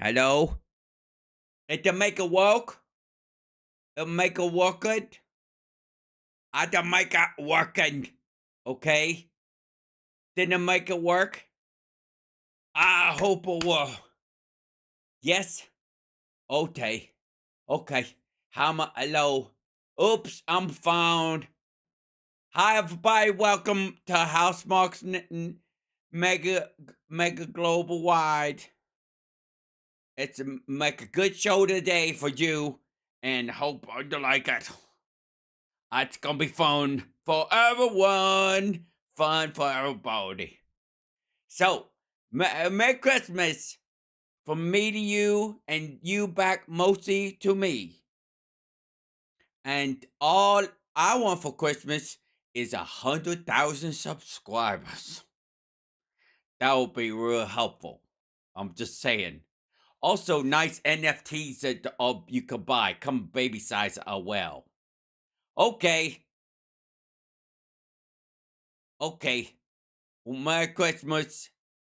Hello? It to make it work? It make it work good? I to make it working. Okay? Didn't make it work? I hope it will. Yes? Okay. Okay. Hello? Oops, I'm found. Hi everybody, welcome to Housemark's Mega Global Wide. It's make a good show today for you, and hope you like it. It's gonna be fun for everyone. Fun for everybody. So, Merry Christmas from me to you, and you back mostly to me. And all I want for Christmas is 100,000 subscribers. That would be real helpful. I'm just saying. Also, nice NFTs that you can buy. Come baby size well. Okay. Okay. Well, Merry Christmas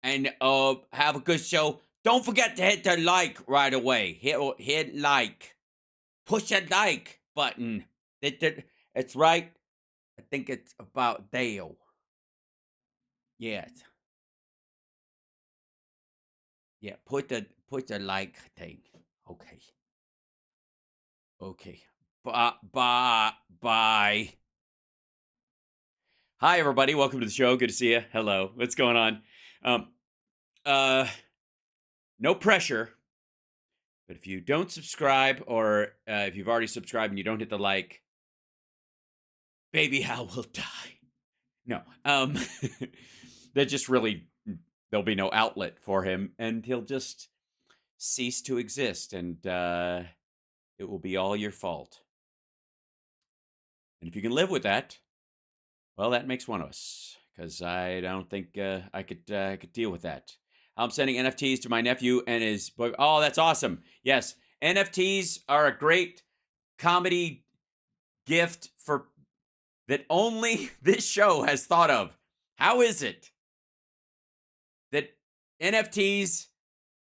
and have a good show. Don't forget to hit the like right away. Hit like. Push that like button. It's right. I think it's about Dale. Yes. Yeah, put the like thing. Okay. Okay. Bye. Hi everybody, welcome to the show. Good to see you. Hello. What's going on? Um uh no pressure. But if you don't subscribe, or if you've already subscribed and you don't hit the like, baby Hal will die. No, that just really, there'll be no outlet for him, and he'll just cease to exist, and it will be all your fault. And if you can live with that, well, that makes one of us, because I don't think I could deal with that. I'm sending NFTs to my nephew and his boy. Oh, that's awesome. Yes, NFTs are a great comedy gift for that only this show has thought of. How is it that NFTs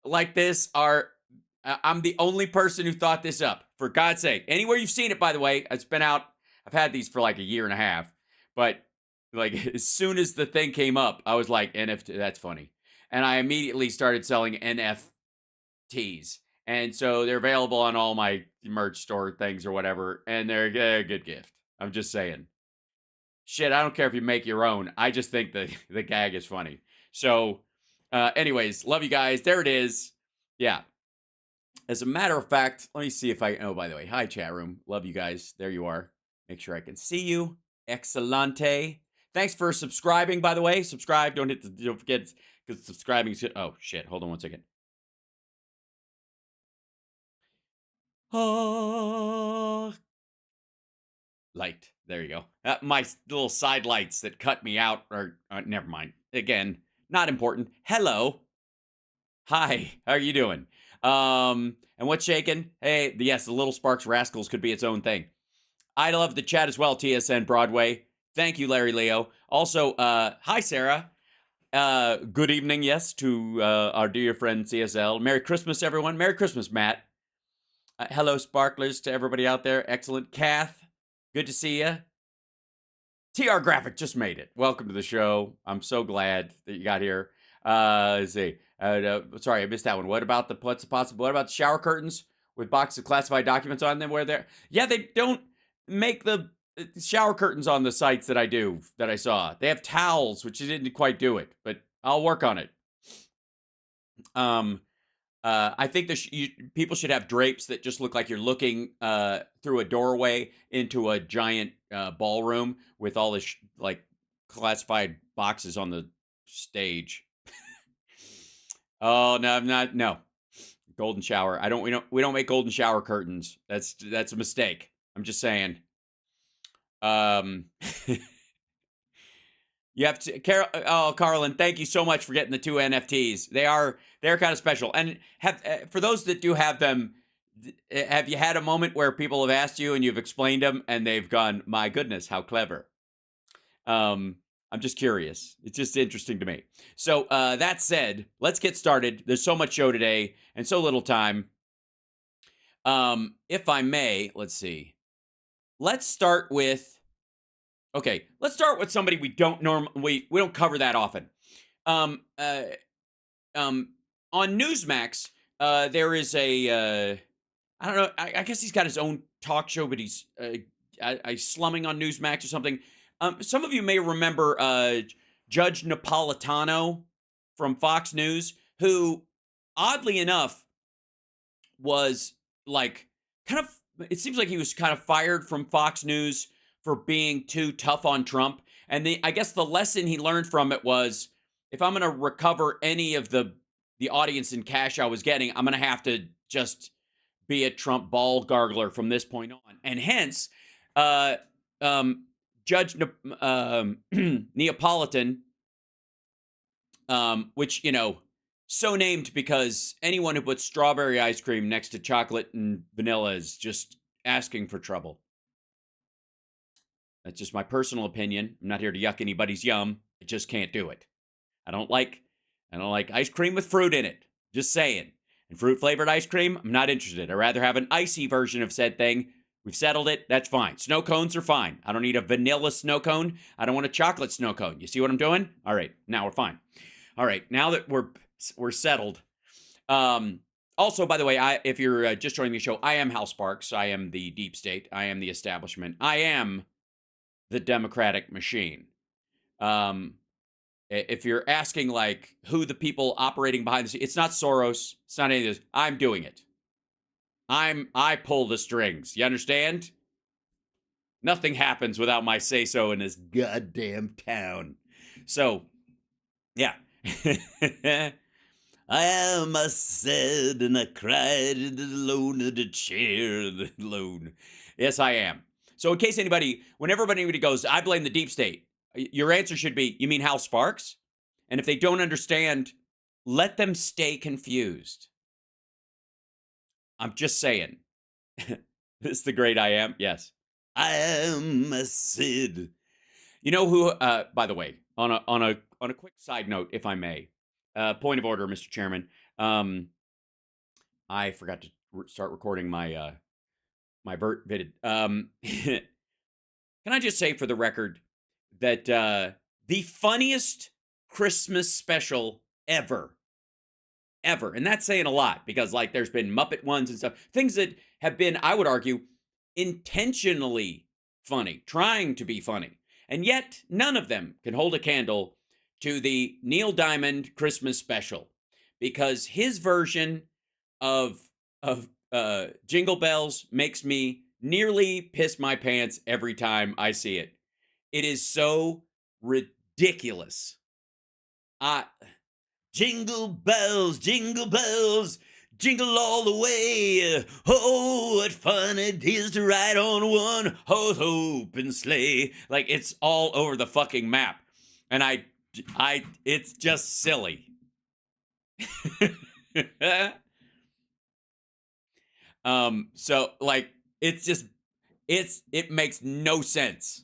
like this are I'm the only person who thought this up? For God's sake. Anywhere you've seen it, by the way, it's been out. I've had these for like a year and a half, but like as soon as the thing came up, I was like, NFT, that's funny. And I immediately started selling NFTs. And so they're available on all my merch store things or whatever, and they're a good gift. I'm just saying. Shit, I don't care if you make your own. I just think the gag is funny. So, anyways, love you guys. There it is. Yeah. As a matter of fact, let me see if I. Oh, by the way, hi chat room. Love you guys. There you are. Make sure I can see you. Excellente. Thanks for subscribing. By the way, subscribe. Don't forget because subscribing is good. Oh shit. Hold on one second. Light. There you go. My little side lights that cut me out are never mind. Again, not important. Hello. Hi. How are you doing? And what's shaking? Hey, yes, the Little Sparks Rascals could be its own thing. I love the chat as well, TSN Broadway. Thank you, Larry Leo. Also, hi, Sarah. Good evening, yes, to our dear friend CSL. Merry Christmas, everyone. Merry Christmas, Matt. Hello, sparklers, to everybody out there. Excellent. Kath, good to see you. TR Graphic just made it. Welcome to the show. I'm so glad that you got here. Let's see. Sorry, I missed that one. What about what's possible? What about the shower curtains with boxes of classified documents on them? Where they're they don't make the shower curtains on the sites that I saw. They have towels, which didn't quite do it, but I'll work on it. I think people should have drapes that just look like you're looking through a doorway into a giant ballroom with all the like classified boxes on the stage. Oh no, I'm not. No, golden shower. We don't make golden shower curtains. That's a mistake. I'm just saying. You have to, Carlin, thank you so much for getting the 2 NFTs. They're kind of special. And for those that do have them, have you had a moment where people have asked you and you've explained them and they've gone, my goodness, how clever? I'm just curious. It's just interesting to me. So that said, let's get started. There's so much show today and so little time. If I may, let's see. Let's start with. Okay, let's start with somebody we don't we don't cover that often. On Newsmax, there is a I don't know. I guess he's got his own talk show, but he's slumming on Newsmax or something. Some of you may remember Judge Napolitano from Fox News, who, oddly enough, was like kind of. It seems like he was kind of fired from Fox News for being too tough on Trump. And I guess the lesson he learned from it was, if I'm going to recover any of the audience and cash I was getting, I'm going to have to just be a Trump ball gargler from this point on. And hence, Judge Neapolitan, which, so named because anyone who puts strawberry ice cream next to chocolate and vanilla is just asking for trouble. That's just my personal opinion. I'm not here to yuck anybody's yum. I just can't do it. I don't like ice cream with fruit in it. Just saying. And fruit-flavored ice cream, I'm not interested. I'd rather have an icy version of said thing. We've settled it. That's fine. Snow cones are fine. I don't need a vanilla snow cone. I don't want a chocolate snow cone. You see what I'm doing? All right. Now we're fine. All right. Now that we're settled. Also, by the way, if you're just joining the show, I am Hal Sparks. I am the deep state. I am the establishment. I am the Democratic machine. If you're asking, like, who the people operating behind the scenes, it's not Soros. It's not any of this. I'm doing it. I pull the strings. You understand? Nothing happens without my say-so in this goddamn town. So, yeah. I am, I said, and I cried alone in the chair alone. Yes, I am. So in case whenever anybody goes, I blame the deep state, your answer should be, you mean Hal Sparks? And if they don't understand, let them stay confused. I'm just saying. This is the great I am. Yes. I am a Sid. You know who, by the way, on a quick side note, if I may, point of order, Mr. Chairman. I forgot to start recording my Vert vid. Can I just say for the record that the funniest Christmas special ever, and that's saying a lot because, like, there's been Muppet ones and stuff, things that have been, I would argue, intentionally funny, trying to be funny, and yet none of them can hold a candle to the Neil Diamond Christmas special, because his version of Jingle Bells makes me nearly piss my pants every time I see it. It is so ridiculous. Jingle bells, jingle all the way. Oh, what fun it is to ride on one horse open sleigh. Like, it's all over the fucking map. And it's just silly. So, like, it makes no sense.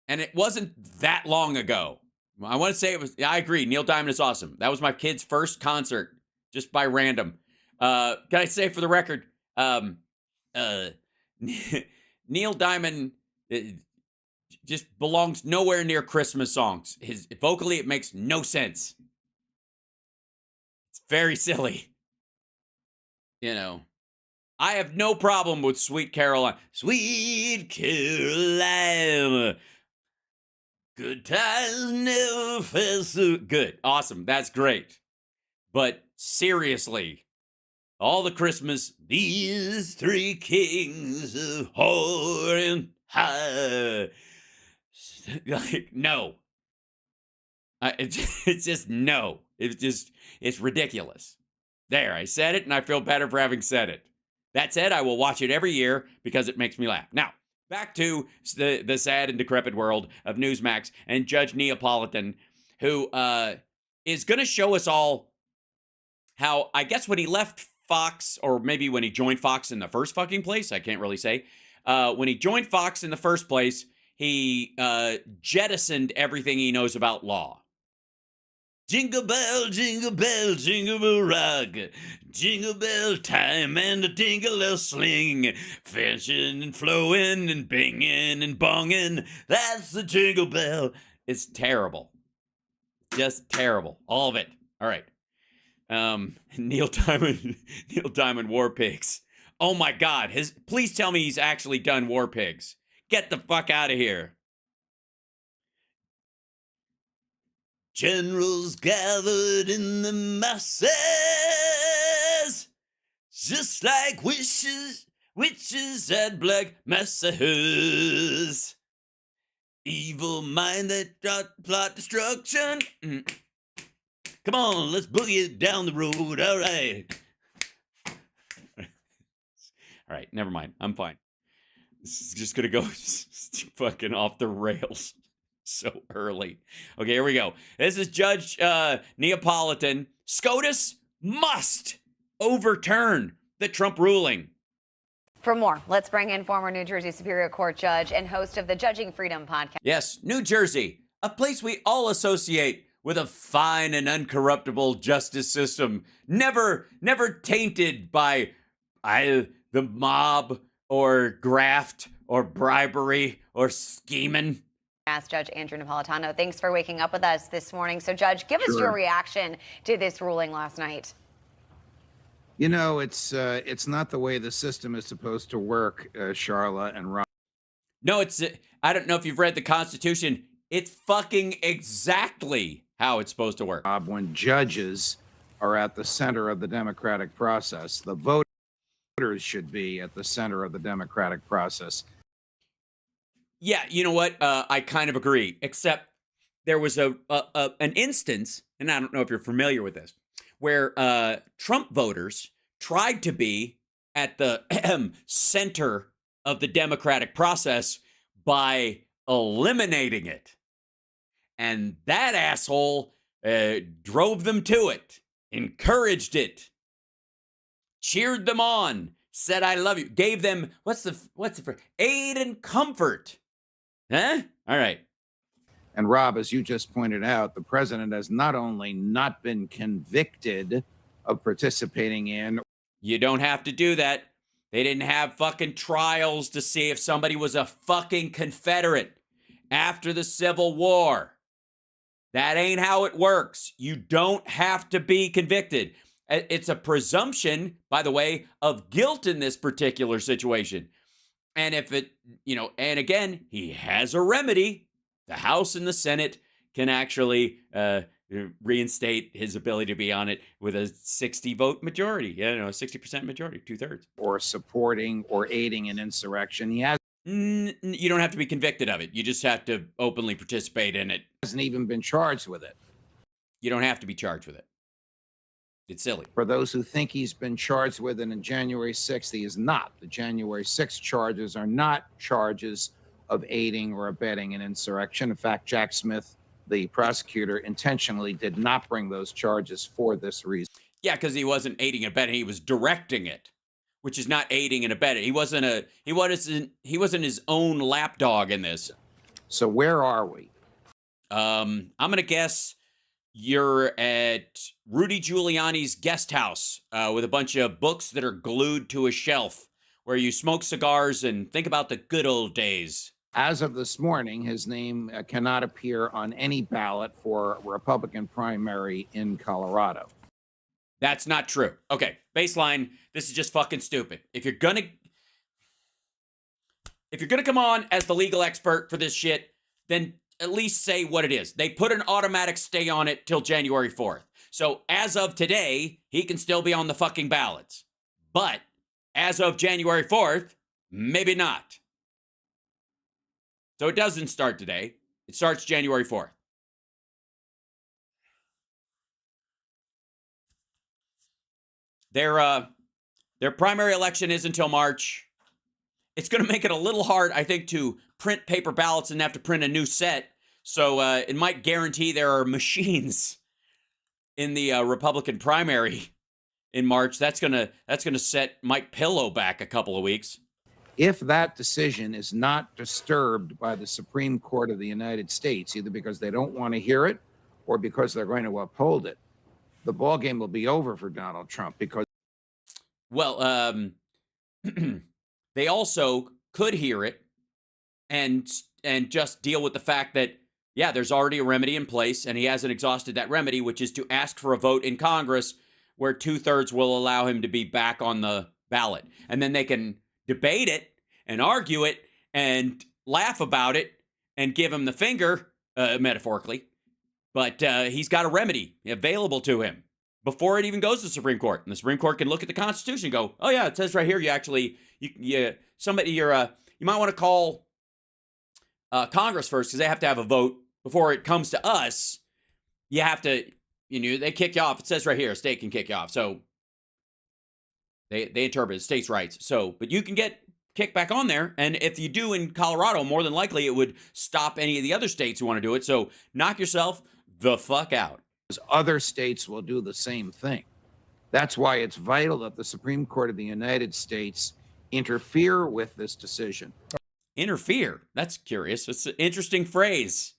And it wasn't that long ago. I want to say I agree. Neil Diamond is awesome. That was my kid's first concert, just by random. Can I say for the record, Neil Diamond just belongs nowhere near Christmas songs. Vocally, it makes no sense. It's very silly. I have no problem with Sweet Caroline. Sweet Caroline. Good times never felt so good. Awesome. That's great. But seriously, all the Christmas, these three kings of hoar and high. Like, no. It's just no. It's ridiculous. There, I said it, and I feel better for having said it. That said, I will watch it every year because it makes me laugh. Now, back to the sad and decrepit world of Newsmax and Judge Neapolitan, who is going to show us all how, I guess, when he left Fox, or maybe when he joined Fox in the first fucking place, I can't really say. When he joined Fox in the first place, he jettisoned everything he knows about law. Jingle bell, jingle bell rock. Jingle bell time and a dingle a sling. Fetching and flowing and binging and bonging. That's the jingle bell. It's terrible. Just terrible. All of it. All right. Neil Diamond War Pigs. Oh my God. Please tell me he's actually done War Pigs. Get the fuck out of here. Generals gathered in the masses, just like witches at black masses. Evil mind that plot destruction. Come on, let's boogie it down the road. All right. All right, never mind. I'm fine. This is just gonna go fucking off the rails so early. Okay, here we go. This is Judge Neapolitan. SCOTUS must overturn the Trump ruling. For more, let's bring in former New Jersey Superior Court judge and host of the Judging Freedom podcast. Yes, New Jersey, a place we all associate with a fine and uncorruptible justice system, never tainted by the mob or graft or bribery or scheming. Ask Judge Andrew Napolitano. Thanks for waking up with us this morning. So, Judge, give us your reaction to this ruling last night. You know, it's not the way the system is supposed to work, Charla and Rob. No, I don't know if you've read the Constitution. It's fucking exactly how it's supposed to work. Rob, when judges are at the center of the democratic process, the voters should be at the center of the democratic process. Yeah, you know what? I kind of agree, except there was an instance, and I don't know if you're familiar with this, where Trump voters tried to be at the center of the democratic process by eliminating it. And that asshole drove them to it, encouraged it, cheered them on, said, I love you, gave them, what's the aid and comfort. Huh? All right. And Rob, as you just pointed out, the president has not only not been convicted of participating in. You don't have to do that. They didn't have fucking trials to see if somebody was a fucking Confederate after the Civil War. That ain't how it works. You don't have to be convicted. It's a presumption, by the way, of guilt in this particular situation. And if it, and again, he has a remedy. The House and the Senate can actually reinstate his ability to be on it with a 60-vote majority. A 60% majority, 2/3. Or supporting or aiding an insurrection. He you don't have to be convicted of it. You just have to openly participate in it. Hasn't even been charged with it. You don't have to be charged with it. It's silly. For those who think he's been charged with it in January 6th, he is not. The January 6th charges are not charges of aiding or abetting an insurrection. In fact, Jack Smith, the prosecutor, intentionally did not bring those charges for this reason. Yeah, because he wasn't aiding and abetting. He was directing it, which is not aiding and abetting. He wasn't his own lapdog in this. So where are we? I'm gonna guess you're at Rudy Giuliani's guest house with a bunch of books that are glued to a shelf where you smoke cigars and think about the good old days. As of this morning, his name cannot appear on any ballot for a Republican primary in Colorado. That's not true. Okay, baseline, this is just fucking stupid. If you're gonna come on as the legal expert for this shit, then at least say what it is. They put an automatic stay on it till January 4th. So as of today, he can still be on the fucking ballots. But as of January 4th, maybe not. So it doesn't start today. It starts January 4th. Their primary election is until March. It's going to make it a little hard, I think, to print paper ballots and have to print a new set. So it might guarantee there are machines in the Republican primary in March. That's gonna set Mike Pillow back a couple of weeks. If that decision is not disturbed by the Supreme Court of the United States, either because they don't want to hear it or because they're going to uphold it, the ballgame will be over for Donald Trump because. Well, they also could hear it and just deal with the fact that, yeah, there's already a remedy in place and he hasn't exhausted that remedy, which is to ask for a vote in Congress where 2/3 will allow him to be back on the ballot. And then they can debate it and argue it and laugh about it and give him the finger, metaphorically. But he's got a remedy available to him before it even goes to the Supreme Court. And the Supreme Court can look at the Constitution and go, oh, yeah, it says right here you might want to call Congress first because they have to have a vote before it comes to us. You have to, they kick you off. It says right here, a state can kick you off. So they interpret it, states' rights. So, but you can get kicked back on there. And if you do in Colorado, more than likely it would stop any of the other states who want to do it. So knock yourself the fuck out. Other states will do the same thing. That's why it's vital that the Supreme Court of the United States interfere with this decision. Interfere? That's curious. It's an interesting phrase.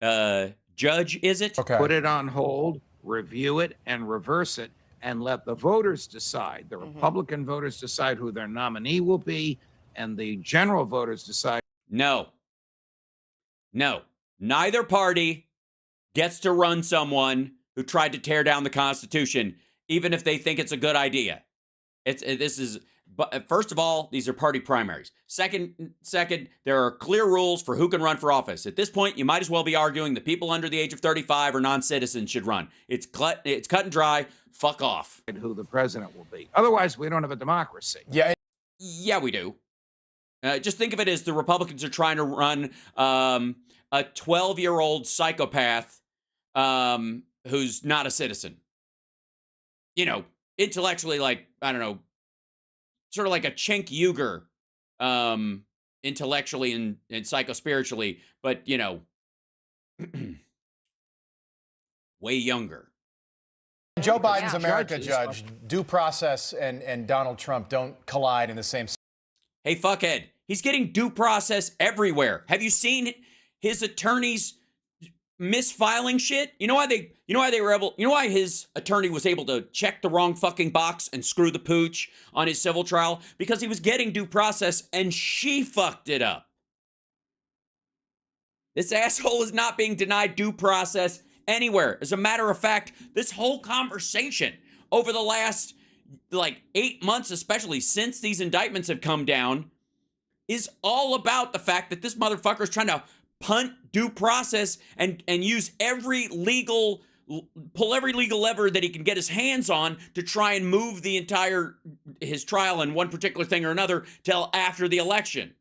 Judge, is it? Okay. Put it on hold, review it, and reverse it, and let the voters decide. The Republican voters decide who their nominee will be, and the general voters decide. No. Neither party gets to run someone who tried to tear down the Constitution, even if they think it's a good idea. But first of all, these are party primaries. Second, there are clear rules for who can run for office. At this point, you might as well be arguing that people under the age of 35 or non-citizens should run. It's cut and dry. Fuck off. Who the president will be. Otherwise, we don't have a democracy. Yeah, we do. Just think of it as the Republicans are trying to run a 12-year-old psychopath who's not a citizen. Intellectually, like, I don't know, sort of like a Cenk Uyghur, intellectually and psychospiritually, but, way younger. Joe Biden's America, Judge. Due process and Donald Trump don't collide in the same. Hey, fuckhead. He's getting due process everywhere. Have you seen his attorneys misfiling shit? You know why his attorney was able to check the wrong fucking box and screw the pooch on his civil trial? Because he was getting due process and she fucked it up. This asshole is not being denied due process anywhere. As a matter of fact, this whole conversation over the last 8 months, especially since these indictments have come down, is all about the fact that this motherfucker is trying to punt due process and use pull every legal lever that he can get his hands on to try and move his trial in one particular thing or another till after the election.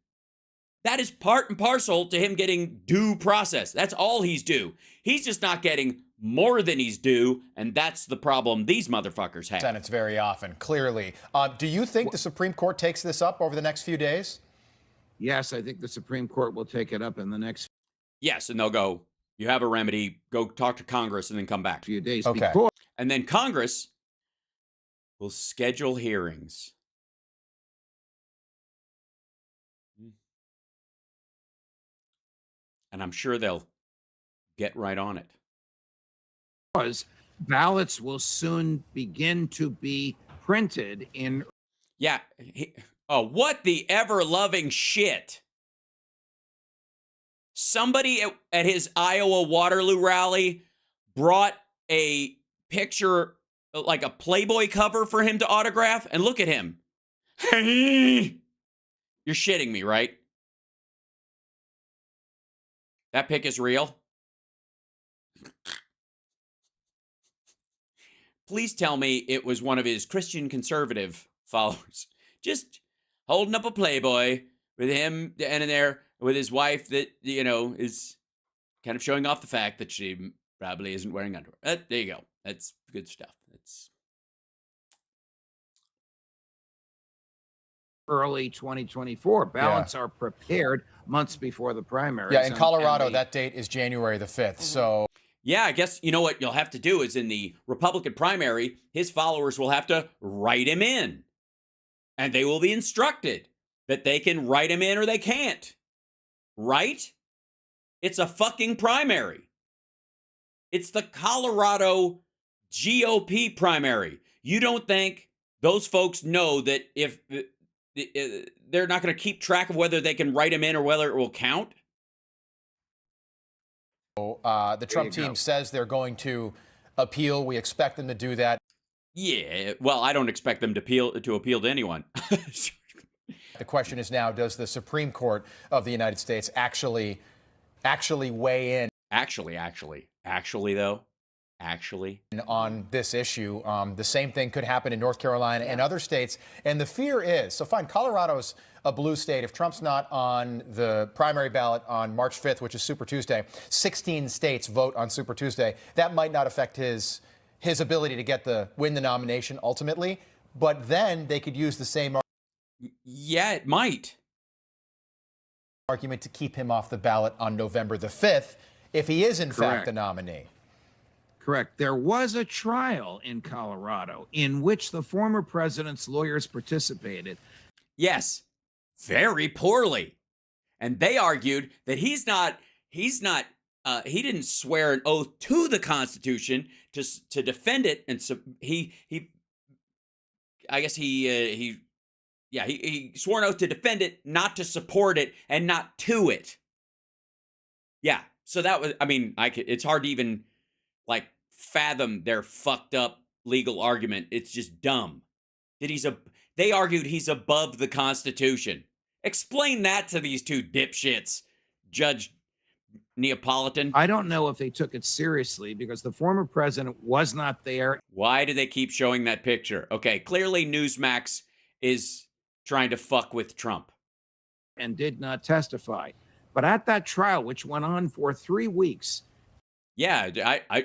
That is part and parcel to him getting due process. That's all he's due. He's just not getting more than he's due, and that's the problem these motherfuckers have. Senate's very often, clearly. Do you think the Supreme Court takes this up over the next few days? Yes, I think the Supreme Court will take it up in the next. Yes, and they'll go, you have a remedy, go talk to Congress, and then come back. Few days okay. Before. And then Congress will schedule hearings. And I'm sure they'll get right on it. Because ballots will soon begin to be printed in. Yeah. What the ever-loving shit. Somebody at his Iowa Waterloo rally brought a picture, like a Playboy cover for him to autograph, and look at him. You're shitting me, right? That pic is real? Please tell me it was one of his Christian conservative followers. Just holding up a Playboy with him standing there with his wife that, is kind of showing off the fact that she probably isn't wearing underwear. There you go. That's good stuff. That's early 2024. Ballots are prepared months before the primaries. Yeah, in Colorado, that date is January the 5th. So, yeah, I guess you know what you'll have to do is in the Republican primary, his followers will have to write him in. And they will be instructed that they can write him in or they can't. Right? It's a fucking primary. It's the Colorado GOP primary. You don't think those folks know that if they're not going to keep track of whether they can write him in or whether it will count? The Trump team says they're going to appeal. We expect them to do that. Yeah, well, I don't expect them to appeal to anyone. The question is now, does the Supreme Court of the United States actually weigh in? Actually, though, on this issue? The same thing could happen in North Carolina and other states. And the fear is, so fine, Colorado's a blue state. If Trump's not on the primary ballot on March 5th, which is Super Tuesday, 16 states vote on Super Tuesday. That might not affect his ability to win the nomination ultimately. But then they could use the same Yeah, it might. argument to keep him off the ballot on November the 5th if he is in fact the nominee. Correct. There was a trial in Colorado in which the former president's lawyers participated. Yes, very poorly. And they argued that he didn't swear an oath to the Constitution to defend it, and so he swore an oath to defend it, not to support it, and not to it. Yeah, so that was, it's hard to even fathom their fucked up legal argument. It's just dumb. They argued he's above the Constitution. Explain that to these two dipshits, Judge Neapolitan. I don't know if they took it seriously because the former president was not there. Why do they keep showing that picture? Okay, clearly Newsmax is trying to fuck with Trump. And did not testify. But at that trial, which went on for 3 weeks. Yeah,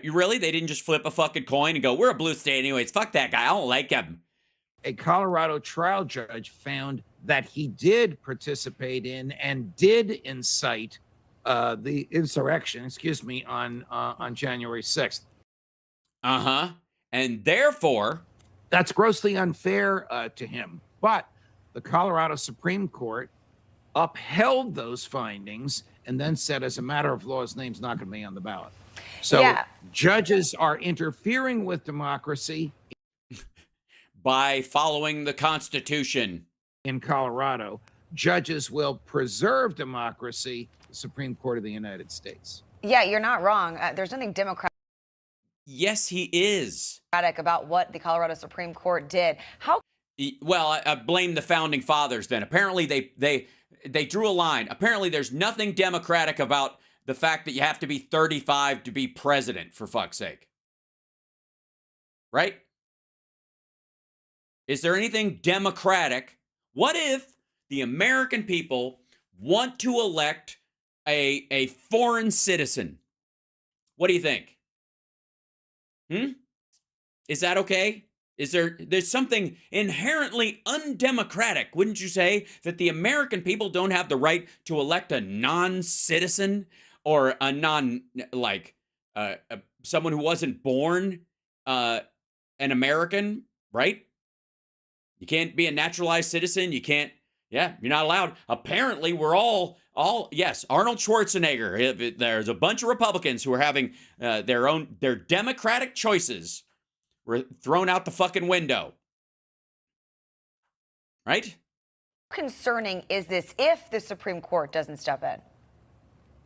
really? They didn't just flip a fucking coin and go, we're a blue state anyways. Fuck that guy. I don't like him. A Colorado trial judge found that he did participate in and did incite the insurrection, on January 6th. And therefore, that's grossly unfair to him. But the Colorado Supreme Court upheld those findings and then said, as a matter of law, his name's not going to be on the ballot. So judges are interfering with democracy by following the Constitution. In Colorado, judges will preserve democracy, the Supreme Court of the United States. Yeah, you're not wrong. There's nothing democratic. Yes, he is. About what the Colorado Supreme Court did. Well, I blame the founding fathers then. Apparently they drew a line. Apparently there's nothing democratic about the fact that you have to be 35 to be president, for fuck's sake. Right? Is there anything democratic? What if the American people want to elect a foreign citizen? What do you think? Is that okay? There's something inherently undemocratic, wouldn't you say, that the American people don't have the right to elect a non-citizen or a someone who wasn't born an American, right? You can't be a naturalized citizen. You can't, you're not allowed. Apparently, we're all yes, Arnold Schwarzenegger. There's a bunch of Republicans who are having their democratic choices were thrown out the fucking window. Right? How concerning is this if the Supreme Court doesn't step in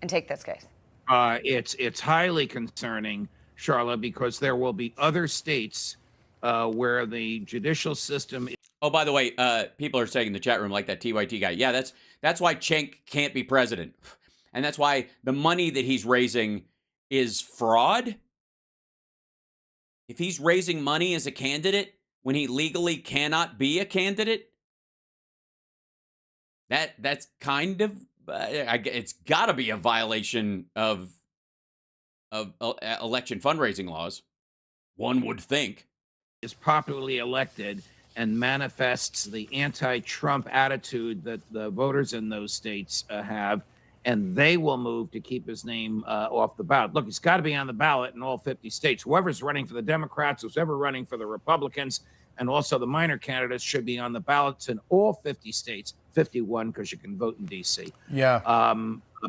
and take this case? It's highly concerning, Charlotte, because there will be other states where the judicial system. Oh, by the way, people are saying in the chat room, like that TYT guy. Yeah, that's why Cenk can't be president. And that's why the money that he's raising is fraud. If he's raising money as a candidate when he legally cannot be a candidate, that's kind of it's got to be a violation of election fundraising laws. One would think. Is popularly elected and manifests the anti-Trump attitude that the voters in those states have, and they will move to keep his name off the ballot. Look, he's got to be on the ballot in all 50 states. Whoever's running for the Democrats, who's ever running for the Republicans, and also the minor candidates should be on the ballots in all 50 states 51 because you can vote in D.C. Yeah.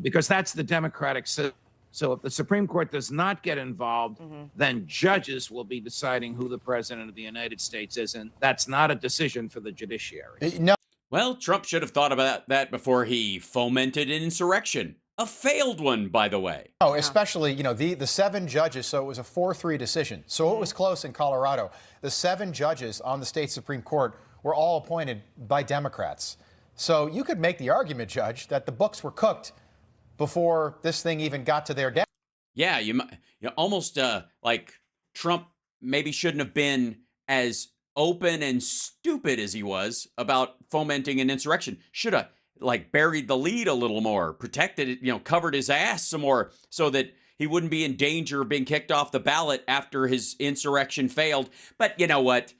Because that's the Democratic system. So if the Supreme Court does not get involved, then judges will be deciding who the president of the United States is, and that's not a decision for the judiciary. No. Well, Trump should have thought about that before he fomented an insurrection. A failed one, by the way. Oh, especially, the 7 judges, so it was a 4-3 decision. So it was close in Colorado. The 7 judges on the state Supreme Court were all appointed by Democrats. So you could make the argument, Judge, that the books were cooked before this thing even got to their desk. Yeah, you almost like Trump maybe shouldn't have been as open and stupid as he was about fomenting an insurrection. Should have buried the lead a little more, protected it, covered his ass some more so that he wouldn't be in danger of being kicked off the ballot after his insurrection failed. But you know what?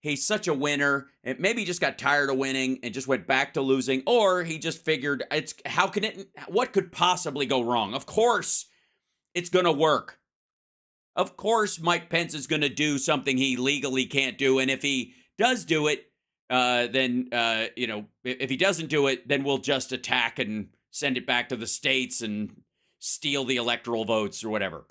He's such a winner. And maybe he just got tired of winning and just went back to losing, or he just figured what could possibly go wrong? Of course it's going to work. Of course Mike Pence is going to do something he legally can't do. And if he does do it, then, if he doesn't do it, then we'll just attack and send it back to the states and steal the electoral votes or whatever.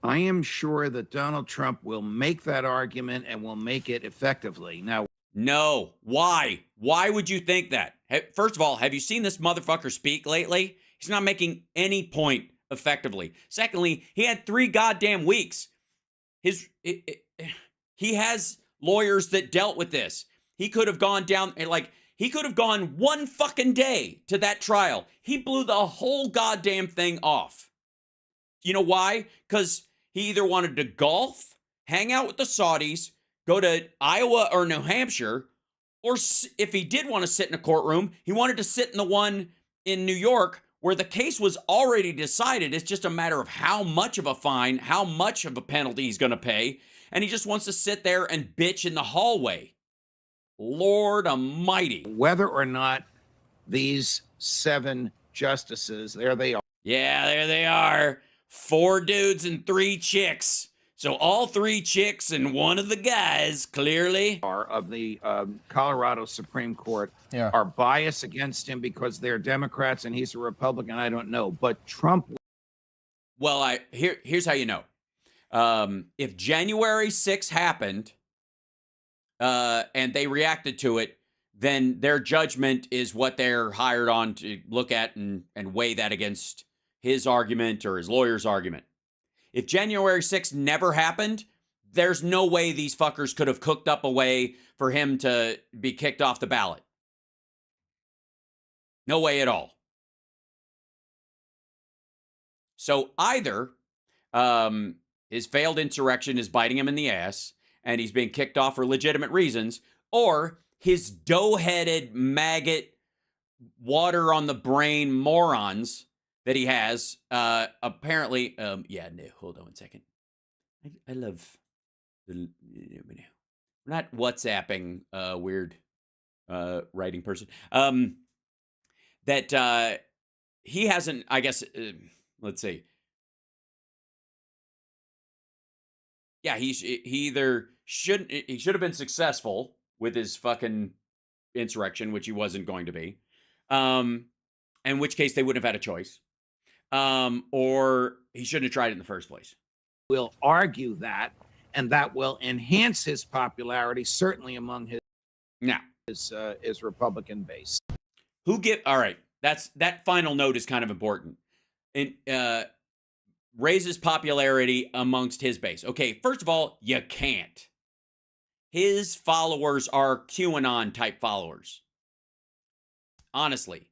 I am sure that Donald Trump will make that argument and will make it effectively. Now, no. Why? Why would you think that? First of all, have you seen this motherfucker speak lately? He's not making any point effectively. Secondly, he had 3 goddamn weeks. He has lawyers that dealt with this. He could have gone down, he could have gone 1 fucking day to that trial. He blew the whole goddamn thing off. You know why? Because he either wanted to golf, hang out with the Saudis, go to Iowa or New Hampshire, or if he did want to sit in a courtroom, he wanted to sit in the one in New York where the case was already decided. It's just a matter of how much of a fine, how much of a penalty he's going to pay, and he just wants to sit there and bitch in the hallway. Lord almighty. Whether or not these 7 justices, there they are. Yeah, there they are. 4 dudes and 3 chicks. So all 3 chicks and one of the guys, clearly, of the Colorado Supreme Court are biased against him because they're Democrats and he's a Republican. I don't know. But Trump. Well, here's how you know. If January 6th happened and they reacted to it, then their judgment is what they're hired on to look at and weigh that against his argument or his lawyer's argument. If January 6th never happened, there's no way these fuckers could have cooked up a way for him to be kicked off the ballot. No way at all. So either his failed insurrection is biting him in the ass and he's being kicked off for legitimate reasons, or his dough-headed, maggot, water on the brain morons that he has, apparently, no, hold on one second. I love the, we're not WhatsApping weird writing person. That he hasn't, I guess, let's see. Yeah, he should have been successful with his fucking insurrection, which he wasn't going to be. In which case they wouldn't have had a choice. Or he shouldn't have tried it in the first place. Will argue that, and that will enhance his popularity, certainly among his Republican base. All right, that final note is kind of important. Raises popularity amongst his base. Okay, first of all, you can't. His followers are QAnon type followers. Honestly.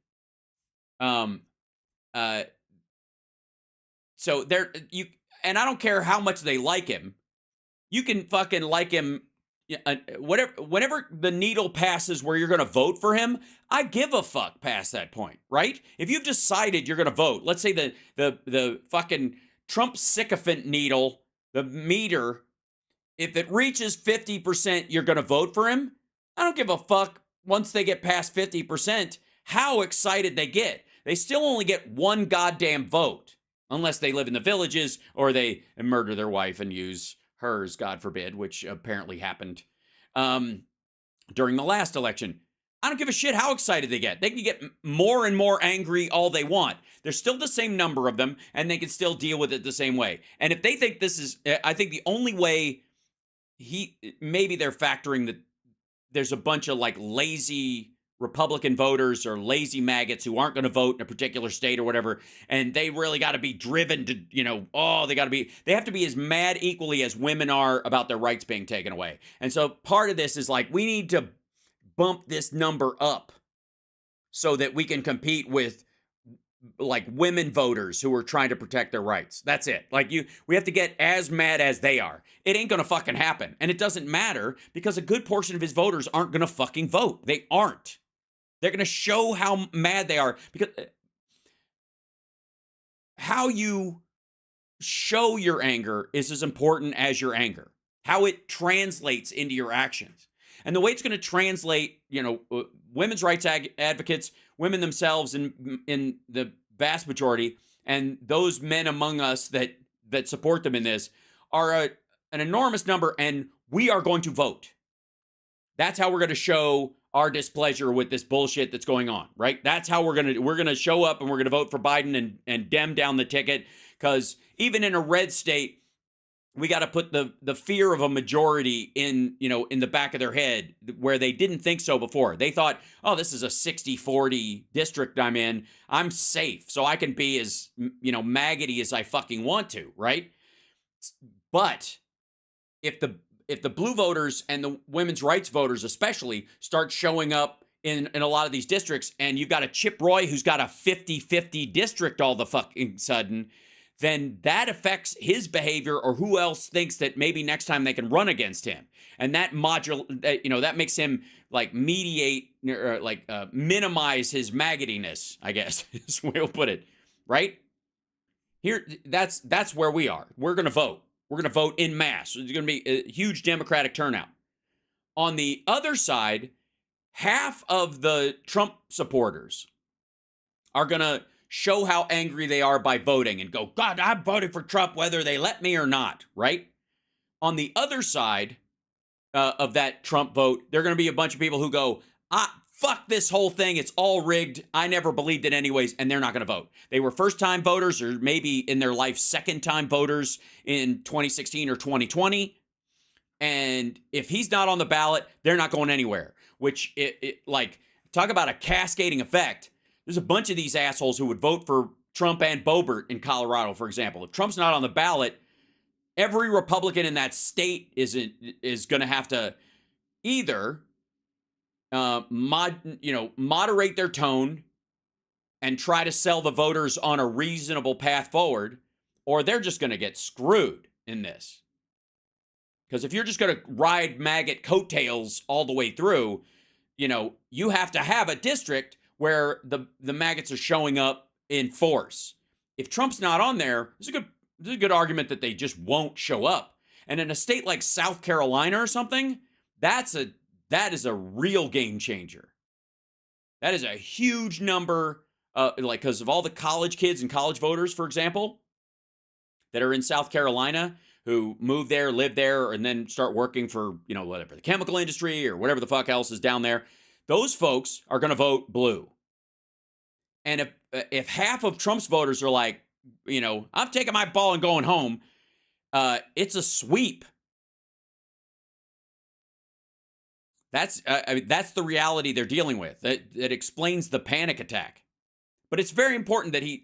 So and I don't care how much they like him. You can fucking like him whenever the needle passes where you're going to vote for him. I give a fuck past that point, right? If you've decided you're going to vote, let's say the fucking Trump sycophant needle, the meter, if it reaches 50%, you're going to vote for him. I don't give a fuck once they get past 50% how excited they get. They still only get 1 goddamn vote. Unless they live in the villages or they murder their wife and use hers, God forbid, which apparently happened during the last election. I don't give a shit how excited they get. They can get more and more angry all they want. There's still the same number of them, and they can still deal with it the same way. And if they think this is, I think the only way maybe they're factoring that there's a bunch of like lazy Republican voters or lazy maggots who aren't going to vote in a particular state or whatever, and they really got to be driven to, they have to be as mad equally as women are about their rights being taken away. And so part of this is like, we need to bump this number up so that we can compete with like women voters who are trying to protect their rights. That's it. Like we have to get as mad as they are. It ain't gonna fucking happen. And it doesn't matter because a good portion of his voters aren't gonna fucking vote. They aren't. They're gonna show how mad they are because how you show your anger is as important as your anger. How it translates into your actions. And the way it's going to translate, women's rights advocates, women themselves in the vast majority, and those men among us that support them in this are an enormous number, and we are going to vote. That's how we're going to show our displeasure with this bullshit that's going on, right? That's how we're going to show up, and we're going to vote for Biden and Dem down the ticket, because even in a red state, we got to put the fear of a majority in the back of their head where they didn't think so before. They thought, oh, this is a 60-40 district I'm in. I'm safe, so I can be as, maggoty as I fucking want to, right? But if the blue voters and the women's rights voters especially start showing up in a lot of these districts, and you've got a Chip Roy who's got a 50-50 district all the fucking sudden, then that affects his behavior or who else thinks that maybe next time they can run against him. And that that makes him like mediate or like minimize his maggotiness, I guess is the way we'll put it, right? Here, that's where we are. We're going to vote. We're going to vote in mass. There's going to be a huge Democratic turnout. On the other side, half of the Trump supporters are going to show how angry they are by voting and go, God, I'm voting for Trump whether they let me or not, right? On the other side of that Trump vote, there are going to be a bunch of people who go, fuck this whole thing. It's all rigged. I never believed it anyways, and they're not going to vote. They were first-time voters or maybe in their life second-time voters in 2016 or 2020. And if he's not on the ballot, they're not going anywhere, which talk about a cascading effect. There's a bunch of these assholes who would vote for Trump and Boebert in Colorado, for example. If Trump's not on the ballot, every Republican in that state is going to have to either moderate their tone and try to sell the voters on a reasonable path forward, or they're just going to get screwed in this. Because if you're just going to ride maggot coattails all the way through, you have to have a district where the maggots are showing up in force. If Trump's not on there, there's a good argument that they just won't show up. And in a state like South Carolina or something, that is a real game changer. That is a huge number, because of all the college kids and college voters, for example, that are in South Carolina who move there, live there, and then start working for, whatever, the chemical industry or whatever the fuck else is down there. Those folks are going to vote blue. And if half of Trump's voters are like, I'm taking my ball and going home, it's a sweep. That's the reality they're dealing with. That explains the panic attack. But it's very important that he,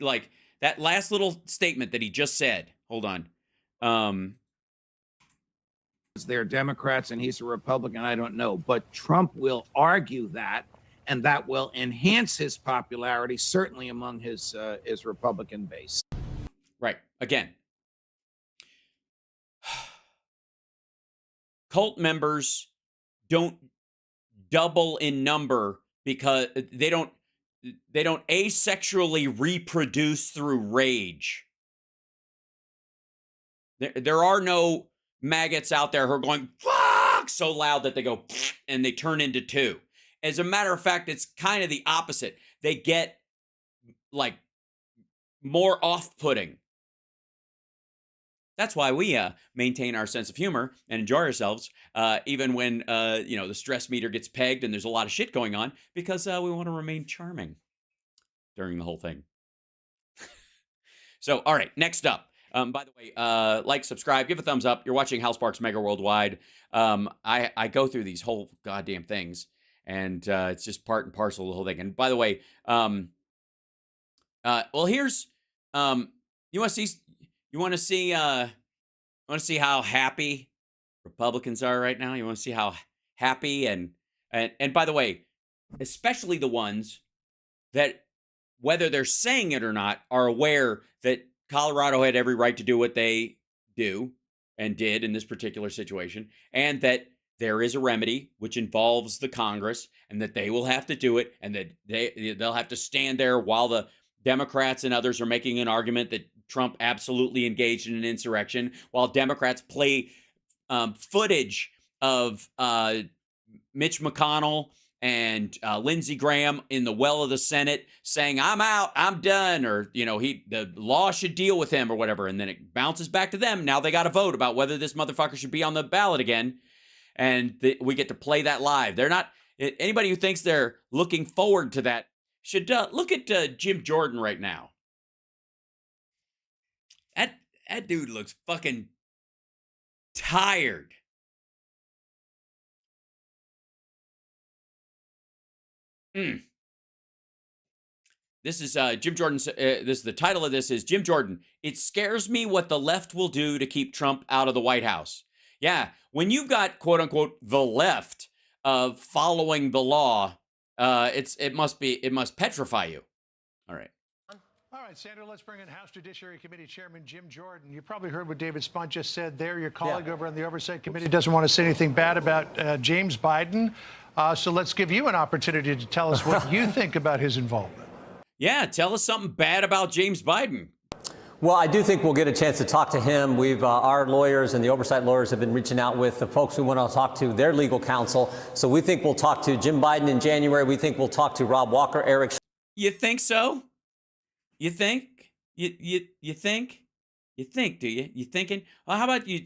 that last little statement that he just said. Hold on. They're Democrats and he's a Republican, I don't know. But Trump will argue that, and that will enhance his popularity, certainly among his Republican base. Right. Again, cult members don't double in number because they don't asexually reproduce through rage. There are no maggots out there who are going fuck so loud that they go and they turn into two. As a matter of fact, it's kind of the opposite. They get more off-putting. That's why we maintain our sense of humor and enjoy ourselves, even when the stress meter gets pegged and there's a lot of shit going on, because we want to remain charming during the whole thing. So, all right, next up. By the way, like, subscribe, give a thumbs up. You're watching Hal Sparks Mega Worldwide. I go through these whole goddamn things, and it's just part and parcel of the whole thing. And by the way, here's you want to see how happy Republicans are right now. You want to see how happy and by the way, especially the ones that, whether they're saying it or not, are aware that Colorado had every right to do what they do and did in this particular situation, and that there is a remedy which involves the Congress, and that they will have to do it, and that they'll have to stand there while the Democrats and others are making an argument that Trump absolutely engaged in an insurrection, while Democrats play footage of Mitch McConnell and Lindsey Graham in the well of the Senate saying, "I'm out, I'm done," or the law should deal with him or whatever, and then it bounces back to them. Now they got to vote about whether this motherfucker should be on the ballot again, and we get to play that live. They're not anybody who thinks they're looking forward to that should look at Jim Jordan right now. That dude looks fucking tired. This is Jim Jordan. The title of this is Jim Jordan. It scares me what the left will do to keep Trump out of the White House. Yeah, when you've got quote unquote the left of following the law, it must petrify you. All right. All right, Sandra, let's bring in House Judiciary Committee Chairman Jim Jordan. You probably heard what David Spunt just said there. Your colleague over on the Oversight Committee doesn't want to say anything bad about James Biden. So let's give you an opportunity to tell us what you think about his involvement. Yeah, tell us something bad about James Biden. Well, I do think we'll get a chance to talk to him. Our lawyers and the oversight lawyers have been reaching out with the folks who want to talk to their legal counsel. So we think we'll talk to Jim Biden in January. We think we'll talk to Rob Walker, Eric. You think so? You think? You think? You think, do you? You thinking? Well, how about you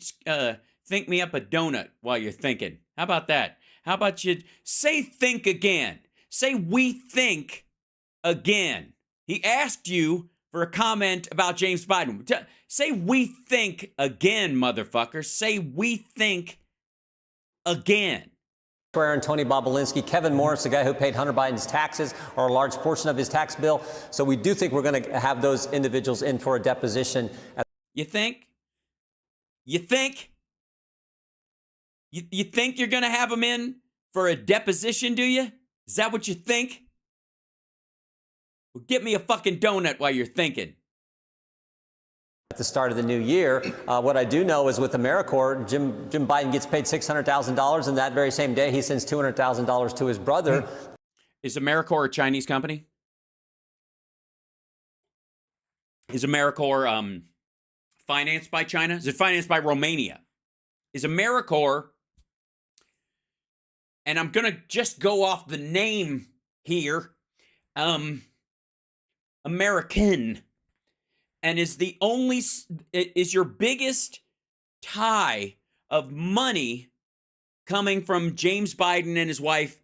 think me up a donut while you're thinking? How about that? How about you say think again? Say we think again. He asked you for a comment about James Biden. Say we think again, motherfucker. Say we think again. And Tony Bobolinsky, Kevin Morris, the guy who paid Hunter Biden's taxes, or a large portion of his tax bill. So we do think we're going to have those individuals in for a deposition. You think? You think? You think you're going to have them in for a deposition, do you? Is that what you think? Well, get me a fucking donut while you're thinking. At the start of the new year, what I do know is with AmeriCorps, Jim Biden gets paid $600,000, and that very same day he sends $200,000 to his brother. Is AmeriCorps a Chinese company? Is AmeriCorps financed by China? Is it financed by Romania? Is AmeriCorps, and I'm going to just go off the name here, American, and is your biggest tie of money coming from James Biden and his wife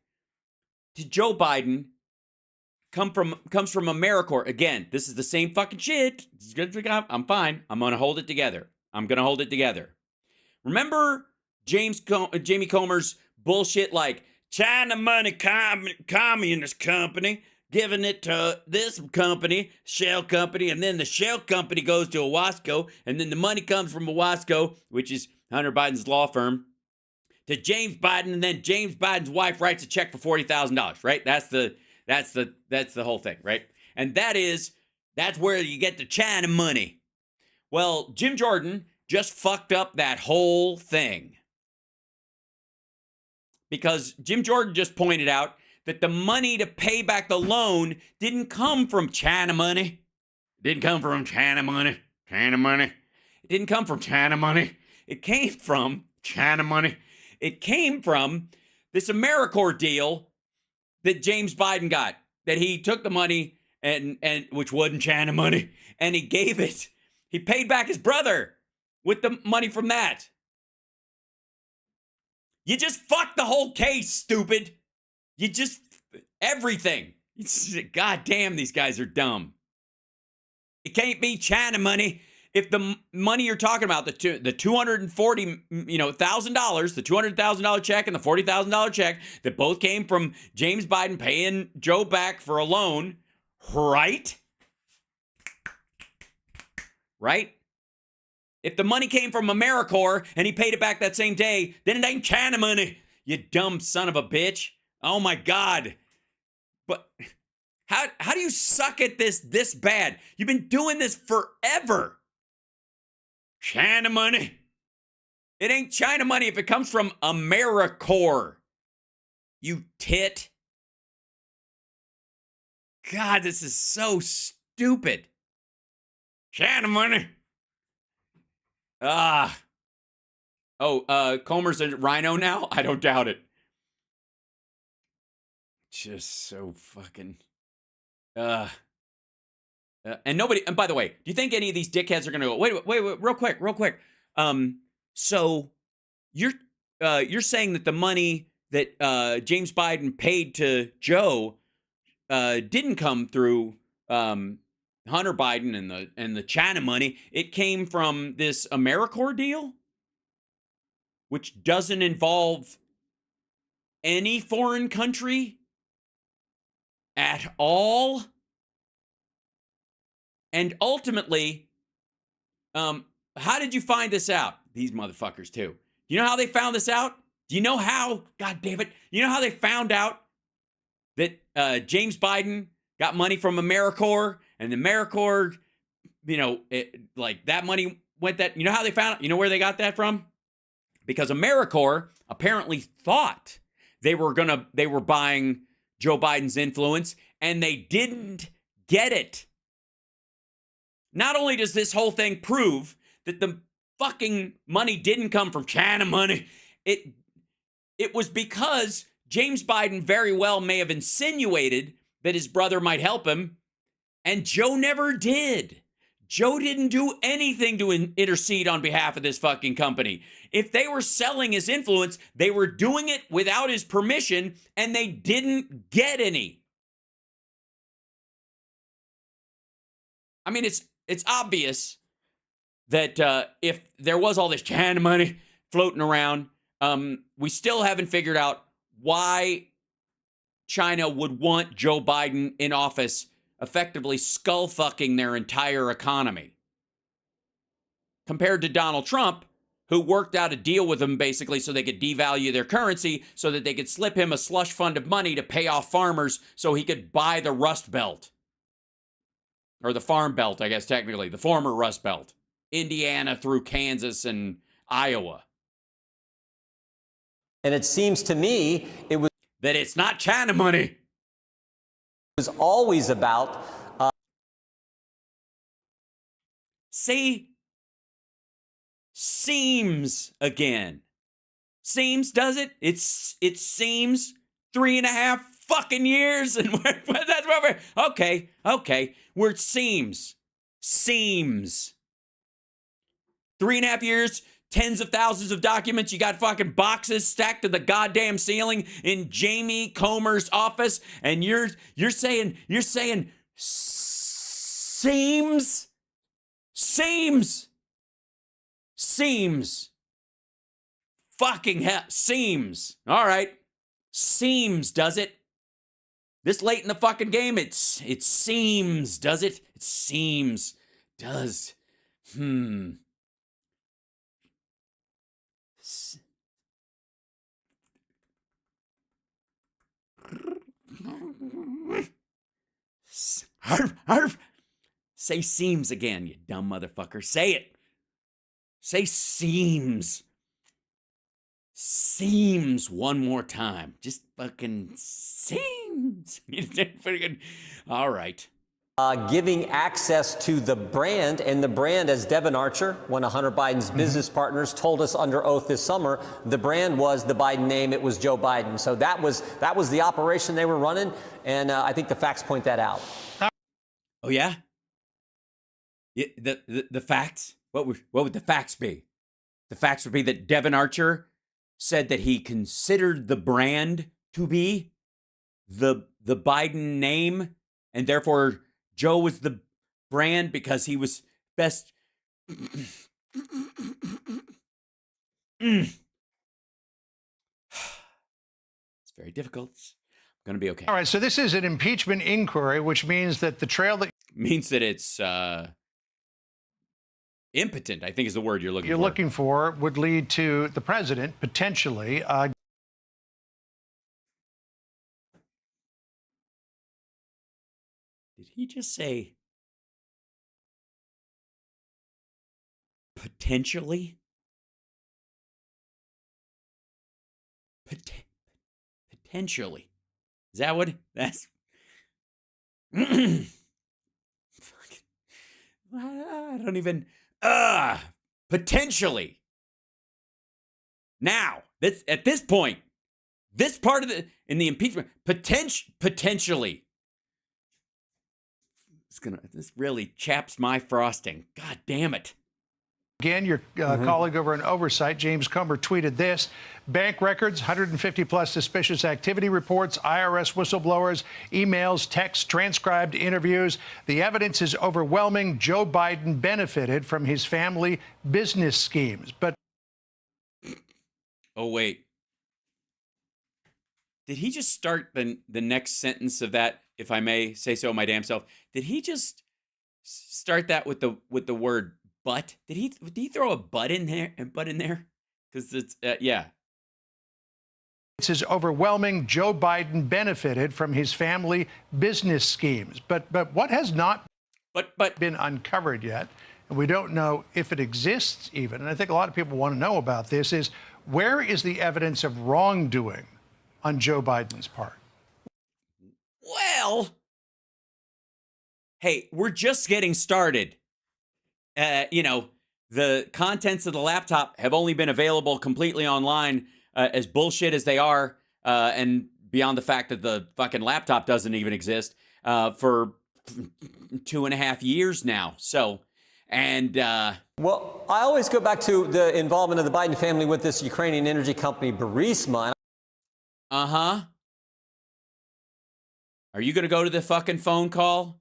to Joe Biden comes from AmeriCorps. Again, this is the same fucking shit. I'm fine. I'm going to hold it together. Remember Jamie Comer's bullshit like China money communist company giving it to this company, shell company, and then the shell company goes to Owasco, and then the money comes from Owasco, which is Hunter Biden's law firm, to James Biden, and then James Biden's wife writes a check for $40,000, right? That's the whole thing, right? And that's where you get the China money. Well, Jim Jordan just fucked up that whole thing. Because Jim Jordan just pointed out that the money to pay back the loan didn't come from China money. It didn't come from China money. It didn't come from China money. It came from China money. It came from this AmeriCorps deal that James Biden got, that he took the money and which wasn't China money, and he gave it. He paid back his brother with the money from that? You just fucked the whole case, stupid. You just, everything. God damn, these guys are dumb. It can't be China money. If the money you're talking about, the $240,000, the $200,000 check and the $40,000 check that both came from James Biden paying Joe back for a loan, right? Right? If the money came from AmeriCorps and he paid it back that same day, then it ain't China money, you dumb son of a bitch. Oh my God. But how do you suck at this bad? You've been doing this forever. China money. It ain't China money if it comes from AmeriCorps. You tit. God, this is so stupid. China money. Comer's a rhino now? I don't doubt it. Just so fucking... and nobody... And by the way, do you think any of these dickheads are going to go, wait, real quick. So you're saying that the money that James Biden paid to Joe didn't come through... Hunter Biden and the China money, it came from this AmeriCorps deal, which doesn't involve any foreign country at all. And ultimately, how did you find this out? These motherfuckers too. Do you know how they found this out? Do you know how? God damn it. You know how they found out that James Biden got money from AmeriCorps? And the AmeriCorps, that money went that. You know how they found it? You know where they got that from? Because AmeriCorps apparently thought they were buying Joe Biden's influence, and they didn't get it. Not only does this whole thing prove that the fucking money didn't come from China money, it was because James Biden very well may have insinuated that his brother might help him. And Joe never did. Joe didn't do anything to intercede on behalf of this fucking company. If they were selling his influence, they were doing it without his permission, and they didn't get any. I mean, it's obvious that if there was all this China money floating around, we still haven't figured out why China would want Joe Biden in office, effectively skull-fucking their entire economy. Compared to Donald Trump, who worked out a deal with them basically so they could devalue their currency so that they could slip him a slush fund of money to pay off farmers so he could buy the Rust Belt. Or the Farm Belt, I guess, technically. The former Rust Belt. Indiana through Kansas and Iowa. And it seems to me that it's not China money. Was always about see, seems again. Seems, does it? It seems 3.5 fucking years, and that's what we're okay. Where it seems 3.5 years. Tens of thousands of documents. You got fucking boxes stacked to the goddamn ceiling in Jamie Comer's office, and you're saying seems fucking hell, seems. All right, seems, does it? This late in the fucking game, it seems, does it? It seems, does. Say seems again, you dumb motherfucker. Say it. Say seems. Seems one more time. Just fucking seems. All right. Giving access to the brand, and the brand, as Devin Archer, one of Hunter Biden's business partners, told us under oath this summer, the brand was the Biden name. It was Joe Biden. So that was the operation they were running, and I think the facts point that out. Oh yeah. The facts. What would the facts be? The facts would be that Devin Archer said that he considered the brand to be the Biden name, and therefore Joe was the brand because he was best. It's very difficult. I'm going to be okay. All right, so this is an impeachment inquiry, which means that the trail that Means that it's impotent, I think is the word you're looking for. would lead to the president potentially Did he just say potentially? Potentially. Is that what that's? I don't even. Potentially. Now, at this point, this part of in the impeachment, potentially. This really chaps my frosting. God damn it. Again, your colleague over in Oversight, James Comer, tweeted this. Bank records, 150 plus suspicious activity reports, IRS whistleblowers, emails, texts, transcribed interviews. The evidence is overwhelming. Joe Biden benefited from his family business schemes. But oh, wait. Did he just start the next sentence of that, if I may say so my damn self? Did he just start that with the word but? Did he throw a but in there? Because it's yeah. It says overwhelming. Joe Biden benefited from his family business schemes. But what has not been uncovered yet, and we don't know if it exists even, and I think a lot of people want to know about this, is where is the evidence of wrongdoing on Joe Biden's part? Well, hey, we're just getting started. The contents of the laptop have only been available completely online, as bullshit as they are, and beyond the fact that the fucking laptop doesn't even exist, for 2.5 years now. So, and Well, I always go back to the involvement of the Biden family with this Ukrainian energy company, Burisma. Are you going to go to the fucking phone call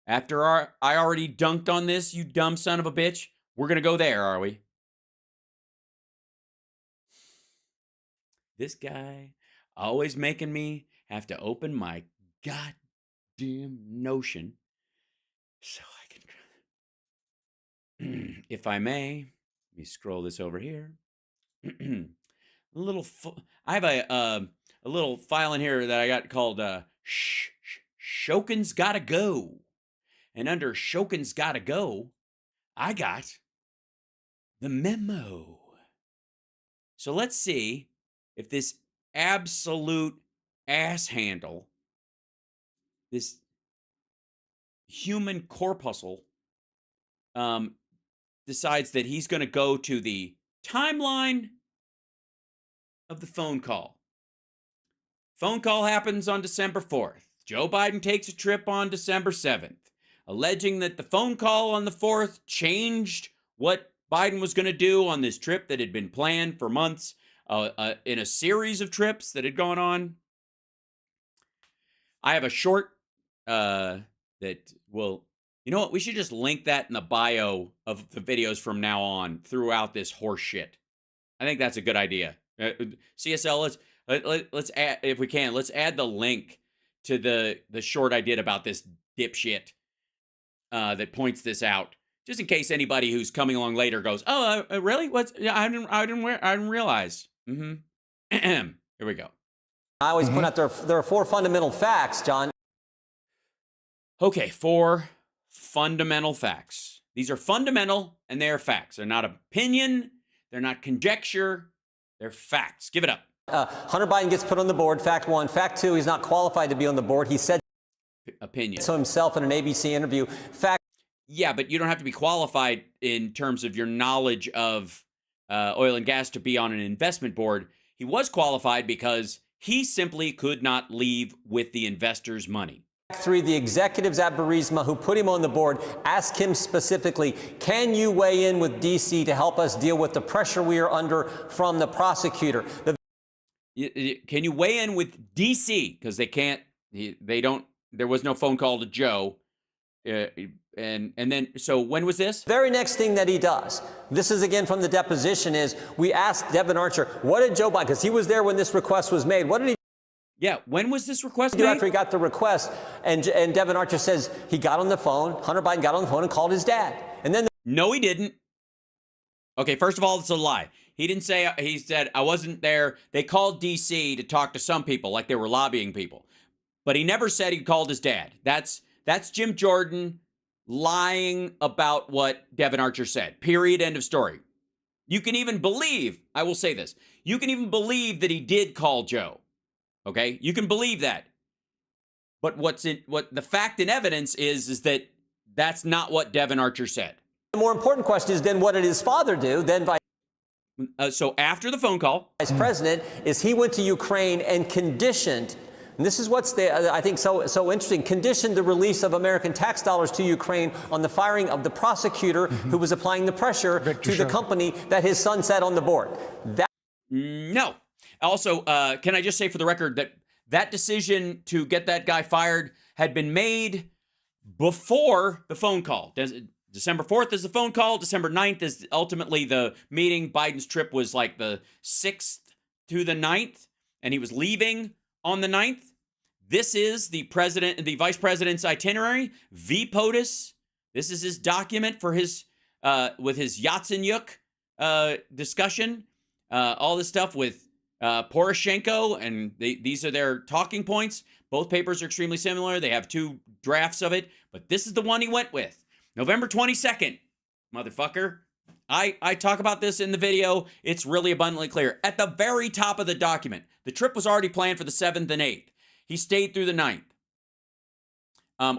after I already dunked on this, you dumb son of a bitch? We're going to go there, are we? This guy always making me have to open my goddamn Notion so I can, if I may, let me scroll this over here. I have a little file in here that I got called Shokin's Gotta Go. And under Shokin's Gotta Go, I got the memo. So let's see if this absolute ass handle, this human corpuscle, decides that he's going to go to the timeline of the phone call. Phone call happens on December 4th. Joe Biden takes a trip on December 7th, alleging that the phone call on the 4th changed what Biden was going to do on this trip that had been planned for months, in a series of trips that had gone on. I have a short that will, you know what? We should just link that in the bio of the videos from now on throughout this horse shit. I think that's a good idea. CSL, let's add, if we can, let's add the link to the short I did about this dipshit that points this out, just in case anybody who's coming along later goes, "Oh, really? What's? Yeah, I didn't realize." Here we go. I always point out there are 4 fundamental facts, John. Okay, 4 fundamental facts. These are fundamental and they are facts. They're not opinion. They're not conjecture. They're facts. Give it up. Hunter Biden gets put on the board. Fact 1. Fact 2, he's not qualified to be on the board. He said opinion so himself in an ABC interview. Fact. Yeah, but you don't have to be qualified in terms of your knowledge of oil and gas to be on an investment board. He was qualified because he simply could not leave with the investors' money. Through the executives at Burisma who put him on the board, ask him specifically, can you weigh in with D.C. to help us deal with the pressure we are under from the prosecutor? Can you weigh in with D.C.? Because they can't, they don't, there was no phone call to Joe. And then, so when was this? Very next thing that he does, this is again from the deposition, is we asked Devin Archer, what did Joe Biden, because he was there when this request was made, what did he Yeah, when was this request do made? after he got the request? And Devin Archer says he got on the phone, Hunter Biden got on the phone and called his dad. And then No, he didn't. Okay, first of all, it's a lie. He didn't say, he said, I wasn't there. They called D.C. to talk to some people like they were lobbying people. But he never said he called his dad. That's Jim Jordan lying about what Devin Archer said. Period. End of story. You can even believe, I will say this, you can even believe that he did call Joe. Okay? You can believe that. But what the fact and evidence is that that's not what Devin Archer said. the more important question is then what did his father do? Then So after the phone call, Vice President, is he went to Ukraine and conditioned, and this is what's I think so interesting, conditioned the release of American tax dollars to Ukraine on the firing of the prosecutor who was applying the pressure to the company that his son sat on the board. No. Also, can I just say for the record that that decision to get that guy fired had been made before the phone call. December 4th is the phone call. December 9th is ultimately the meeting. Biden's trip was like the 6th to the 9th, and he was leaving on the 9th. This is the vice president's itinerary. V. POTUS. This is his document for his, with his Yatsenyuk discussion. All this stuff with Poroshenko, and these are their talking points. Both papers are extremely similar. They have two drafts of it, but this is the one he went with. November 22nd, motherfucker. I talk about this in the video. It's really abundantly clear. At the very top of the document, the trip was already planned for the 7th and 8th. He stayed through the 9th.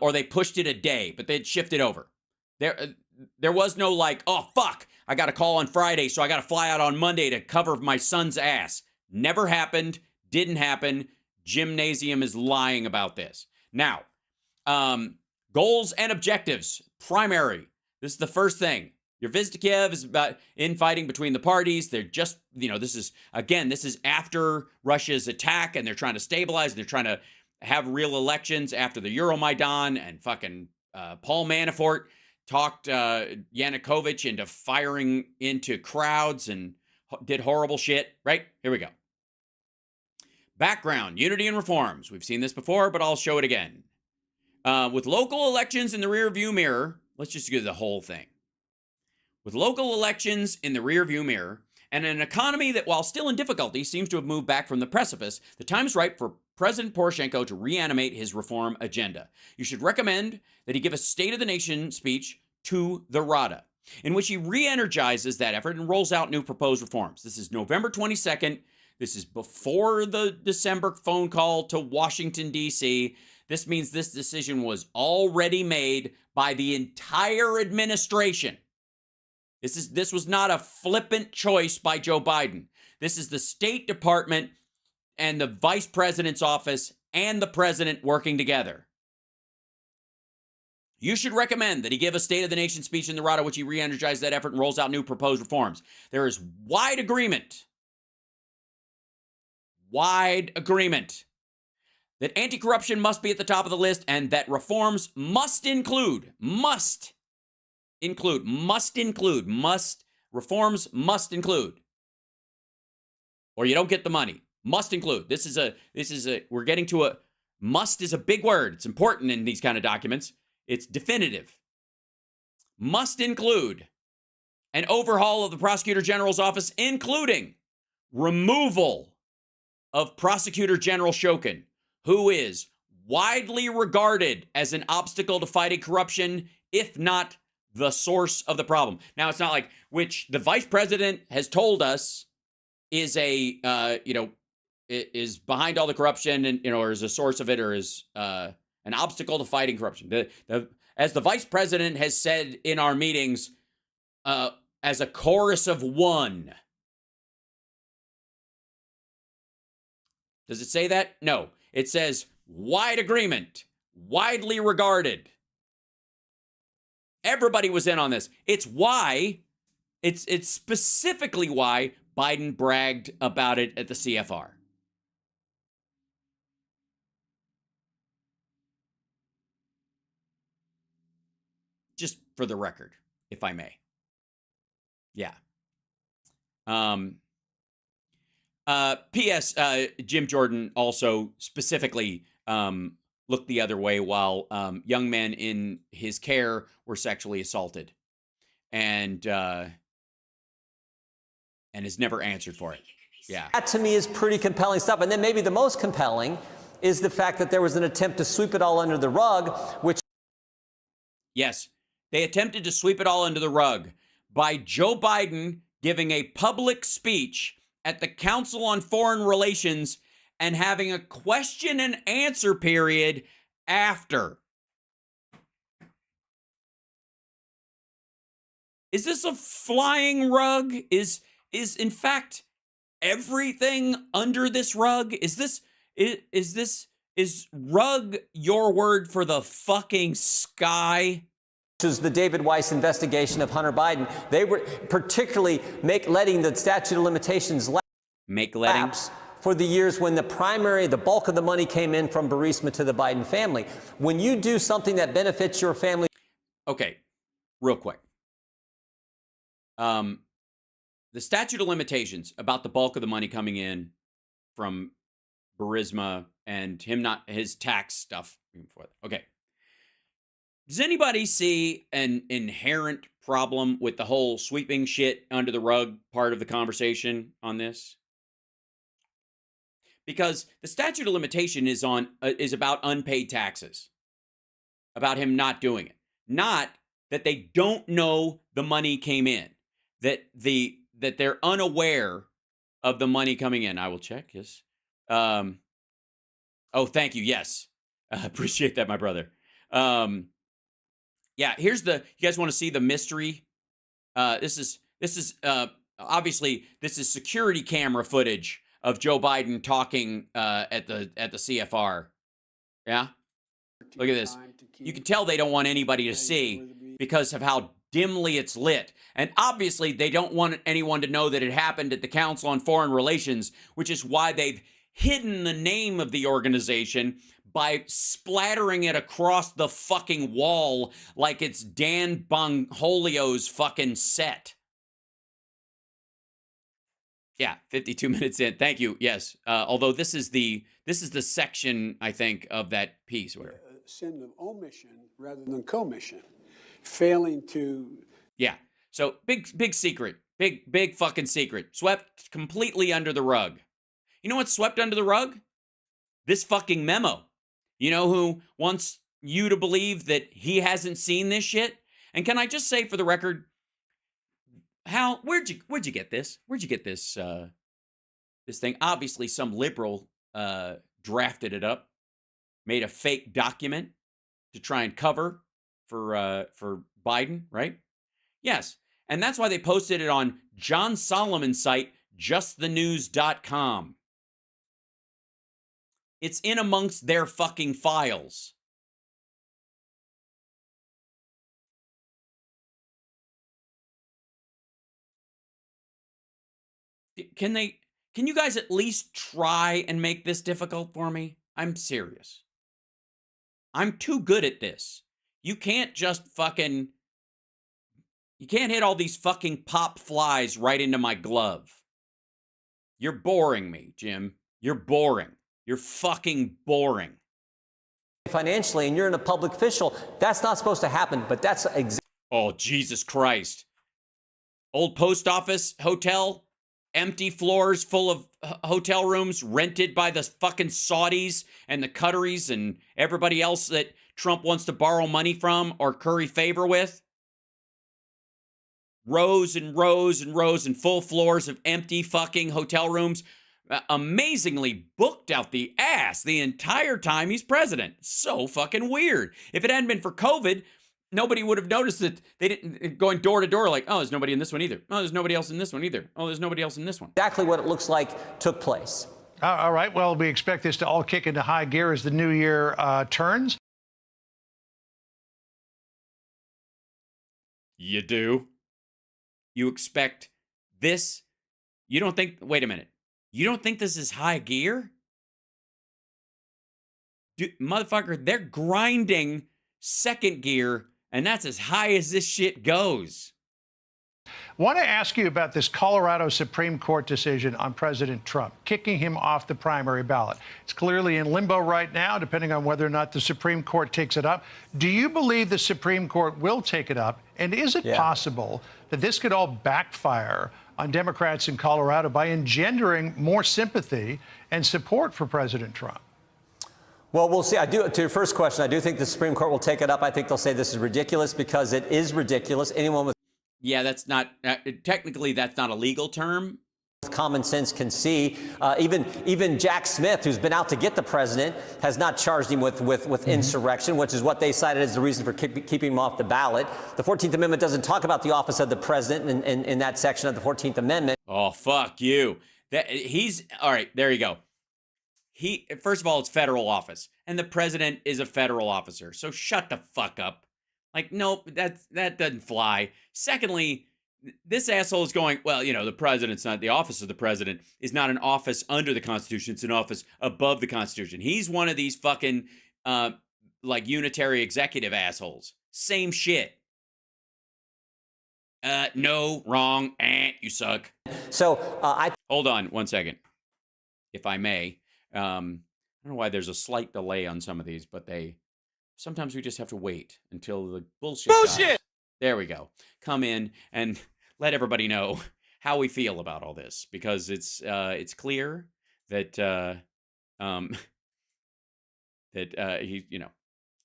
Or they pushed it a day, but they'd shifted over. There was no like, oh, fuck, I got a call on Friday, so I got to fly out on Monday to cover my son's ass. Never happened. Didn't happen. Gymnasium is lying about this. Now, goals and objectives. Primary. This is the first thing. Your visit to Kiev is about infighting between the parties. They're just, this is after Russia's attack, and they're trying to stabilize. They're trying to have real elections after the Euromaidan, and fucking Paul Manafort talked Yanukovych into firing into crowds and did horrible shit. Right? Here we go. Background, unity and reforms. We've seen this before, but I'll show it again. With local elections in the rearview mirror, let's just do the whole thing. With local elections in the rearview mirror, and an economy that, while still in difficulty, seems to have moved back from the precipice, the time is ripe for President Poroshenko to reanimate his reform agenda. You should recommend that he give a State of the Nation speech to the Rada, in which he re-energizes that effort and rolls out new proposed reforms. This is November 22nd. This is before the December phone call to Washington, D.C. This means this decision was already made by the entire administration. This was not a flippant choice by Joe Biden. This is the State Department and the Vice President's office and the President working together. You should recommend that he give a State of the Nation speech in the Rada, which he re-energizes that effort and rolls out new proposed reforms. There is wide agreement that anti-corruption must be at the top of the list, and that reforms must include, or you don't get the money. Must include. We're getting to a, must is a big word. It's important in these kind of documents. It's definitive. Must include an overhaul of the Prosecutor General's office, including removal of Prosecutor General Shokin, who is widely regarded as an obstacle to fighting corruption, if not the source of the problem. Now, it's not like, which the vice president has told us is is behind all the corruption, and or is a source of it, or is an obstacle to fighting corruption. As the vice president has said in our meetings, as a chorus of one. Does it say that? No. It says wide agreement widely regarded. Everybody was in on this. It's specifically why Biden bragged about it at the CFR. Just for the record, if I may. Yeah. P.S. Jim Jordan also specifically looked the other way while young men in his care were sexually assaulted, and has never answered for it. Yeah. That to me is pretty compelling stuff. And then maybe the most compelling is the fact that there was an attempt to sweep it all under the rug, which. Yes, they attempted to sweep it all under the rug by Joe Biden giving a public speech at the Council on Foreign Relations and having a question and answer period after. Is this a flying rug? Is in fact everything under this rug? Is rug your word for the fucking sky? This is the David Weiss investigation of Hunter Biden. They were particularly letting the statute of limitations lapse for the years when the bulk of the money came in from Burisma to the Biden family. When you do something that benefits your family. Okay, real quick. The statute of limitations about the bulk of the money coming in from Burisma and his tax stuff. Okay. Does anybody see an inherent problem with the whole sweeping shit under the rug part of the conversation on this? Because the statute of limitation is about unpaid taxes, about him not doing it, not that they don't know the money came in, that they're unaware of the money coming in. I will check. Yes. Oh, thank you. Yes, appreciate that, my brother. Yeah, you guys want to see the mystery? This is obviously this is security camera footage of Joe Biden talking at the CFR. Yeah, look at this. You can tell they don't want anybody to see because of how dimly it's lit. And obviously they don't want anyone to know that it happened at the Council on Foreign Relations, which is why they've hidden the name of the organization by splattering it across the fucking wall like it's Dan Bongholio's fucking set. Yeah, 52 minutes in. Thank you. Yes. Although this is the section, I think, of that piece. Whatever. Sin of omission rather than commission. Failing to. Yeah. So big secret. Big fucking secret. Swept completely under the rug. You know what's swept under the rug? This fucking memo. You know who wants you to believe that he hasn't seen this shit? And can I just say for the record, Hal, where'd you get this? Where'd you get this this thing? Obviously some liberal drafted it up, made a fake document to try and cover for Biden, right? Yes. And that's why they posted it on John Solomon's site, justthenews.com. It's in amongst their fucking files. Can you guys at least try and make this difficult for me? I'm serious. I'm too good at this. You can't just fucking... You can't hit all these fucking pop flies right into my glove. You're boring me, Jim. You're boring. You're fucking boring. Financially, and you're in a public official, that's not supposed to happen, but that's exactly. Oh, Jesus Christ. Old post office hotel, empty floors full of hotel rooms rented by the fucking Saudis and the Qataris and everybody else that Trump wants to borrow money from or curry favor with. Rows and rows and rows and full floors of empty fucking hotel rooms. Amazingly booked out the ass the entire time he's president. So fucking weird. If it hadn't been for COVID, nobody would have noticed that they didn't going door to door like, oh, there's nobody in this one either. Oh, there's nobody else in this one either. Oh, there's nobody else in this one. Exactly what it looks like took place. All right. Well, we expect this to all kick into high gear as the new year turns. You do? You expect this? You don't think, wait a minute. You don't think this is high gear? Motherfucker, they're grinding second gear, and that's as high as this shit goes. Want to ask you about this Colorado Supreme Court decision on President Trump, kicking him off the primary ballot. It's clearly in limbo right now, depending on whether or not the Supreme Court takes it up. Do you believe the Supreme Court will take it up? And is it possible that this could all backfire on Democrats in Colorado by engendering more sympathy and support for President Trump? Well, we'll see. To your first question, I do think the Supreme Court will take it up. I think they'll say this is ridiculous because it is ridiculous. Anyone with that's not technically that's not a legal term. Common sense can see. Even Jack Smith, who's been out to get the president, has not charged him with insurrection, which is what they cited as the reason for keeping him off the ballot. The 14th Amendment doesn't talk about the office of the president in that section of the 14th Amendment. Oh, fuck you. All right, there you go. First of all, it's federal office, and the president is a federal officer. So shut the fuck up. Like, nope, that doesn't fly. Secondly, this asshole is going, well, the president's not, the office of the president is not an office under the Constitution. It's an office above the Constitution. He's one of these fucking, unitary executive assholes. Same shit. No, wrong, you suck. So, Hold on one second, if I may. I don't know why there's a slight delay on some of these, but sometimes we just have to wait until the bullshit dies. There we go. Come in and let everybody know how we feel about all this, because it's clear that they're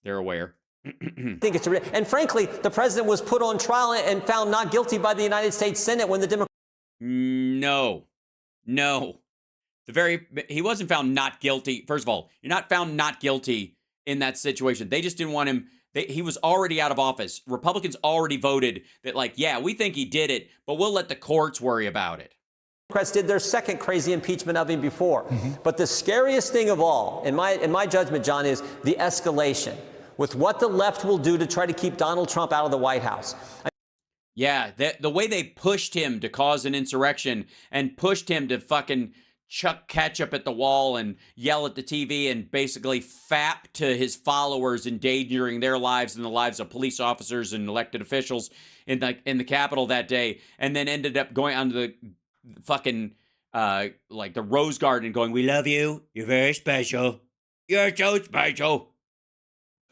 aware. I think it's and frankly, the president was put on trial and found not guilty by the United States Senate when the Democrats. No. He wasn't found not guilty. First of all, you're not found not guilty in that situation. They just didn't want him. He was already out of office. Republicans already voted that, we think he did it, but we'll let the courts worry about it. Democrats did their second crazy impeachment of him before. But the scariest thing of all, in my judgment, John, is the escalation with what the left will do to try to keep Donald Trump out of the White House. The way they pushed him to cause an insurrection and pushed him to fucking chuck ketchup at the wall and yell at the TV and basically fap to his followers, endangering their lives and the lives of police officers and elected officials in the Capitol that day, and then ended up going onto the fucking the Rose Garden going, "We love you. You're very special. You're so special."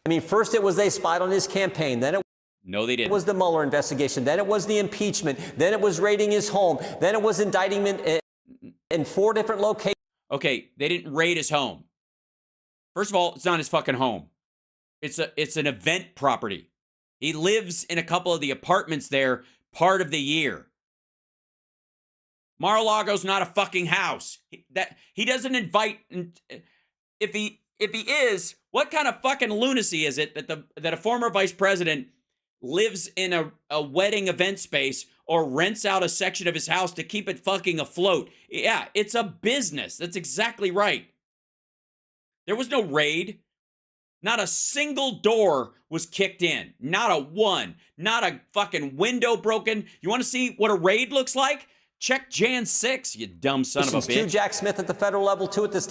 I mean, first it was they spied on his campaign, then no, they didn't. It was the Mueller investigation, then it was the impeachment, then it was raiding his home, then it was indicting him in 4 different locations. Okay, they didn't raid his home. First of all, it's not his fucking home. It's an event property. He lives in a couple of the apartments there part of the year. Mar-a-Lago's not a fucking house. He doesn't invite. If he is, what kind of fucking lunacy is it that a former vice president lives in a wedding event space or rents out a section of his house to keep it fucking afloat? Yeah, it's a business. That's exactly right. There was no raid. Not a single door was kicked in. Not a one. Not a fucking window broken. You want to see what a raid looks like? Check Jan 6, you dumb son of a bitch. 2 Jack Smith at the federal level, 2 at the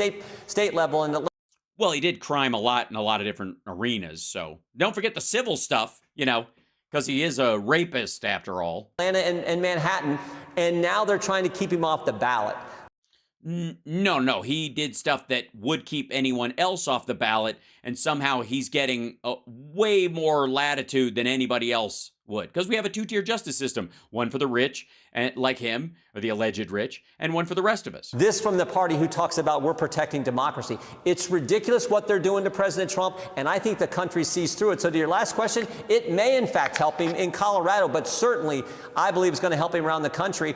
state level. And well, he did crime a lot in a lot of different arenas. So don't forget the civil stuff, because he is a rapist after all. Atlanta and Manhattan, and now they're trying to keep him off the ballot. No. He did stuff that would keep anyone else off the ballot, and somehow he's getting way more latitude than anybody else would. Because we have a 2-tier justice system. One for the rich, and like him, or the alleged rich, and one for the rest of us. This from the party who talks about we're protecting democracy. It's ridiculous what they're doing to President Trump, and I think the country sees through it. So to your last question, it may in fact help him in Colorado, but certainly I believe it's going to help him around the country.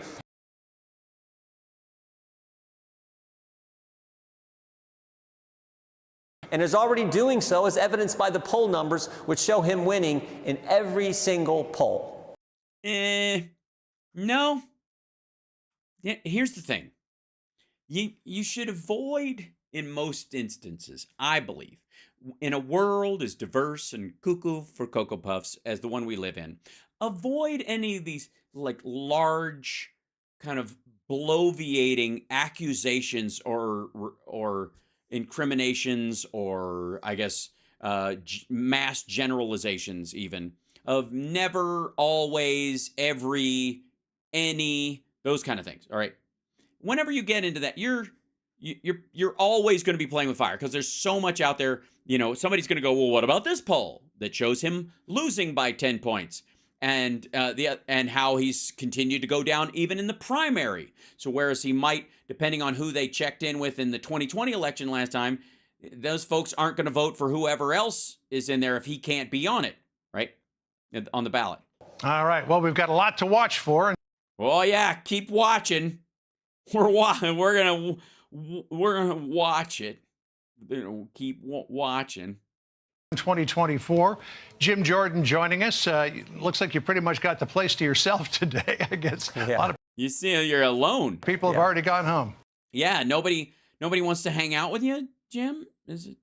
And is already doing so, as evidenced by the poll numbers, which show him winning in every single poll. No. Yeah, here's the thing. You should avoid, in most instances, I believe, in a world as diverse and cuckoo for Cocoa Puffs as the one we live in, avoid any of these like large kind of bloviating accusations or incriminations, or I guess mass generalizations, even of never, always, every, any, those kind of things. All right. Whenever you get into that, you're always going to be playing with fire, because there's so much out there. You know, somebody's going to go, well, what about this poll that shows him losing by 10 points? And and how he's continued to go down even in the primary. So whereas he might, depending on who they checked in with in the 2020 election last time, those folks aren't going to vote for whoever else is in there if he can't be on it, right? On the ballot. All right. Well, we've got a lot to watch for. Oh yeah, keep watching. We're gonna watch it. Keep watching. 2024. Jim Jordan joining us. Looks like you pretty much got the place to yourself today. I guess a lot of You see, you're alone. people have already gone home. Yeah, nobody wants to hang out with you, Jim. Is it?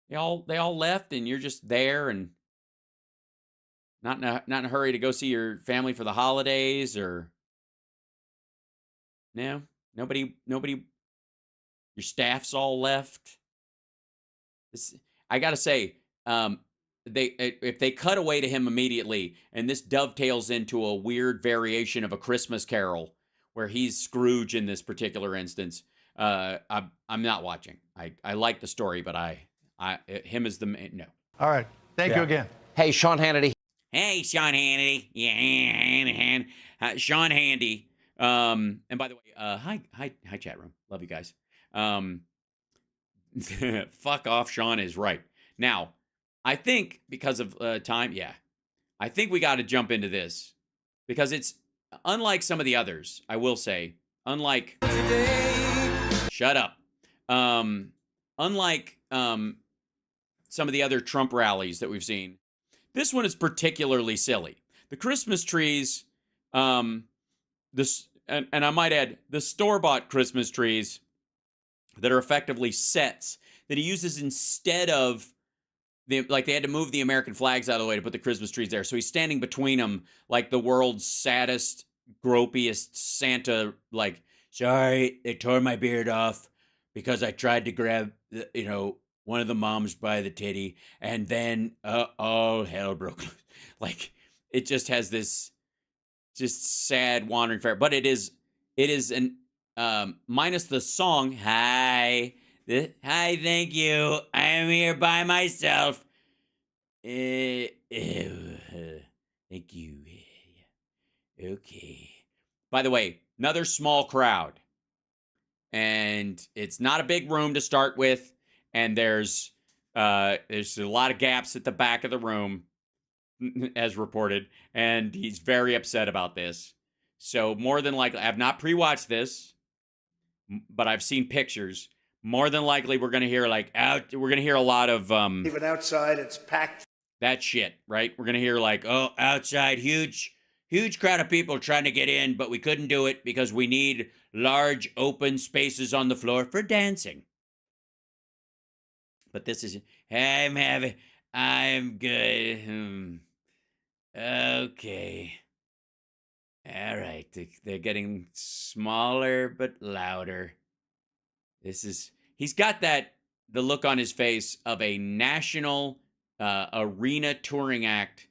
They all left, and you're just there, and not in a hurry to go see your family for the holidays, or no, nobody. Your staff's all left. I gotta say, if they cut away to him immediately, and this dovetails into a weird variation of A Christmas Carol, where he's Scrooge in this particular instance, I'm not watching. I like the story, but him as the main, no. All right. Thank you again. Hey, Sean Hannity. Hey, Sean Hannity. Yeah, Sean Handy. And by the way, hi, chat room. Love you guys. Fuck off, Sean is right. Now, I think because of time, I think we got to jump into this, because it's unlike some of the others, I will say, shut up. Unlike some of the other Trump rallies that we've seen, this one is particularly silly. The Christmas trees, and I might add, the store-bought Christmas trees that are effectively sets that he uses instead of they had to move the American flags out of the way to put the Christmas trees there. So he's standing between them like the world's saddest, gropiest Santa, like, sorry, they tore my beard off because I tried to grab, one of the moms by the titty, and then all hell broke loose. Like, it just has this just sad wandering fair. But it is an minus the song, hi, thank you, I am here by myself. Thank you. Okay. By the way, another small crowd. And it's not a big room to start with. And there's a lot of gaps at the back of the room, as reported. And he's very upset about this. So more than likely, I have not pre-watched this, but I've seen pictures. More than likely, we're gonna hear a lot of even outside, it's packed. That shit, right? We're gonna hear like, oh, outside, huge crowd of people trying to get in, but we couldn't do it because we need large open spaces on the floor for dancing. But this is, I'm good. Okay. All right, they're getting smaller but louder. He's got the look on his face of a national arena touring act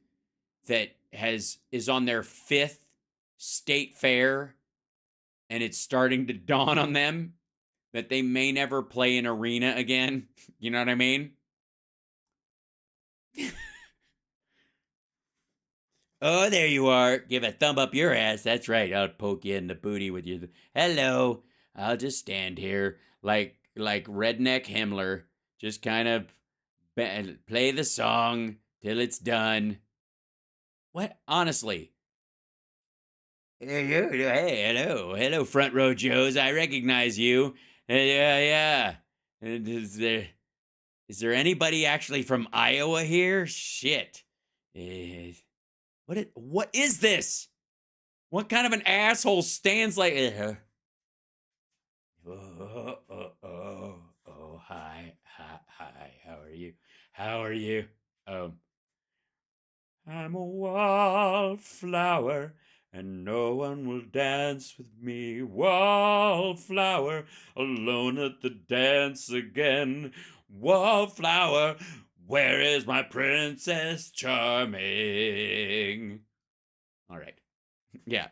that is on their 5th state fair, and it's starting to dawn on them that they may never play an arena again. You know what I mean? Oh, there you are. Give a thumb up your ass. That's right. I'll poke you in the booty with your... Hello. I'll just stand here like redneck Himmler. Just kind of play the song till it's done. What? Honestly. Hey, hello, front row Joes. I recognize you. Yeah. Is there anybody actually from Iowa here? Shit. What is this? What kind of an asshole stands like? Hi. How are you? I'm a wallflower, and no one will dance with me. Wallflower, alone at the dance again. Wallflower, where is my Princess Charming? All right. Yeah.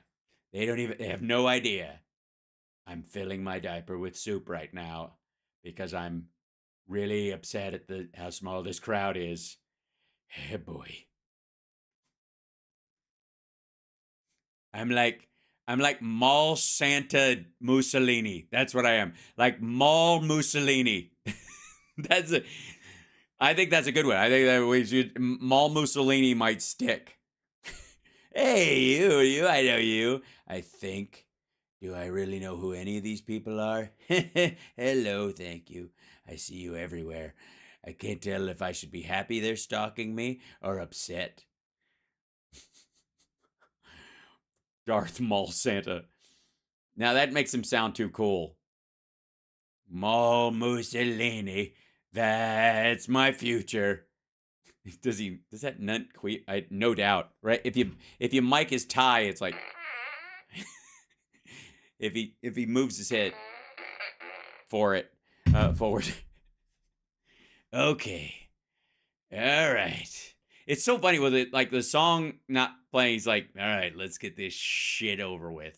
They have no idea. I'm filling my diaper with soup right now because I'm really upset at how small this crowd is. Hey, boy. I'm like Mall Santa Mussolini. That's what I am. Like Mall Mussolini. That's a I think that's a good one. I think that we should Mall Mussolini might stick. Hey, you, I know you. I think. Do I really know who any of these people are? Hello, thank you. I see you everywhere. I can't tell if I should be happy they're stalking me or upset. Darth Maul Santa. Now that makes him sound too cool. Maul Mussolini. That's my future. Does that nunt queef? No doubt, right? If you mic his tie, it's like if he moves his head forward. Okay. All right. It's so funny with it, like the song not playing. He's like, all right, let's get this shit over with.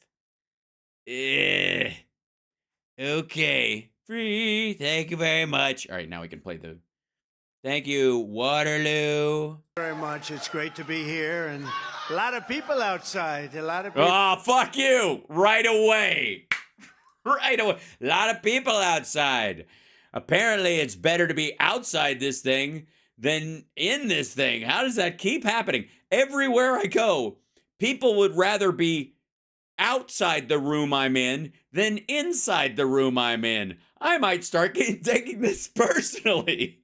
Okay. Free. Thank you very much. All right, now we can play the. Thank you, Waterloo. Very much. It's great to be here, and a lot of people outside. A lot of people. Oh, fuck you! Right away. Right away. A lot of people outside. Apparently, it's better to be outside this thing than in this thing. How does that keep happening? Everywhere I go, people would rather be outside the room I'm in than inside the room I'm in. I might start taking this personally.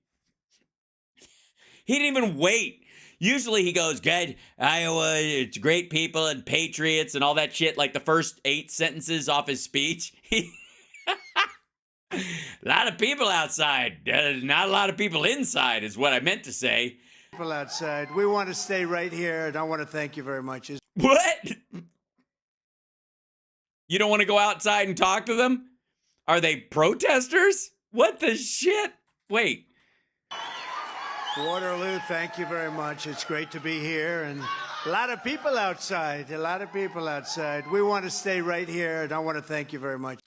He didn't even wait. Usually he goes, good, Iowa, it's great people and patriots and all that shit, like the first 8 sentences off his speech. A lot of people outside. Not a lot of people inside is what I meant to say. People outside. We want to stay right here, and I want to thank you very much. What? You don't want to go outside and talk to them? Are they protesters? What the shit? Wait. Waterloo, thank you very much. It's great to be here, and a lot of people outside. A lot of people outside. We want to stay right here, and I want to thank you very much.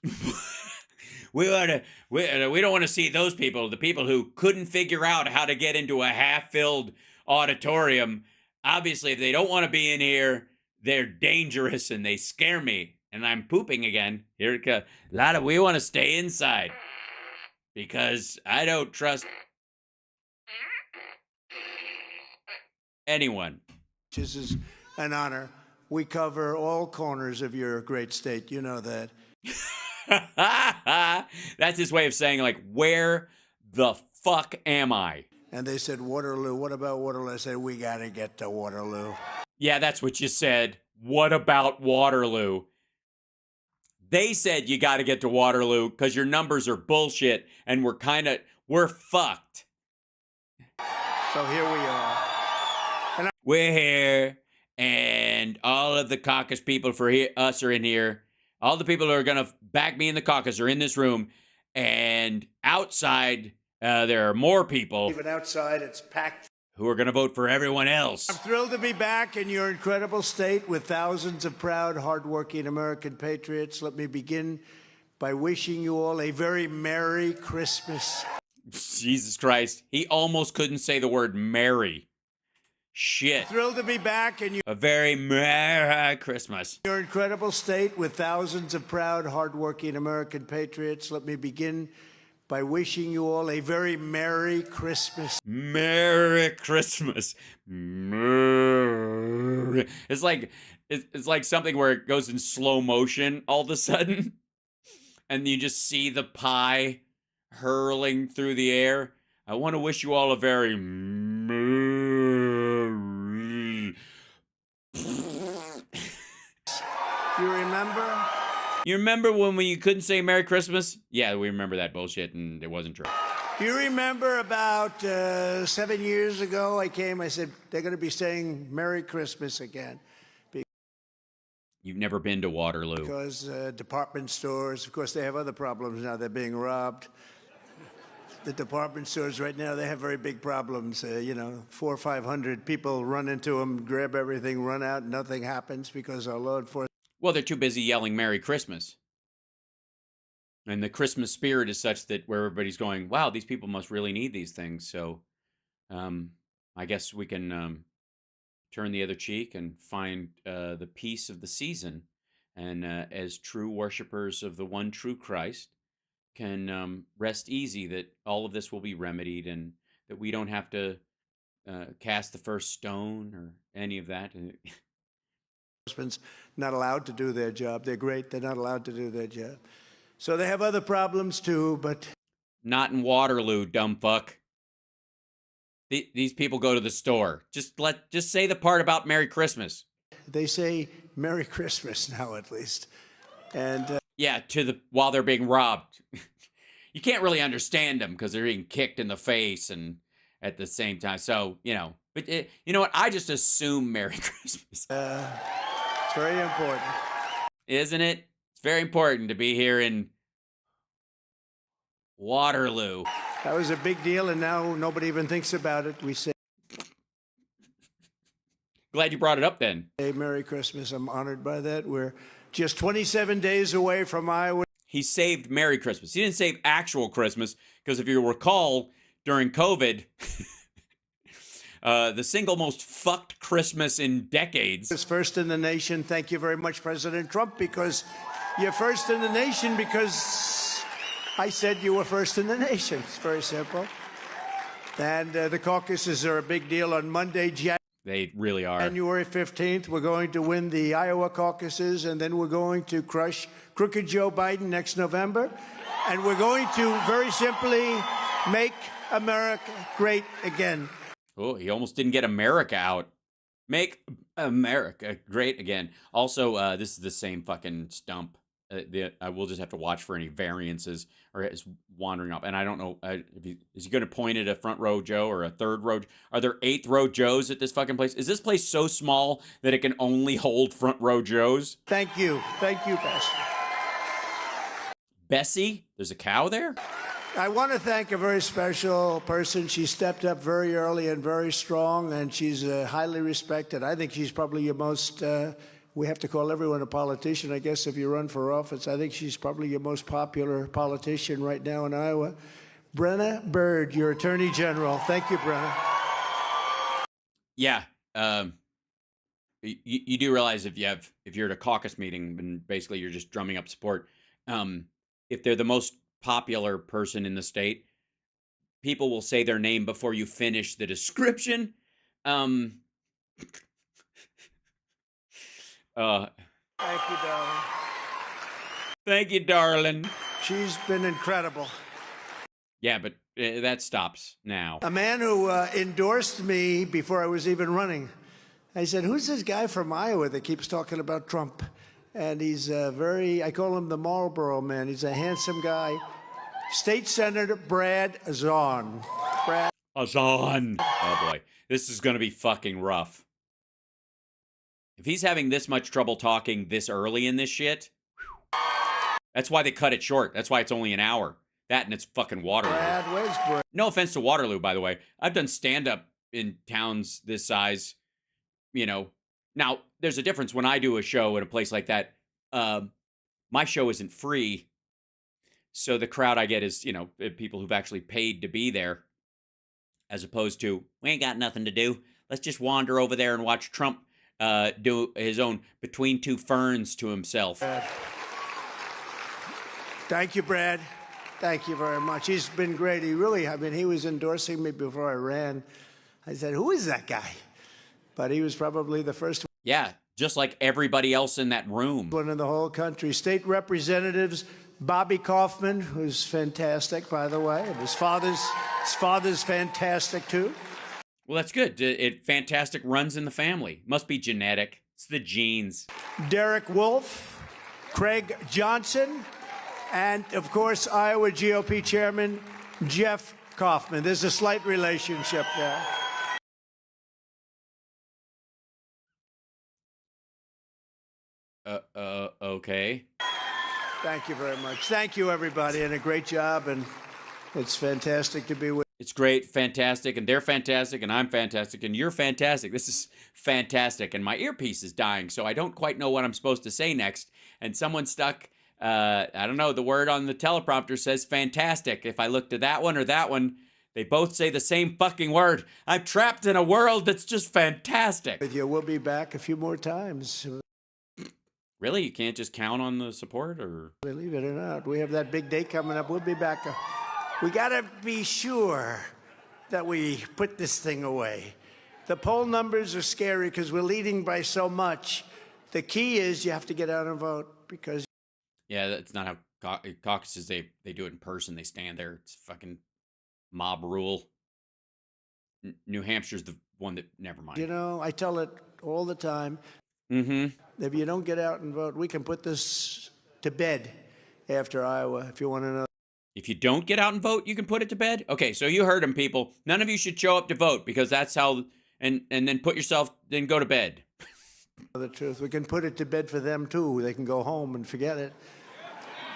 We don't want to see those people, the people who couldn't figure out how to get into a half-filled auditorium. Obviously, if they don't want to be in here, they're dangerous and they scare me. And I'm pooping again. Here it comes. We want to stay inside because I don't trust anyone. This is an honor. We cover all corners of your great state. You know that. That's his way of saying, like, where the fuck am I? And they said, Waterloo, what about Waterloo? I said, we got to get to Waterloo. Yeah, that's what you said. What about Waterloo? They said you got to get to Waterloo because your numbers are bullshit and we're fucked. So here we are. We're here, and all of the caucus people for us are in here. All the people who are going to back me in the caucus are in this room. And outside, there are more people. Even outside, it's packed. Who are going to vote for everyone else. I'm thrilled to be back in your incredible state with thousands of proud, hardworking American patriots. Let me begin by wishing you all a very Merry Christmas. Jesus Christ. He almost couldn't say the word Merry. Shit. Thrilled to be back in a very Merry Christmas. Your incredible state with thousands of proud, hardworking American patriots. Let me begin by wishing you all a very Merry Christmas. Merry Christmas. Merry. It's like something where it goes in slow motion all of a sudden, and you just see the pie hurling through the air. I want to wish you all a very You remember? You remember when you couldn't say Merry Christmas? Yeah, we remember that bullshit, and it wasn't true. Do you remember about 7 years ago I came, I said, they're going to be saying Merry Christmas again. You've never been to Waterloo. Because department stores, of course, they have other problems now. They're being robbed. The department stores right now, they have very big problems. 400 or 500 people run into them, grab everything, run out, nothing happens because our law enforcement. Well, they're too busy yelling Merry Christmas. And the Christmas spirit is such that where everybody's going, wow, these people must really need these things. So I guess we can turn the other cheek and find the peace of the season. And as true worshipers of the one true Christ, can rest easy that all of this will be remedied and that we don't have to cast the first stone or any of that. Not allowed to do their job. They're great. They're not allowed to do their job. So they have other problems too, but Not in Waterloo, dumb fuck. These people go to the store. Just say the part about Merry Christmas. they say Merry Christmas now, at least. And Yeah, while they're being robbed. You can't really understand them because they're being kicked in the face and at the same time. So, but you know what? I just assume Merry Christmas. it's very important. Isn't it? It's very important to be here in Waterloo. That was a big deal, and now nobody even thinks about it. We say Glad you brought it up then. Merry Christmas. I'm honored by that. We're just 27 days away from Iowa. He saved Merry Christmas. He didn't save actual Christmas because if you recall, during COVID, the single most fucked Christmas in decades. It's first in the nation. Thank you very much, President Trump, because you're first in the nation because I said you were first in the nation. It's very simple. And the caucuses are a big deal on Monday, They really are. January 15th. We're going to win the Iowa caucuses, and then we're going to crush crooked Joe Biden next November. And we're going to very simply make America great again. Oh, he almost didn't get America out. Make America great again. Also, this is the same fucking stump. I will just have to watch for any variances or is wandering up. And I don't know, is he going to point at a front row Joe or a third row? Are there 8th row Joes at this fucking place? Is this place so small that it can only hold front row Joes? Thank you. Thank you, Bessie. Bessie? There's a cow there? I want to thank a very special person. She stepped up very early and very strong, and she's highly respected. I think she's probably your most... we have to call everyone a politician, I guess, if you run for office. I think she's probably your most popular politician right now in Iowa. Brenna Bird, your Attorney General. Thank you, Brenna. Yeah. You do realize if you're at a caucus meeting and basically you're just drumming up support, if they're the most popular person in the state, people will say their name before you finish the description. Thank you, darling. Thank you, darling. She's been incredible. Yeah, but that stops now. A man who endorsed me before I was even running. I said, who's this guy from Iowa that keeps talking about Trump? And he's I call him the Marlboro Man. He's a handsome guy. State Senator Brad Azan. Azan. Oh, boy. This is going to be fucking rough. If he's having this much trouble talking this early in this shit, that's why they cut it short. That's why it's only an hour. That and it's fucking Waterloo. Where's Brad? No offense to Waterloo, by the way. I've done stand-up in towns this size, Now, there's a difference when I do a show in a place like that. My show isn't free. So the crowd I get is, people who've actually paid to be there. As opposed to, we ain't got nothing to do. Let's just wander over there and watch Trump do his own Between Two Ferns to himself. Thank you, Brad. Thank you very much. He's been great. He was endorsing me before I ran. I said, who is that guy? But he was probably the first Yeah, just like everybody else in that room. one in the whole country. State Representatives Bobby Kaufman, who's fantastic, by the way. And his father's fantastic, too. Well, that's good. Fantastic runs in the family. Must be genetic. It's the genes. Derek Wolf, Craig Johnson, and, of course, Iowa GOP Chairman Jeff Kaufman. There's a slight relationship there. Okay. Thank you very much. Thank you, everybody, and a great job. And it's fantastic to be with. It's great, fantastic, and they're fantastic, and I'm fantastic, and you're fantastic. This is fantastic, and my earpiece is dying, so I don't quite know what I'm supposed to say next. And someone stuck, I don't know, the word on the teleprompter says fantastic. If I look to that one or that one, they both say the same fucking word. I'm trapped in a world that's just fantastic. With you. We'll be back a few more times. Really? You can't just count on the support, or? Believe it or not, we have that big day coming up. We'll be back. We got to be sure that we put this thing away. The poll numbers are scary because we're leading by so much. The key is you have to get out and vote because. Yeah, that's not how caucuses, they do it in person. They stand there. It's fucking mob rule. New Hampshire's the one that, never mind. You know, I tell it all the time. Mm-hmm. If you don't get out and vote, we can put this to bed after Iowa, if you want to know. If you don't get out and vote, you can put it to bed? Okay, so you heard him, people. None of you should show up to vote because that's how, and then then go to bed. The truth. We can put it to bed for them, too. They can go home and forget it.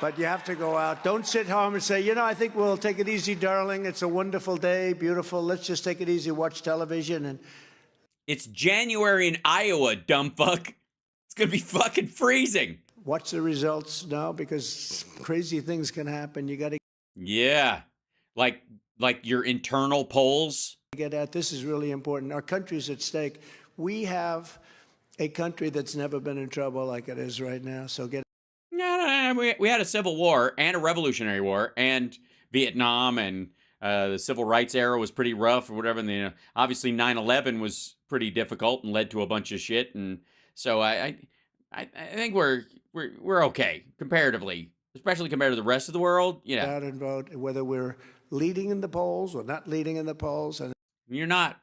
But you have to go out. Don't sit home and say, you know, I think we'll take it easy, darling. It's a wonderful day, beautiful. Let's just take it easy, watch television. And it's January in Iowa, dumb fuck. It's going to be fucking freezing. Watch the results now because crazy things can happen. You got to. Yeah. Like your internal polls. Get at this is really important. Our country's at stake. We have a country that's never been in trouble like it is right now. So get. No, we had a civil war and a revolutionary war and Vietnam, and the civil rights era was pretty rough or whatever. And obviously 9/11 was pretty difficult and led to a bunch of shit. And so I think we're okay comparatively, especially compared to the rest of the world. Yeah. Out and vote, whether we're leading in the polls or not leading in the polls. And You're not.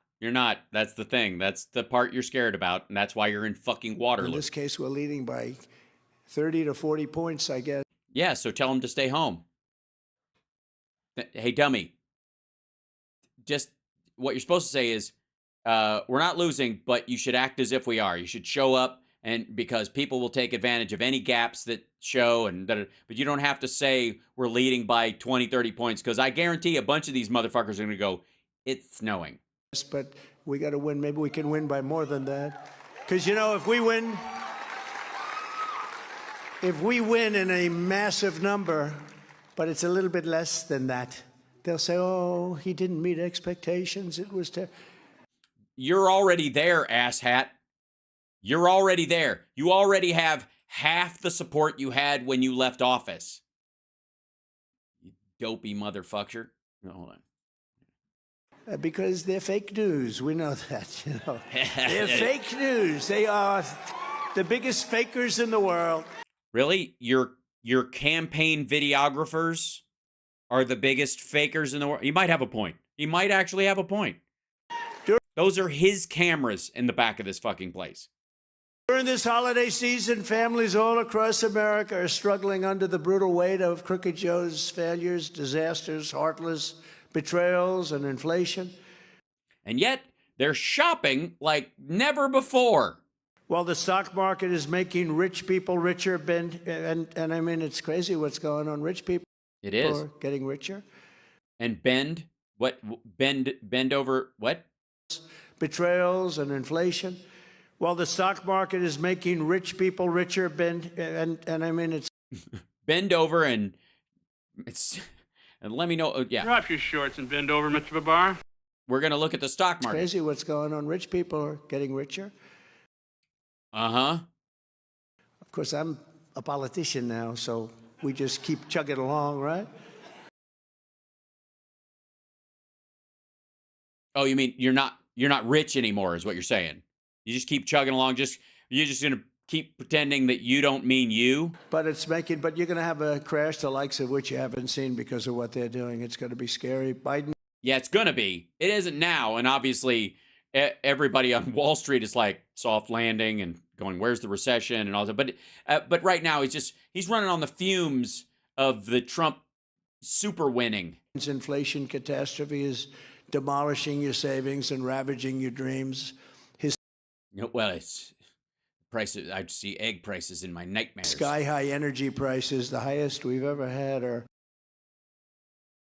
That's the thing. That's the part you're scared about, and that's why you're in fucking Waterloo. In this case, we're leading by 30 to 40 points, I guess. Yeah, so tell them to stay home. Hey, dummy. Just what you're supposed to say is, we're not losing, but you should act as if we are. You should show up, and because people will take advantage of any gaps that show, but you don't have to say we're leading by 20, 30 points, because I guarantee a bunch of these motherfuckers are going to go, it's snowing. But we got to win. Maybe we can win by more than that. Because, you know, if we win in a massive number, but it's a little bit less than that, they'll say, oh, he didn't meet expectations. It was terrible. You're already there, asshat. You're already there. You already have half the support you had when you left office. You dopey motherfucker. No, hold on. Because they're fake news. We know that, you know. They're fake news. They are the biggest fakers in the world. Really? Your campaign videographers are the biggest fakers in the world? You might have a point. You might actually have a point. Those are his cameras in the back of this fucking place. During this holiday season, families all across America are struggling under the brutal weight of Crooked Joe's failures, disasters, heartless betrayals, and inflation. And yet, they're shopping like never before. While the stock market is making rich people richer, and I mean, it's crazy what's going on. Rich people it is are getting richer. And bend over what? Betrayals and inflation. While the stock market is making rich people richer, and I mean, it's bend over and it's. And let me know, yeah. Drop your shorts and bend over, Mr. Babar. We're going to look at the stock market. It's crazy what's going on. Rich people are getting richer. Uh-huh. Of course, I'm a politician now, so we just keep chugging along, right? Oh, you mean you're not rich anymore is what you're saying. You just keep chugging along, you're just going to keep pretending that you don't mean you. But you're going to have a crash the likes of which you haven't seen because of what they're doing. It's going to be scary. Biden. Yeah, it's going to be. It isn't now. And obviously, everybody on Wall Street is like soft landing and going, where's the recession and all that. But right now, he's running on the fumes of the Trump super winning. Inflation catastrophe is demolishing your savings and ravaging your dreams. Well, it's prices. I see egg prices in my nightmares. Sky-high energy prices, the highest we've ever had, are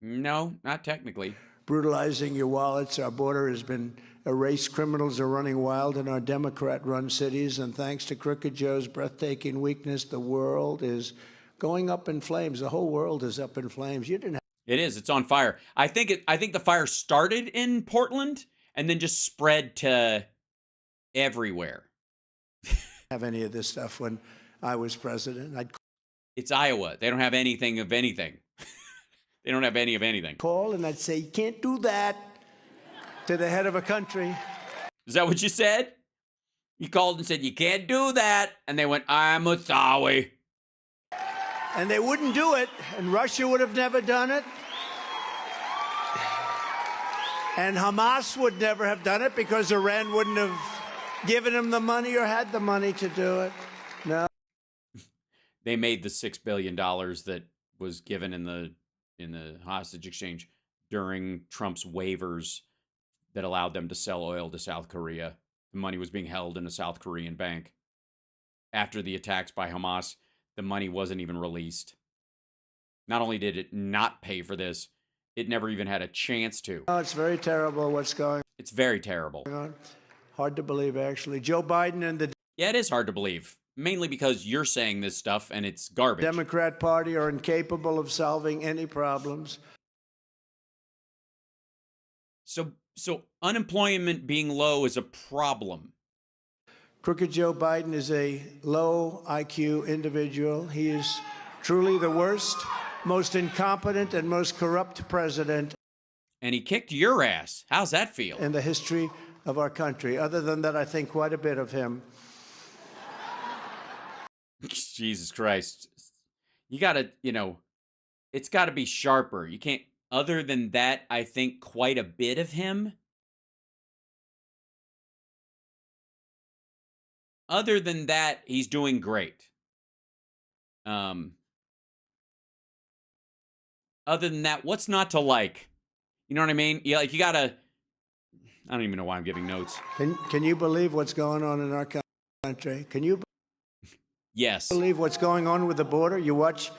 No, not technically. brutalizing your wallets. Our border has been erased. Criminals are running wild in our Democrat-run cities, and thanks to Crooked Joe's breathtaking weakness, the world is going up in flames. The whole world is up in flames. You didn't It is. It's on fire. I think the fire started in Portland and then just spread to everywhere. have any of this stuff when I was president. It's Iowa. They don't have anything of anything. They don't have any of anything. Call and I'd say, you can't do that to the head of a country. Is that what you said? You called and said, you can't do that. And they went, I'm sorry. And they wouldn't do it, and Russia would have never done it. And Hamas would never have done it because Iran wouldn't have given them the money or had the money to do it. No. They made the $6 billion that was given in the hostage exchange during Trump's waivers that allowed them to sell oil to South Korea. The money was being held in a South Korean bank. After the attacks by Hamas, the money wasn't even released. Not only did it not pay for this, it never even had a chance to. Oh, it's very terrible what's going It's very terrible. on. Hard to believe, actually. Joe Biden and the Yeah, it is hard to believe. Mainly because you're saying this stuff and it's garbage. Democrat Party are incapable of solving any problems. So unemployment being low is a problem. Crooked Joe Biden is a low IQ individual. He is truly the worst, most incompetent, and most corrupt president And he kicked your ass. How's that feel? in the history of our country. Other than that, I think quite a bit of him. Jesus Christ. You gotta, it's gotta be sharper. You can't, other than that, I think quite a bit of him. Other than that, he's doing great. Other than that, what's not to like? You know what I mean? You gotta, I don't even know why I'm giving notes. Can you believe what's going on in our country? Can you Yes. believe what's going on with the border? You watch,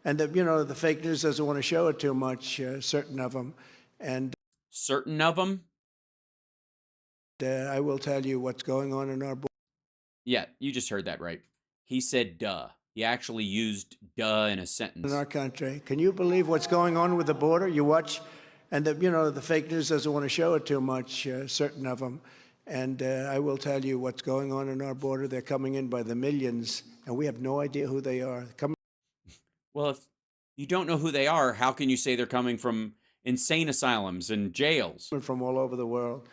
and the fake news doesn't want to show it too much, certain of them. And Certain of them? I will tell you what's going on in our border. Yeah, you just heard that right. He said duh. He actually used duh in a sentence. In our country. Can you believe what's going on with the border? You watch, and the fake news doesn't want to show it too much, certain of them. And I will tell you what's going on in our border. They're coming in by the millions, and we have no idea who they are. Well, if you don't know who they are, how can you say they're coming from insane asylums and jails? From all over the world.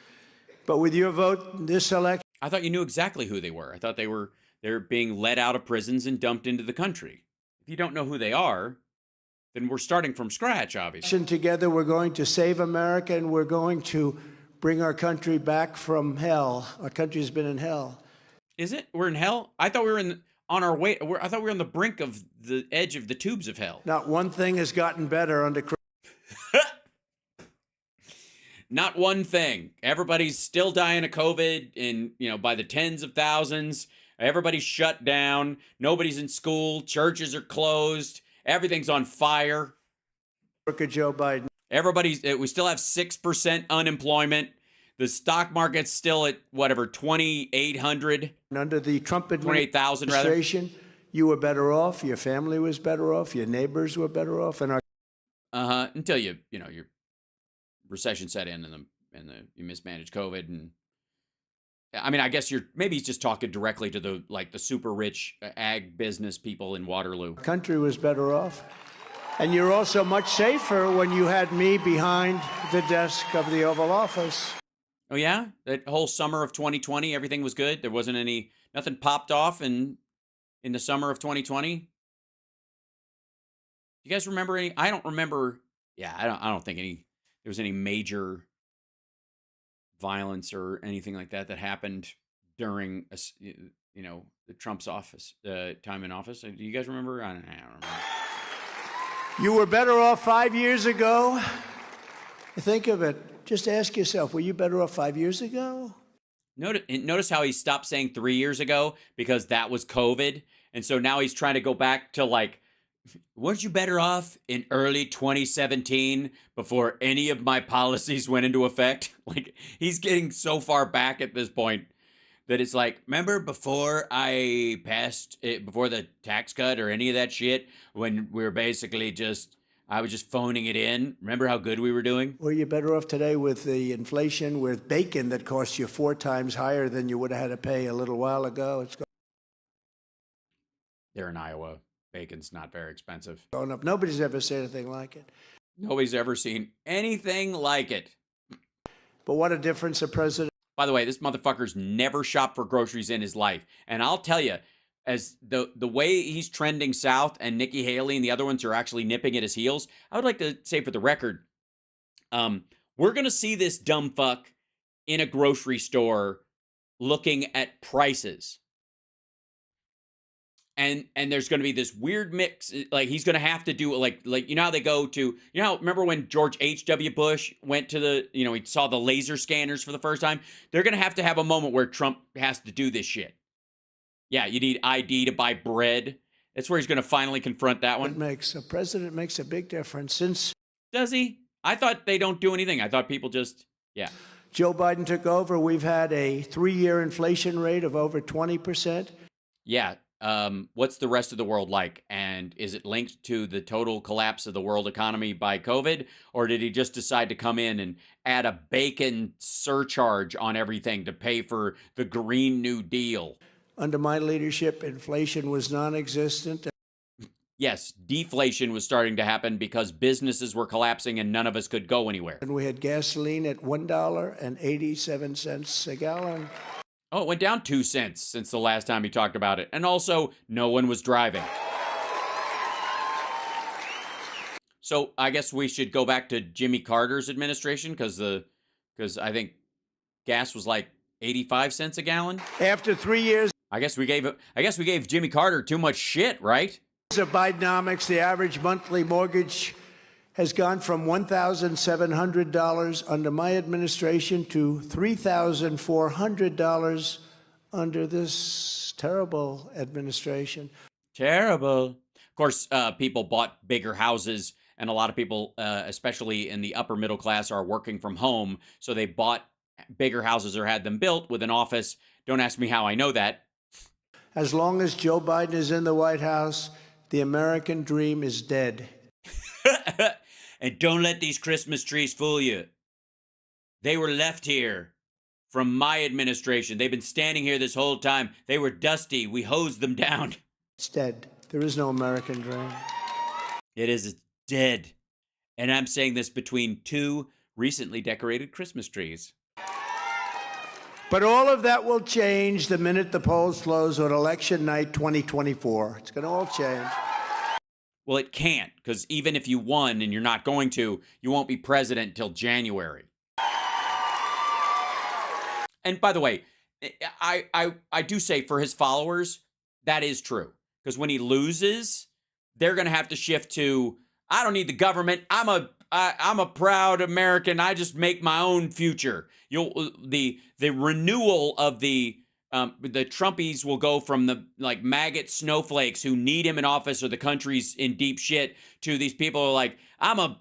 But with your vote, this election, I thought you knew exactly who they were. I thought they're being let out of prisons and dumped into the country. If you don't know who they are, then we're starting from scratch, obviously. together, we're going to save America, and we're going to bring our country back from hell. Our country's been in hell. Is it? We're in hell? I thought we were on our way. I thought we were on the brink of the edge of the tubes of hell. Not one thing has gotten better under. Not one thing. Everybody's still dying of COVID and, by the tens of thousands. Everybody's shut down. Nobody's in school. Churches are closed. Everything's on fire. Crooked Joe Biden. We still have 6% unemployment. The stock market's still at whatever, 2,800. Under the Trump 28,000 rather. administration, you were better off. Your family was better off. Your neighbors were better off. And our Until your recession set in and you mismanaged COVID. And I mean, I guess maybe he's just talking directly to the super rich ag business people in Waterloo. country was better off. And you're also much safer when you had me behind the desk of the Oval Office. Oh yeah? That whole summer of 2020, everything was good? There wasn't nothing popped off in the summer of 2020? You guys remember any? I don't remember. Yeah, I don't think there was any major violence or anything like that happened during the Trump's office, time in office. Do you guys remember? I don't remember. You were better off 5 years ago. Think of it. Just ask yourself, were you better off 5 years ago? Notice how he stopped saying 3 years ago because that was COVID. And so now he's trying to go back to like, weren't you better off in early 2017 before any of my policies went into effect? Like, he's getting so far back at this point that it's like, remember before I passed it, before the tax cut or any of that shit, when we were basically just, I was just phoning it in. Remember how good we were doing? Were you better off today with the inflation, with bacon that costs you 4 times higher than you would have had to pay a little while ago? It's They're in Iowa. Bacon's not very expensive. going up. Nobody's ever said anything like it. Nobody's ever seen anything like it. But what a difference a president. By the way, this motherfucker's never shopped for groceries in his life. And I'll tell you, as the way he's trending south and Nikki Haley and the other ones are actually nipping at his heels, I would like to say for the record, we're going to see this dumb fuck in a grocery store looking at prices. And there's going to be this weird mix. Like, he's going to have to do like, you know how they go to, you know, remember when George H.W. Bush went to the, you know, he saw the laser scanners for the first time? They're going to have a moment where Trump has to do this shit. Yeah, you need ID to buy bread. That's where he's going to finally confront that one. A president makes a big difference. Since Does he? I thought they don't do anything. I thought people just, yeah. Joe Biden took over, we've had a 3-year inflation rate of over 20%. Yeah. What's the rest of the world like? And is it linked to the total collapse of the world economy by COVID? Or did he just decide to come in and add a bacon surcharge on everything to pay for the Green New Deal? Under my leadership, inflation was non-existent. Yes, deflation was starting to happen because businesses were collapsing and none of us could go anywhere. And we had gasoline at $1.87 a gallon. Oh, it went down 2 cents since the last time he talked about it. And also, no one was driving. So I guess we should go back to Jimmy Carter's administration because I think gas was like 85 cents a gallon. After 3 years I guess we gave Jimmy Carter too much shit, right? of Bidenomics, the average monthly mortgage has gone from $1,700 under my administration to $3,400 under this terrible administration. Terrible. Of course, people bought bigger houses, and a lot of people, especially in the upper middle class, are working from home. So they bought bigger houses or had them built with an office. Don't ask me how I know that. As long as Joe Biden is in the White House, the American dream is dead. And don't let these Christmas trees fool you. They were left here from my administration. They've been standing here this whole time. They were dusty. We hosed them down. It's dead. There is no American dream. It is dead. And I'm saying this between two recently decorated Christmas trees. But all of that will change the minute the polls close on election night 2024. It's going to all change. Well, it can't, because even if you won and you're not going to, you won't be president until January. And by the way, I do say for his followers, that is true. Because when he loses, they're going to have to shift to, I don't need the government. I'm a proud American. I just make my own future. The renewal of the Trumpies will go from the like maggot snowflakes who need him in office or the country's in deep shit to these people who are like, I'm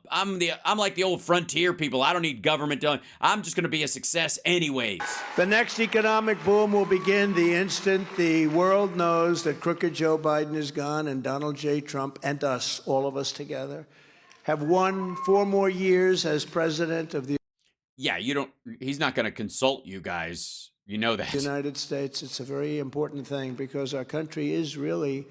like the old frontier people. I don't need government. I'm just going to be a success anyways. The next economic boom will begin the instant the world knows that crooked Joe Biden is gone and Donald J. Trump and us, all of us together, have won 4 more years as president of the Yeah, he's not going to consult you guys. You know that. United States. It's a very important thing because our country is really...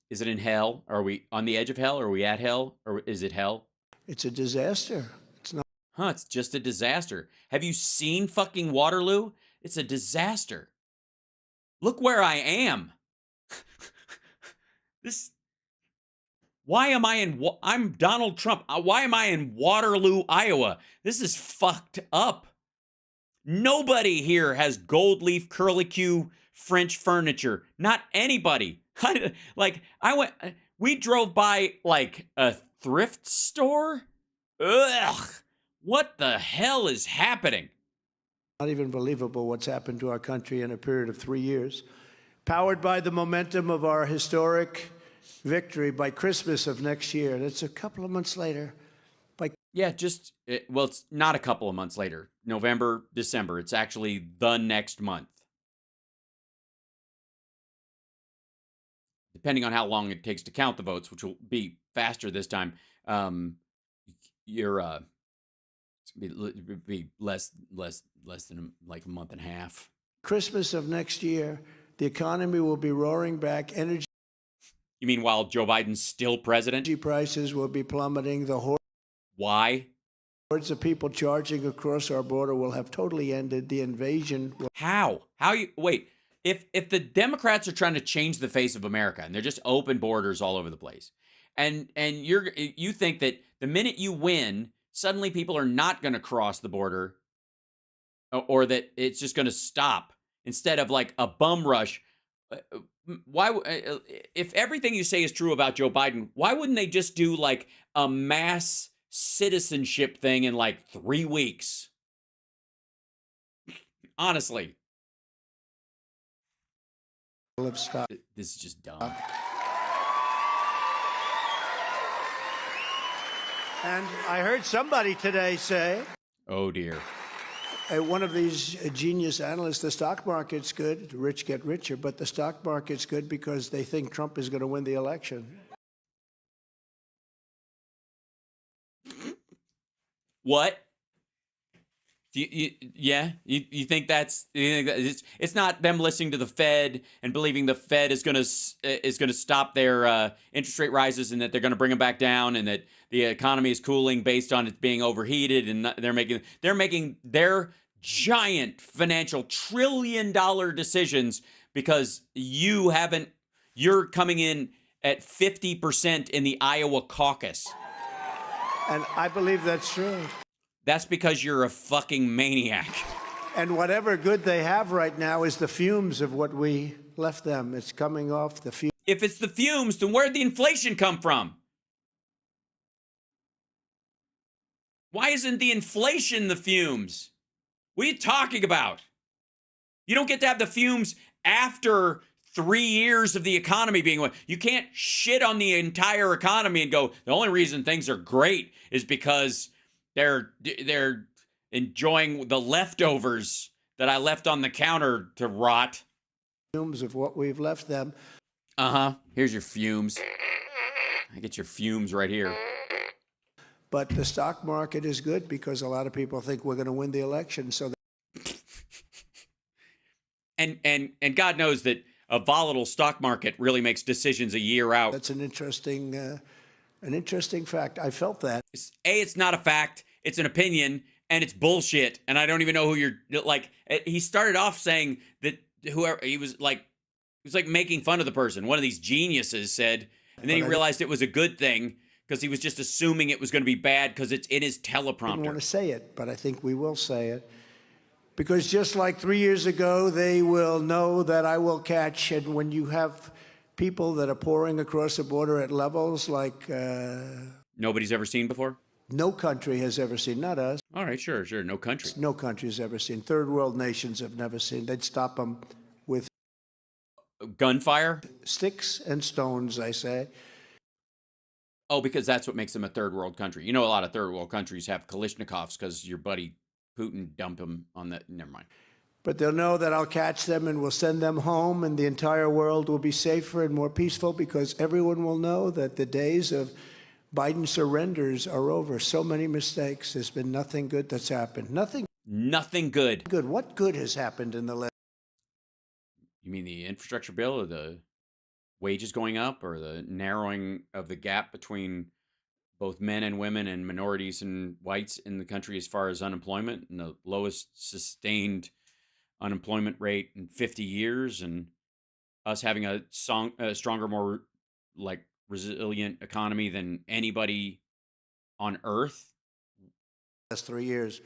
Is it in hell? Are we on the edge of hell? Are we at hell? Or is it hell? It's a disaster. It's not... Huh, it's just a disaster. Have you seen fucking Waterloo? It's a disaster. Look where I am. Why am I I'm Donald Trump. Why am I in Waterloo, Iowa? This is fucked up. Nobody here has gold leaf curlicue French furniture. Not anybody. We drove by like a thrift store? Ugh. What the hell is happening? Not even believable what's happened to our country in a period of 3 years. Powered by the momentum of our historic victory by Christmas of next year. That's a couple of months later. Yeah, well, it's not a couple of months later. November, December. It's actually the next month. Depending on how long it takes to count the votes, which will be faster this time, you're be less than like a month and a half. Christmas of next year, the economy will be roaring back. Energy. You mean while Joe Biden's still president? Energy prices will be plummeting. Why? Hordes of people charging across our border will have totally ended. The invasion. How you wait? If the Democrats are trying to change the face of America and they're just open borders all over the place, and you think that the minute you win, suddenly people are not going to cross the border, or that it's just going to stop instead of like a bum rush. Why, if everything you say is true about Joe Biden, why wouldn't they just do like a mass citizenship thing in like 3 weeks? Honestly. This is just dumb. And I heard somebody today say, oh dear. One of these genius analysts, the stock market's good, the rich get richer, but the stock market's good because they think Trump is going to win the election. What? You think that's it's not them listening to the Fed and believing the Fed is going to stop their interest rate rises and that they're going to bring them back down and that the economy is cooling based on it being overheated and they're making their giant financial trillion-dollar decisions because you're coming in at 50% in the Iowa caucus. And I believe that's true. That's because you're a fucking maniac. And whatever good they have right now is the fumes of what we left them. It's coming off the fumes. If it's the fumes, then where'd the inflation come from? Why isn't the inflation the fumes? What are you talking about? You don't get to have the fumes after 3 years of the economy being. You can't shit on the entire economy and go, the only reason things are great is because they're enjoying the leftovers that I left on the counter to rot. Fumes of what we've left them. Here's your fumes. I get your fumes right here. But the stock market is good because a lot of people think we're going to win the election. So, and God knows that a volatile stock market really makes decisions a year out. That's an interesting fact. I felt that. It's not a fact. It's an opinion, and it's bullshit. And I don't even know who you're like. He started off saying that whoever he was like making fun of the person. One of these geniuses said, and then he realized it was a good thing because he was just assuming it was going to be bad because it's in his teleprompter. I didn't want to say it, but I think we will say it. Because just like 3 years ago, they will know that I will catch. And when you have people that are pouring across the border at levels like nobody's ever seen before? No country has ever seen, not us. All right, sure. No country. No country has ever seen. Third world nations have never seen. They'd stop them with gunfire? Sticks and stones, I say. Oh, because that's what makes them a third world country. You know, a lot of third world countries have Kalashnikovs because your buddy Putin dumped them on that. Never mind. But they'll know that I'll catch them and we'll send them home, and the entire world will be safer and more peaceful because everyone will know that the days of Biden surrenders are over. So many mistakes. There's been nothing good that's happened. Nothing good. What good has happened in the last? You mean the infrastructure bill or the wages going up or the narrowing of the gap between both men and women and minorities and whites in the country as far as unemployment and the lowest sustained unemployment rate in 50 years and us having a stronger, more like resilient economy than anybody on earth? Last 3 years.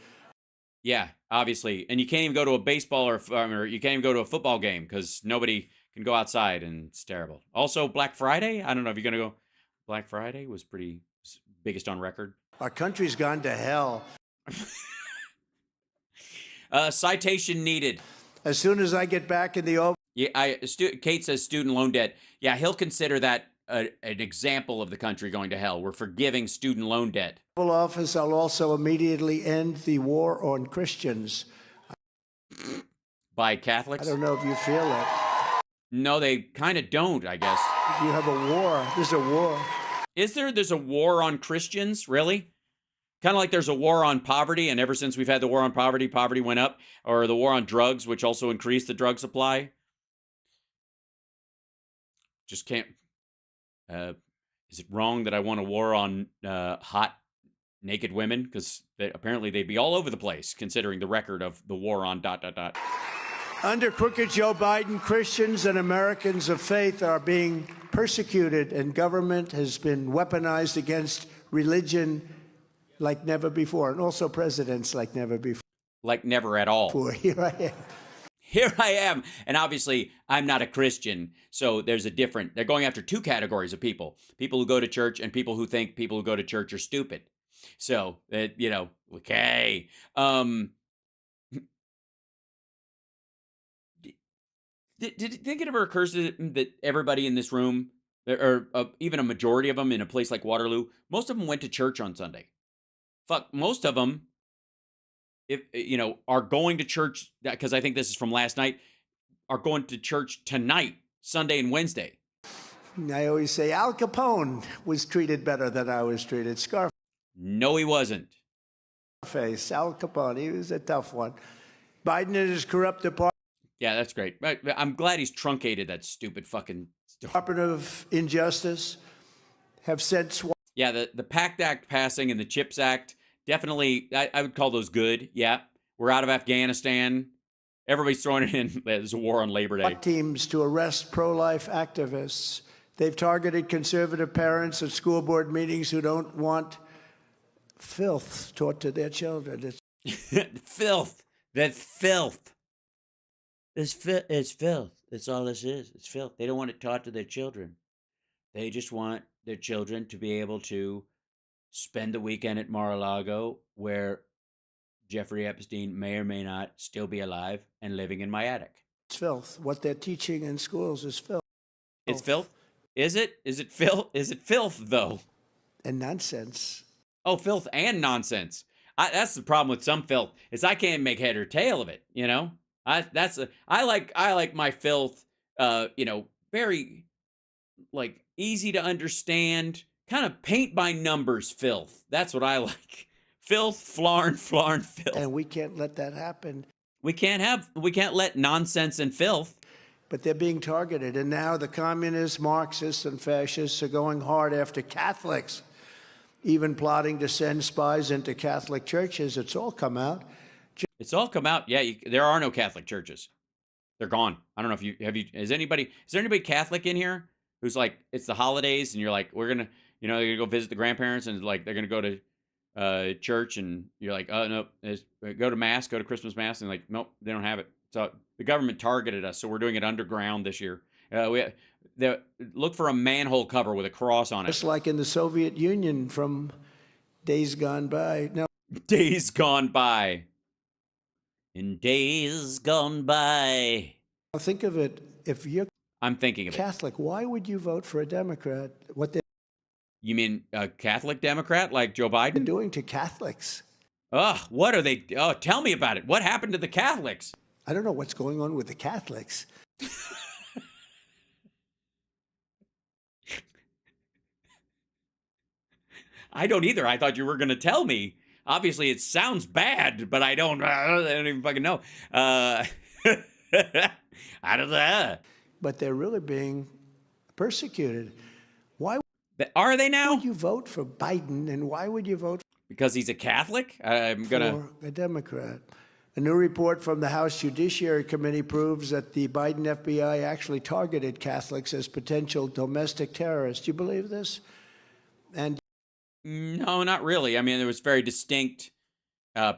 Yeah, obviously. And you can't even go to a baseball or you can't even go to a football game because nobody can go outside and it's terrible. Also, Black Friday. I don't know if you're going to go. Black Friday was biggest on record. Our country's gone to hell. Citation needed. As soon as I get back in the Yeah, Kate says student loan debt. Yeah, he'll consider that an example of the country going to hell. We're forgiving student loan debt. Oval Office, I'll also immediately end the war on Christians. By Catholics? I don't know if you feel it. No, they kind of don't, I guess. You have a war. There's a war. Is there? There's a war on Christians? Really? Kind of like there's a war on poverty, and ever since we've had the war on poverty, poverty went up. Or the war on drugs, which also increased the drug supply. Just can't... is it wrong that I want a war on hot, naked women? Because apparently they'd be all over the place, considering the record of the war on ... Under crooked Joe Biden, Christians and Americans of faith are being persecuted, and government has been weaponized against religion like never before, and also presidents like never before. Like never at all. Here I am. Here I am. And obviously, I'm not a Christian, so there's a different... They're going after two categories of people. People who go to church and people who think people who go to church are stupid. So, you know, okay. Did you think it ever occurs to them that everybody in this room, or even a majority of them in a place like Waterloo, most of them went to church on Sunday? Fuck, most of them, if you know, are going to church, because I think this is from last night, are going to church tonight, Sunday and Wednesday. I always say Al Capone was treated better than I was treated. Scarface. No, he wasn't. Al Capone, he was a tough one. Biden and his corrupt department. Yeah, that's great. I'm glad he's truncated that stupid fucking... Department of Injustice have sent... Yeah, the PACT Act passing and the CHIPS Act, definitely, I would call those good. Yeah, we're out of Afghanistan. Everybody's throwing it in. There's a war on Labor Day. Teams to arrest pro-life activists. They've targeted conservative parents at school board meetings who don't want filth taught to their children. Filth. That's filth. It's filth. That's all this is. It's filth. They don't want it taught to their children. They just want their children to be able to spend the weekend at Mar-a-Lago, where Jeffrey Epstein may or may not still be alive and living in my attic. It's filth. What they're teaching in schools is filth. It's filth? Is it? Is it filth? Is it filth, though? And nonsense. Oh, filth and nonsense. That's the problem with some filth, is I can't make head or tail of it, you know? I like my filth, you know, very, like, easy to understand, kind of paint by numbers filth. That's what I like. Filth, flarn, filth. And we can't let that happen. We can't let nonsense and filth. But they're being targeted. And now the communists, Marxists, and fascists are going hard after Catholics, even plotting to send spies into Catholic churches. It's all come out. It's all come out. Yeah, there are no Catholic churches. They're gone. I don't know if is there anybody Catholic in here who's like, it's the holidays and you're like, we're going to, you know, they're going to go visit the grandparents and like, they're going to go to church and you're like, oh, no, go to mass, go to Christmas mass. And like, nope, they don't have it. So the government targeted us. So we're doing it underground this year. Look for a manhole cover with a cross on it. Just like in the Soviet Union from days gone by. Now, days gone by. In days gone by. Think of it. If you're I'm thinking of Catholic, why would you vote for a Democrat? You mean a Catholic Democrat like Joe Biden? They're doing to Catholics. Ugh, what are they? Oh, tell me about it. What happened to the Catholics? I don't know what's going on with the Catholics. I don't either. I thought you were going to tell me. Obviously, it sounds bad, but I don't even fucking know. I don't know. But they're really being persecuted. Why are they now? would you vote for Biden, and why would you vote because he's a Catholic? for a Democrat? A new report from the House Judiciary Committee proves that the Biden FBI actually targeted Catholics as potential domestic terrorists. Do you believe this? And no, not really. I mean, there was very distinct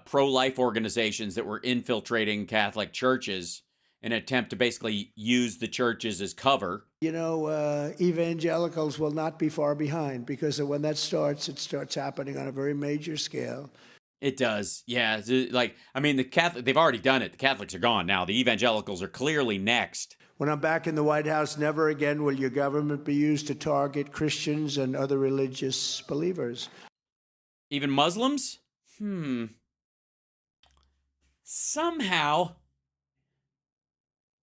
pro-life organizations that were infiltrating Catholic churches in an attempt to basically use the churches as cover. You know, evangelicals will not be far behind, because when that starts, it starts happening on a very major scale. It does. Yeah. Like, I mean, the Catholic, they've already done it. The Catholics are gone now. The evangelicals are clearly next. When I'm back in the White House, never again will your government be used to target Christians and other religious believers. Even Muslims? Somehow,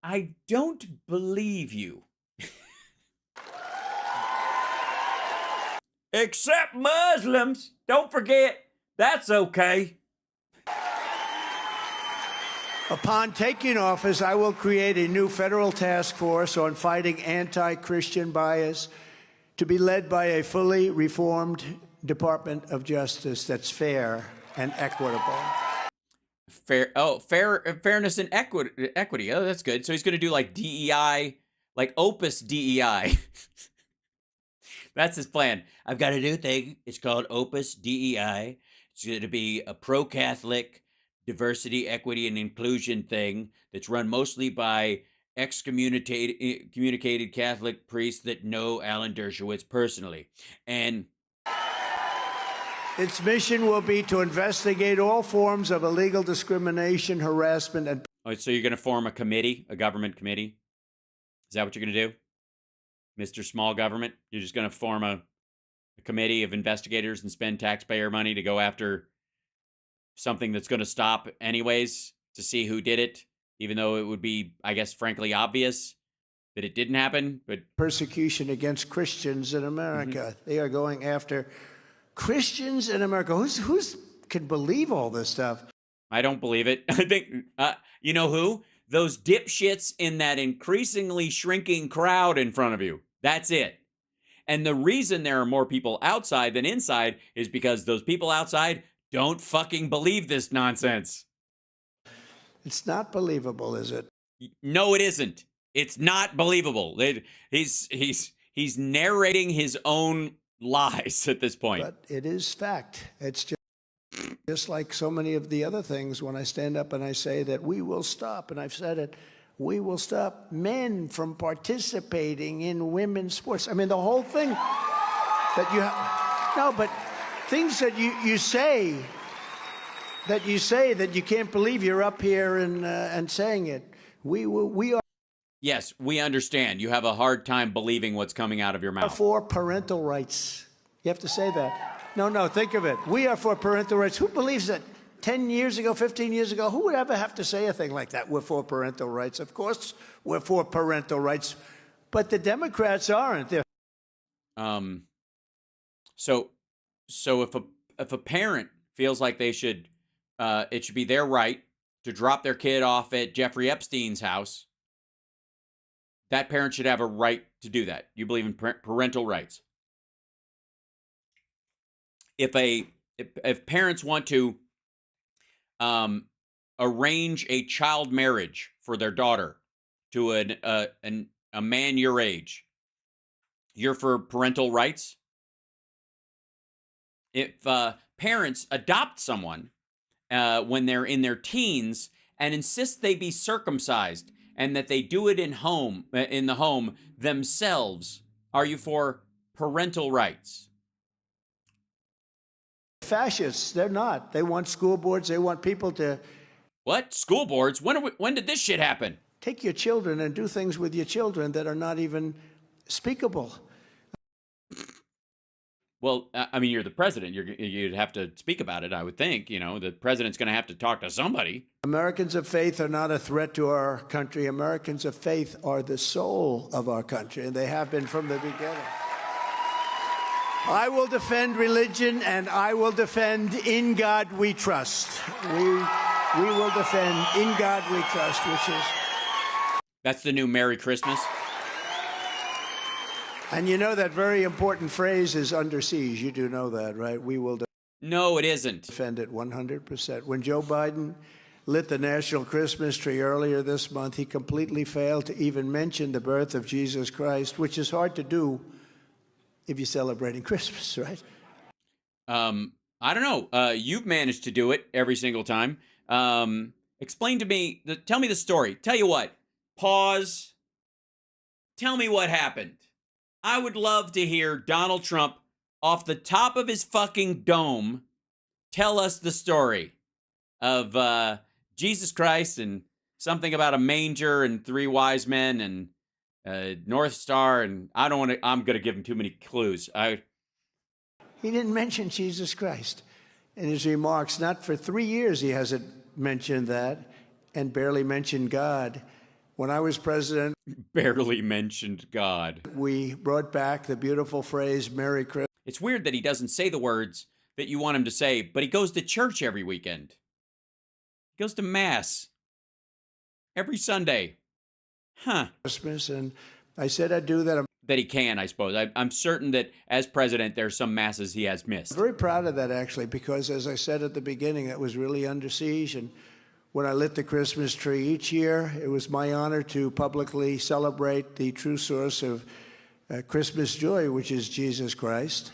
I don't believe you. Except Muslims. Don't forget, that's okay. Upon taking office, I will create a new federal task force on fighting anti-Christian bias, to be led by a fully reformed Department of Justice that's fair and equitable. Fairness and equity. Oh, that's good. So he's going to do like DEI, like Opus DEI. That's his plan. I've got a new thing. It's called Opus DEI. It's going to be a pro-Catholic diversity, equity, and inclusion thing that's run mostly by excommunicated Catholic priests that know Alan Dershowitz personally. And its mission will be to investigate all forms of illegal discrimination, harassment, and... So you're going to form a committee, a government committee? Is that what you're going to do? Mr. Small Government? You're just going to form a committee of investigators and spend taxpayer money to go after something that's going to stop anyways, to see who did it, even though it would be, I guess, frankly obvious that it didn't happen. But persecution against Christians in America. They are going after Christians in America. Who's can believe all this stuff? I don't believe it. I think, you know who? Those dipshits in that increasingly shrinking crowd in front of you. That's it. And the reason there are more people outside than inside is because those people outside don't fucking believe this nonsense. It's not believable, is it? No, it isn't. It's not believable. He's narrating his own lies at this point. But it is fact. It's just like so many of the other things. When I stand up and I say that we will stop, and I've said it, we will stop men from participating in women's sports. I mean, the whole thing that you have. No, but things that you say that you can't believe you're up here and saying it. We are. Yes, we understand. You have a hard time believing what's coming out of your mouth. For parental rights. You have to say that. No, think of it. We are for parental rights. Who believes that 10 years ago, 15 years ago, who would ever have to say a thing like that? We're for parental rights. Of course we're for parental rights. But the Democrats aren't. They're So if a parent feels like they should, it should be their right to drop their kid off at Jeffrey Epstein's house, that parent should have a right to do that. You believe in parental rights. If parents want to arrange a child marriage for their daughter to a man your age, you're for parental rights. If parents adopt someone when they're in their teens and insist they be circumcised and that they do it in the home themselves, are you for parental rights? fascists. They're not. They want school boards. They want people to... What? School boards? When did this shit happen? Take your children and do things with your children that are not even speakable. Well, I mean, you're the president. You'd have to speak about it, I would think. You know, the president's going to have to talk to somebody. Americans of faith are not a threat to our country. Americans of faith are the soul of our country, and they have been from the beginning. I will defend religion, and I will defend In God We Trust. We will defend In God We Trust, which is... That's the new Merry Christmas. And you know that very important phrase is under siege. You do know that, right? We will No, it isn't. defend it 100%. When Joe Biden lit the national Christmas tree earlier this month, he completely failed to even mention the birth of Jesus Christ, which is hard to do if you're celebrating Christmas, right? I don't know. You've managed to do it every single time. Explain to me, tell me the story. Tell you what, Pause. Tell me what happened. I would love to hear Donald Trump off the top of his fucking dome tell us the story of Jesus Christ and something about a manger and 3 wise men and North Star. And I don't want to, I'm going to give him too many clues. He didn't mention Jesus Christ in his remarks. Not for 3 years he hasn't mentioned that, and barely mentioned God. When I was president, barely mentioned God. We brought back the beautiful phrase, Merry Christmas. It's weird that he doesn't say the words that you want him to say, but he goes to church every weekend. He goes to Mass every Sunday. Huh. Christmas, and I said I'd do that. That he can, I suppose. I'm certain that as president, there's some masses he has missed. I'm very proud of that, actually, because as I said at the beginning, it was really under siege. And when I lit the Christmas tree each year, it was my honor to publicly celebrate the true source of Christmas joy, which is Jesus Christ.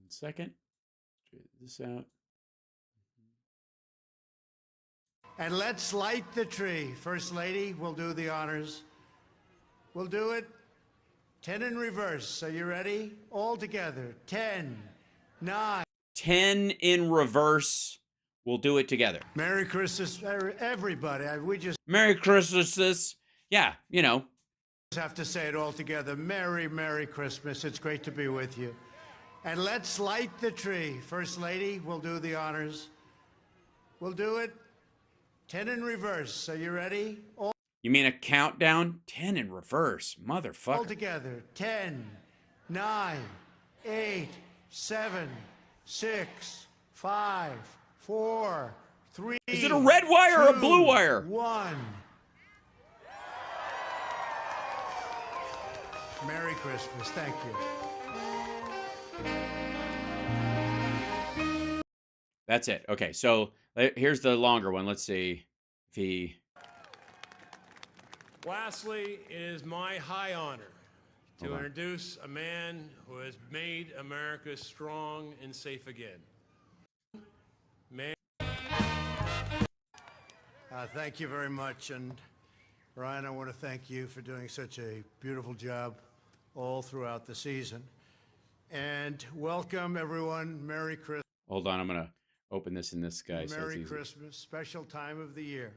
Second, straighten this out. And let's light the tree. First Lady will do the honors. We'll do it 10 in reverse. Are you ready? All together. 10, 9. 10 in reverse. We'll do it together. Merry Christmas, everybody. We just Merry Christmas. Yeah, you know. have to say it all together. Merry, Merry Christmas. It's great to be with you. And let's light the tree. First Lady will do the honors. We'll do it 10 in reverse. Are you ready? You mean a countdown? 10 in reverse. Motherfucker. All together. 10, 9, 8, 7, 6, 5, 4, 3. Is it a red wire or a blue wire? 1. Merry Christmas. Thank you. That's it. Okay, so here's the longer one. Let's see if he... Lastly, it is my high honor to introduce a man who has made America strong and safe again. Thank you very much. And Ryan, I want to thank you for doing such a beautiful job all throughout the season. And welcome, everyone. Merry Christmas. Hold on, I'm going to open this in this guy. Merry Christmas. Special time of the year.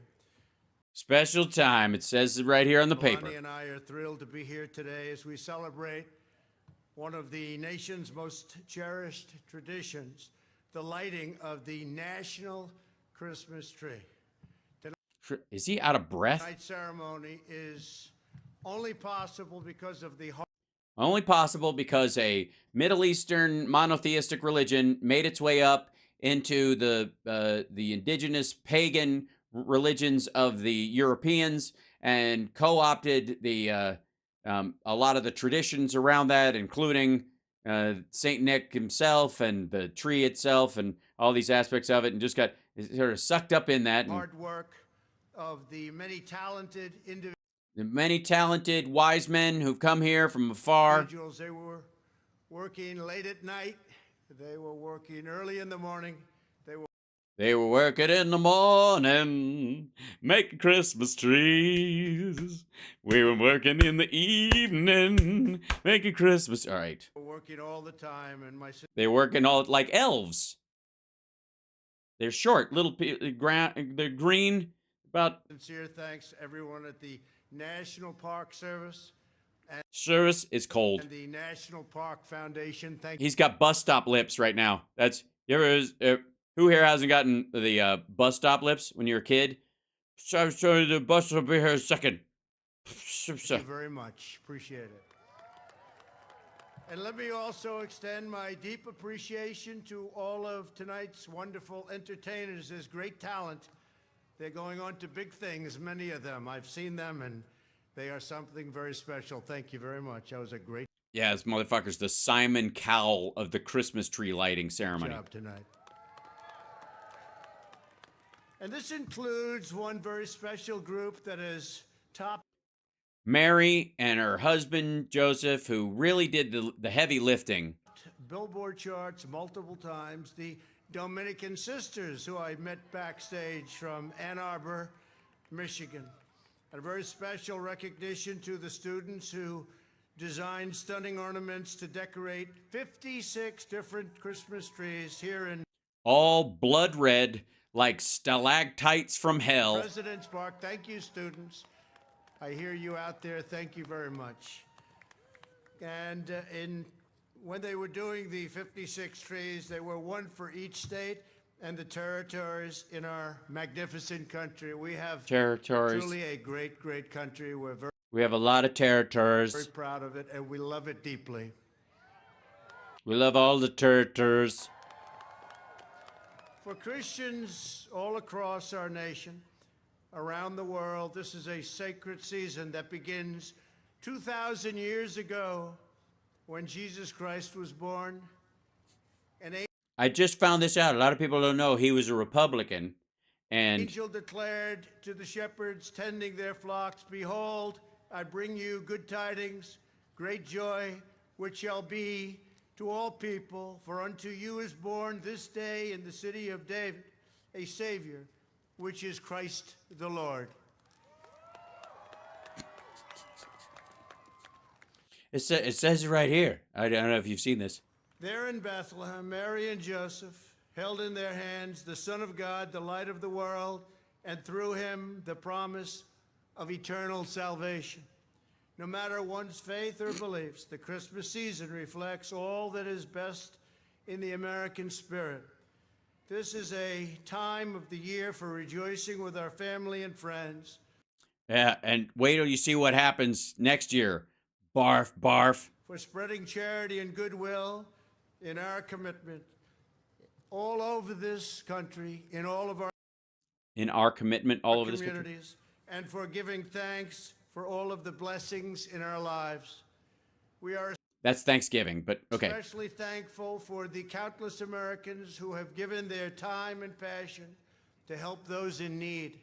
Special time. It says it right here on the paper. Melania and I are thrilled to be here today as we celebrate one of the nation's most cherished traditions, the lighting of the National Christmas Tree. Is he out of breath? Tonight's ceremony is only possible because of the Only possible because a Middle Eastern monotheistic religion made its way up into the indigenous pagan religions of the Europeans and co-opted the a lot of the traditions around that, including Saint Nick himself and the tree itself and all these aspects of it, and just got sort of sucked up in that. Hard work of the many talented individuals. The many talented wise men who've come here from afar. They were working late at night. They were working early in the morning. They were working in the morning, making Christmas trees. We were working in the evening, making Christmas. All right. They were working all the time, and they're working all like elves. They're short, little, they're green. About sincere thanks to everyone at the National Park Service. Service is cold. And the National Park Foundation. Thank He's got bus stop lips right now. That's who here hasn't gotten the bus stop lips when you're a kid? Sorry, the bus will be here in a second. Thank you very much. Appreciate it. And let me also extend my deep appreciation to all of tonight's wonderful entertainers. There's great talent. They're going on to big things, many of them. I've seen them, and they are something very special. Thank you very much. That was a great Yeah, this motherfucker's the Simon Cowell of the Christmas tree lighting ceremony. job tonight. And this includes one very special group that is top. Mary and her husband, Joseph, who really did the heavy lifting. Billboard charts multiple times. The Dominican sisters, who I met backstage from Ann Arbor, Michigan. And a very special recognition to the students who designed stunning ornaments to decorate 56 different Christmas trees here in All blood red like stalactites from hell. President's Park. Thank you, students. I hear you out there. Thank you very much. And when they were doing the 56 trees, they were one for each state and the territories in our magnificent country. We have Territories. truly a great, great country. We have a lot of territories. Very proud of it, and we love it deeply. We love all the territories. For Christians all across our nation, around the world, this is a sacred season that begins 2,000 years ago when Jesus Christ was born. I just found this out. A lot of people don't know he was a Republican. And Angel declared to the shepherds tending their flocks, "Behold, I bring you good tidings, great joy, which shall be to all people. For unto you is born this day in the city of David a Savior, which is Christ the Lord." it says it right here. I don't know if you've seen this. There in Bethlehem, Mary and Joseph held in their hands the Son of God, the light of the world, and through him the promise of eternal salvation. No matter one's faith or beliefs, the Christmas season reflects all that is best in the American spirit. This is a time of the year for rejoicing with our family and friends. Yeah, and wait till you see what happens next year. Barf, barf. For spreading charity and goodwill in our commitment all over this country, in all of our commitment all over this country. communities, and for giving thanks for all of the blessings in our lives. We are That's Thanksgiving, but okay. especially thankful for the countless Americans who have given their time and passion to help those in need.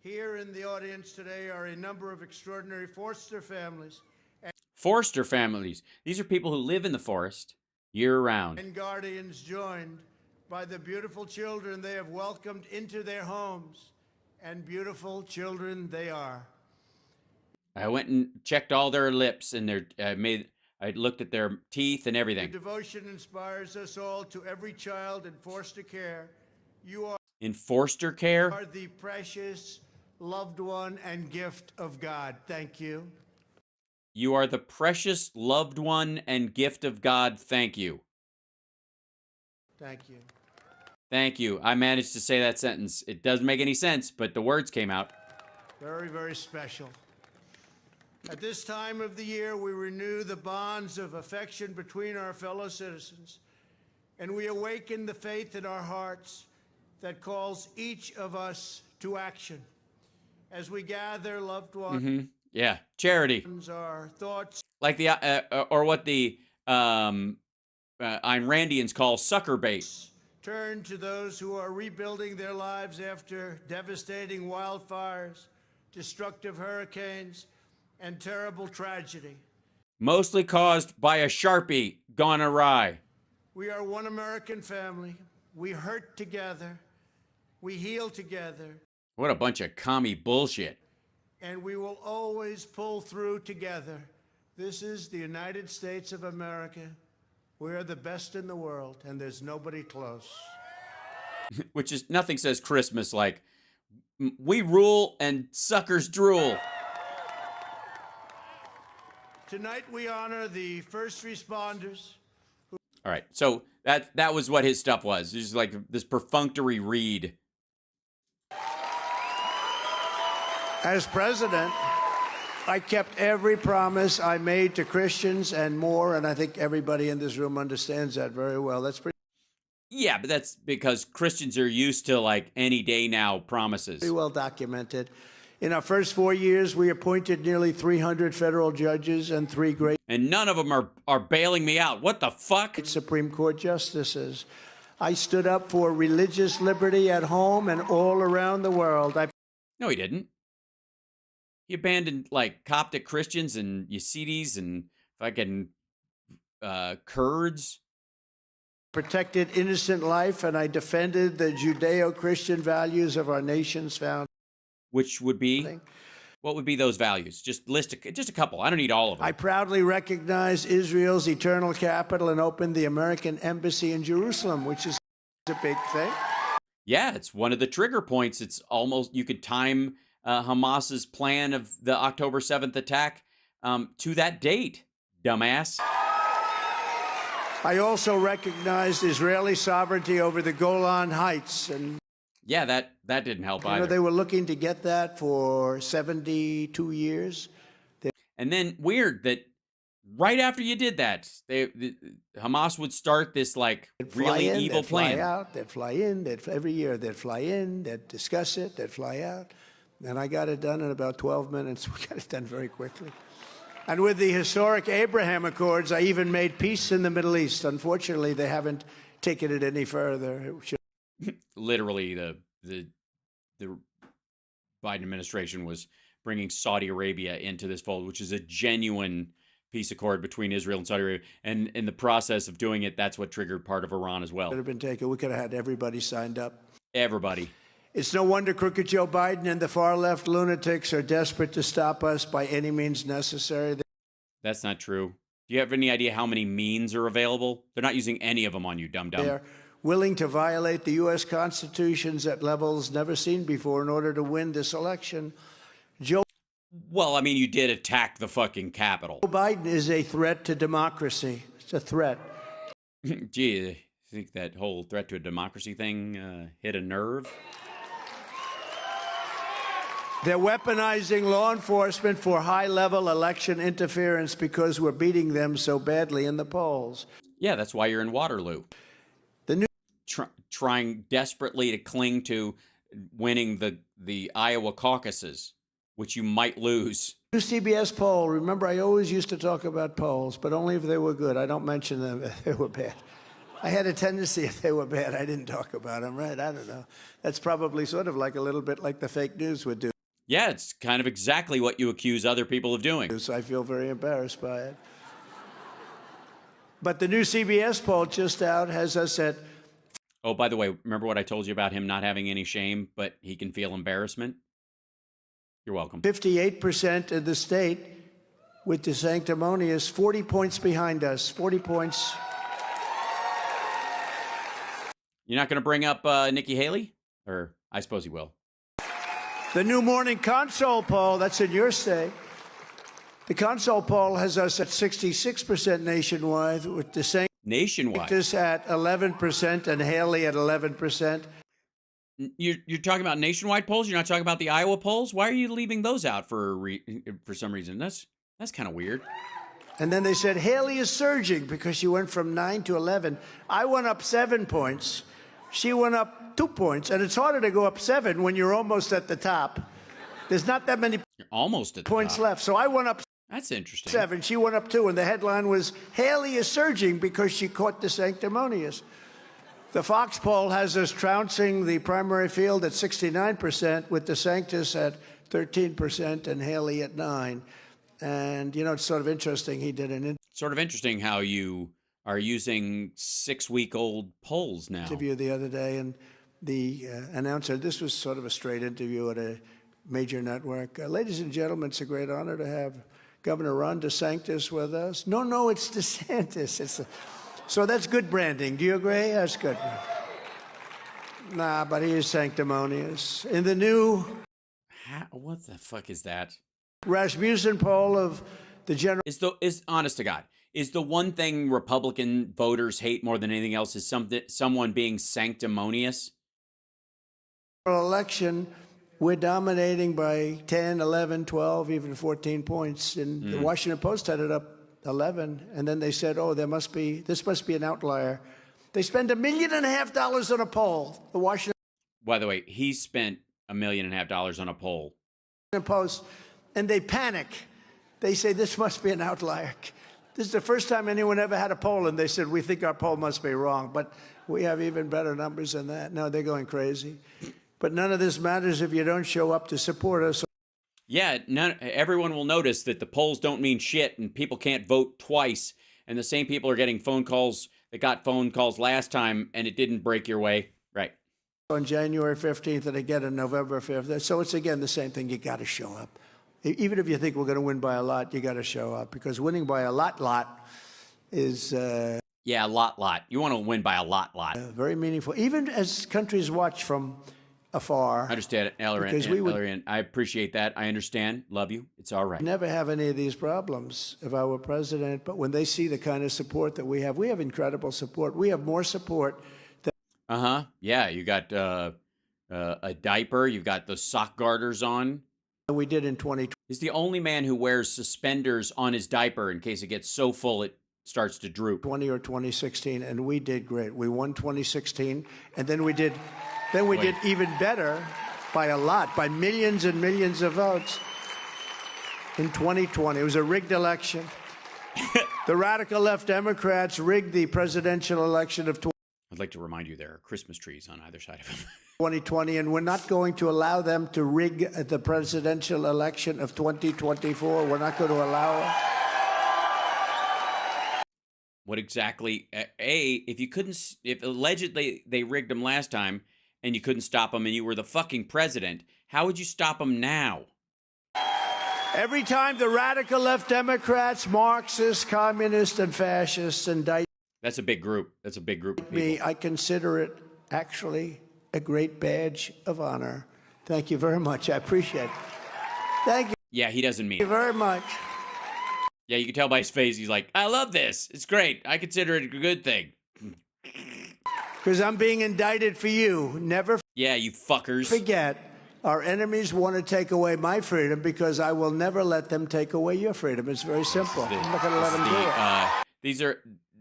Here in the audience today are a number of extraordinary foster families. Forster families. These are people who live in the forest year-round. And guardians joined by the beautiful children they have welcomed into their homes. And beautiful children they are. I went and checked all their lips and I looked at their teeth and everything. Your devotion inspires us all to every child in foster care. You are In foster care? the precious loved one and gift of God. Thank you. You are the precious loved one and gift of God. Thank you. Thank you. Thank you. I managed to say that sentence. It doesn't make any sense, but the words came out. Very, very special. At this time of the year, we renew the bonds of affection between our fellow citizens, and we awaken the faith in our hearts that calls each of us to action. As we gather loved ones, Yeah, charity. our thoughts, Like the, or what the Ayn Randians call sucker bait. turn to those who are rebuilding their lives after devastating wildfires, destructive hurricanes, and terrible tragedy. Mostly caused by a Sharpie gone awry. We are one American family. We hurt together. We heal together. What a bunch of commie bullshit. And we will always pull through together. This is the United States of America. We are the best in the world, and there's nobody close. Which is, nothing says Christmas like, we rule and suckers drool. Tonight we honor the first responders. All right, so that was what his stuff was. It was like this perfunctory read. As president, I kept every promise I made to Christians and more, and I think everybody in this room understands that very well. That's pretty Yeah, but that's because Christians are used to like any day now promises. well documented. In our first 4 years, we appointed nearly 300 federal judges and 3 great And none of them are bailing me out. What the fuck? Supreme Court justices. I stood up for religious liberty at home and all around the world. No, he didn't. He abandoned like Coptic Christians and Yazidis and fucking Kurds. Protected innocent life, and I defended the Judeo-Christian values of our nation's founding. Which would be, what would be those values? Just list just a couple. I don't need all of them. I proudly recognize Israel's eternal capital and opened the American embassy in Jerusalem, which is a big thing. Yeah, it's one of the trigger points. It's almost, you could time Hamas's plan of the October 7th attack to that date, dumbass. I also recognized Israeli sovereignty over the Golan Heights, and yeah, that didn't help either. they were looking to get that for 72 years. And then weird that right after you did that, Hamas would start this like really evil plan. They'd fly in, every year they'd fly in, they'd discuss it, they'd fly out. And I got it done in about 12 minutes. We got it done very quickly. And with the historic Abraham Accords, I even made peace in the Middle East. Unfortunately, they haven't taken it any further. Literally, the Biden administration was bringing Saudi Arabia into this fold, which is a genuine peace accord between Israel and Saudi Arabia. And in the process of doing it, that's what triggered part of Iran as well. Could have been taken. We could have had everybody signed up. Everybody. It's no wonder crooked Joe Biden and the far-left lunatics are desperate to stop us by any means necessary. That's not true. Do you have any idea how many means are available? They're not using any of them on you, dum-dum. They're willing to violate the U.S. Constitution at levels never seen before in order to win this election. Well, I mean, you did attack the fucking Capitol. Joe Biden is a threat to democracy. It's a threat. Gee, I think that whole threat to a democracy thing hit a nerve. They're weaponizing law enforcement for high-level election interference because we're beating them so badly in the polls. Yeah, that's why you're in Waterloo. The new trying desperately to cling to winning the Iowa caucuses, which you might lose. new CBS poll. Remember, I always used to talk about polls, but only if they were good. I don't mention them if they were bad. I had a tendency, if they were bad, I didn't talk about them, right? I don't know. That's probably sort of like a little bit like the fake news would do. Yeah, it's kind of exactly what you accuse other people of doing. So I feel very embarrassed by it. But the new CBS poll just out has us at... Oh, by the way, remember what I told you about him not having any shame, but he can feel embarrassment? You're welcome. 58% of the state with the sanctimonious, 40 points behind us, 40 points. You're not going to bring up Nikki Haley? Or I suppose he will. The new Morning Console poll, that's in your state. The Console poll has us at 66% nationwide, with DeSantis nationwide at 11% and Haley at 11%. You're talking about nationwide polls? You're not talking about the Iowa polls? Why are you leaving those out for some reason? That's kind of weird. And then they said Haley is surging because she went from 9 to 11. I went up 7 points. She went up 2 points, and it's harder to go up 7 when you're almost at the top. There's not that many almost at the points top left. So I went up. That's interesting. 7. She went up 2, and the headline was Haley is surging because she caught the sanctimonious. The Fox poll has us trouncing the primary field at 69%, with DeSantis at 13% and Haley at 9%. And, you know, it's sort of interesting. He did an sort of interesting how you are using 6-week-old polls now. Interview the other day, and the announcer, this was sort of a straight interview at a major network. Ladies and gentlemen, it's a great honor to have Governor Ron DeSantis with us. No, it's DeSantis. So that's good branding. Do you agree? That's good. Nah, but he is sanctimonious. In the new... What the fuck is that? Rasmussen poll of the general... Is honest to God, is the one thing Republican voters hate more than anything else is someone being sanctimonious? Election, we're dominating by 10, 11, 12, even 14 points. And the Washington Post had it up 11. And then they said, oh, this must be an outlier. They spend $1.5 million on a poll. The Washington By the way, he spent $1.5 million on a poll. Post, and they panic. They say, this must be an outlier. This is the first time anyone ever had a poll, and they said, we think our poll must be wrong. But we have even better numbers than that. No, they're going crazy. But none of this matters if you don't show up to support us. Yeah, everyone will notice that the polls don't mean shit, and people can't vote twice. And the same people are getting phone calls that got phone calls last time, and it didn't break your way. Right. On January 15th and again on November 5th. So it's, again, the same thing. You got to show up. Even if you think we're going to win by a lot, you got to show up. Because winning by a lot is... yeah, a lot. You want to win by a lot. Very meaningful. Even as countries watch from afar. I understand it, Ellery. I appreciate that. I understand. Love you. It's all right. Never have any of these problems if I were president. But when they see the kind of support that we have incredible support. We have more support than... Yeah, you got a diaper. You've got the sock garters on. We did in 2020. He's the only man who wears suspenders on his diaper in case it gets so full it starts to droop. 20 or 2016, and we did great. We won 2016, and then we did even better by a lot, by millions and millions of votes in 2020. It was a rigged election. The radical left Democrats rigged the presidential election of 2020. I'd like to remind you there are Christmas trees on either side of him. 2020, and we're not going to allow them to rig the presidential election of 2024. We're not going to allow it. What exactly? If allegedly they rigged them last time and you couldn't stop them and you were the fucking president, how would you stop them now? Every time the radical left Democrats, Marxists, communists, and fascists indict That's a big group. That's a big group of people. I consider it actually a great badge of honor. Thank you very much. I appreciate it. Thank you. Yeah, he doesn't mean it. Thank you very much. Yeah, you can tell by his face. He's like, I love this. It's great. I consider it a good thing. Because I'm being indicted for you. Never Yeah, you fuckers. forget, our enemies want to take away my freedom because I will never let them take away your freedom. It's very simple. I'm not going to let them do it.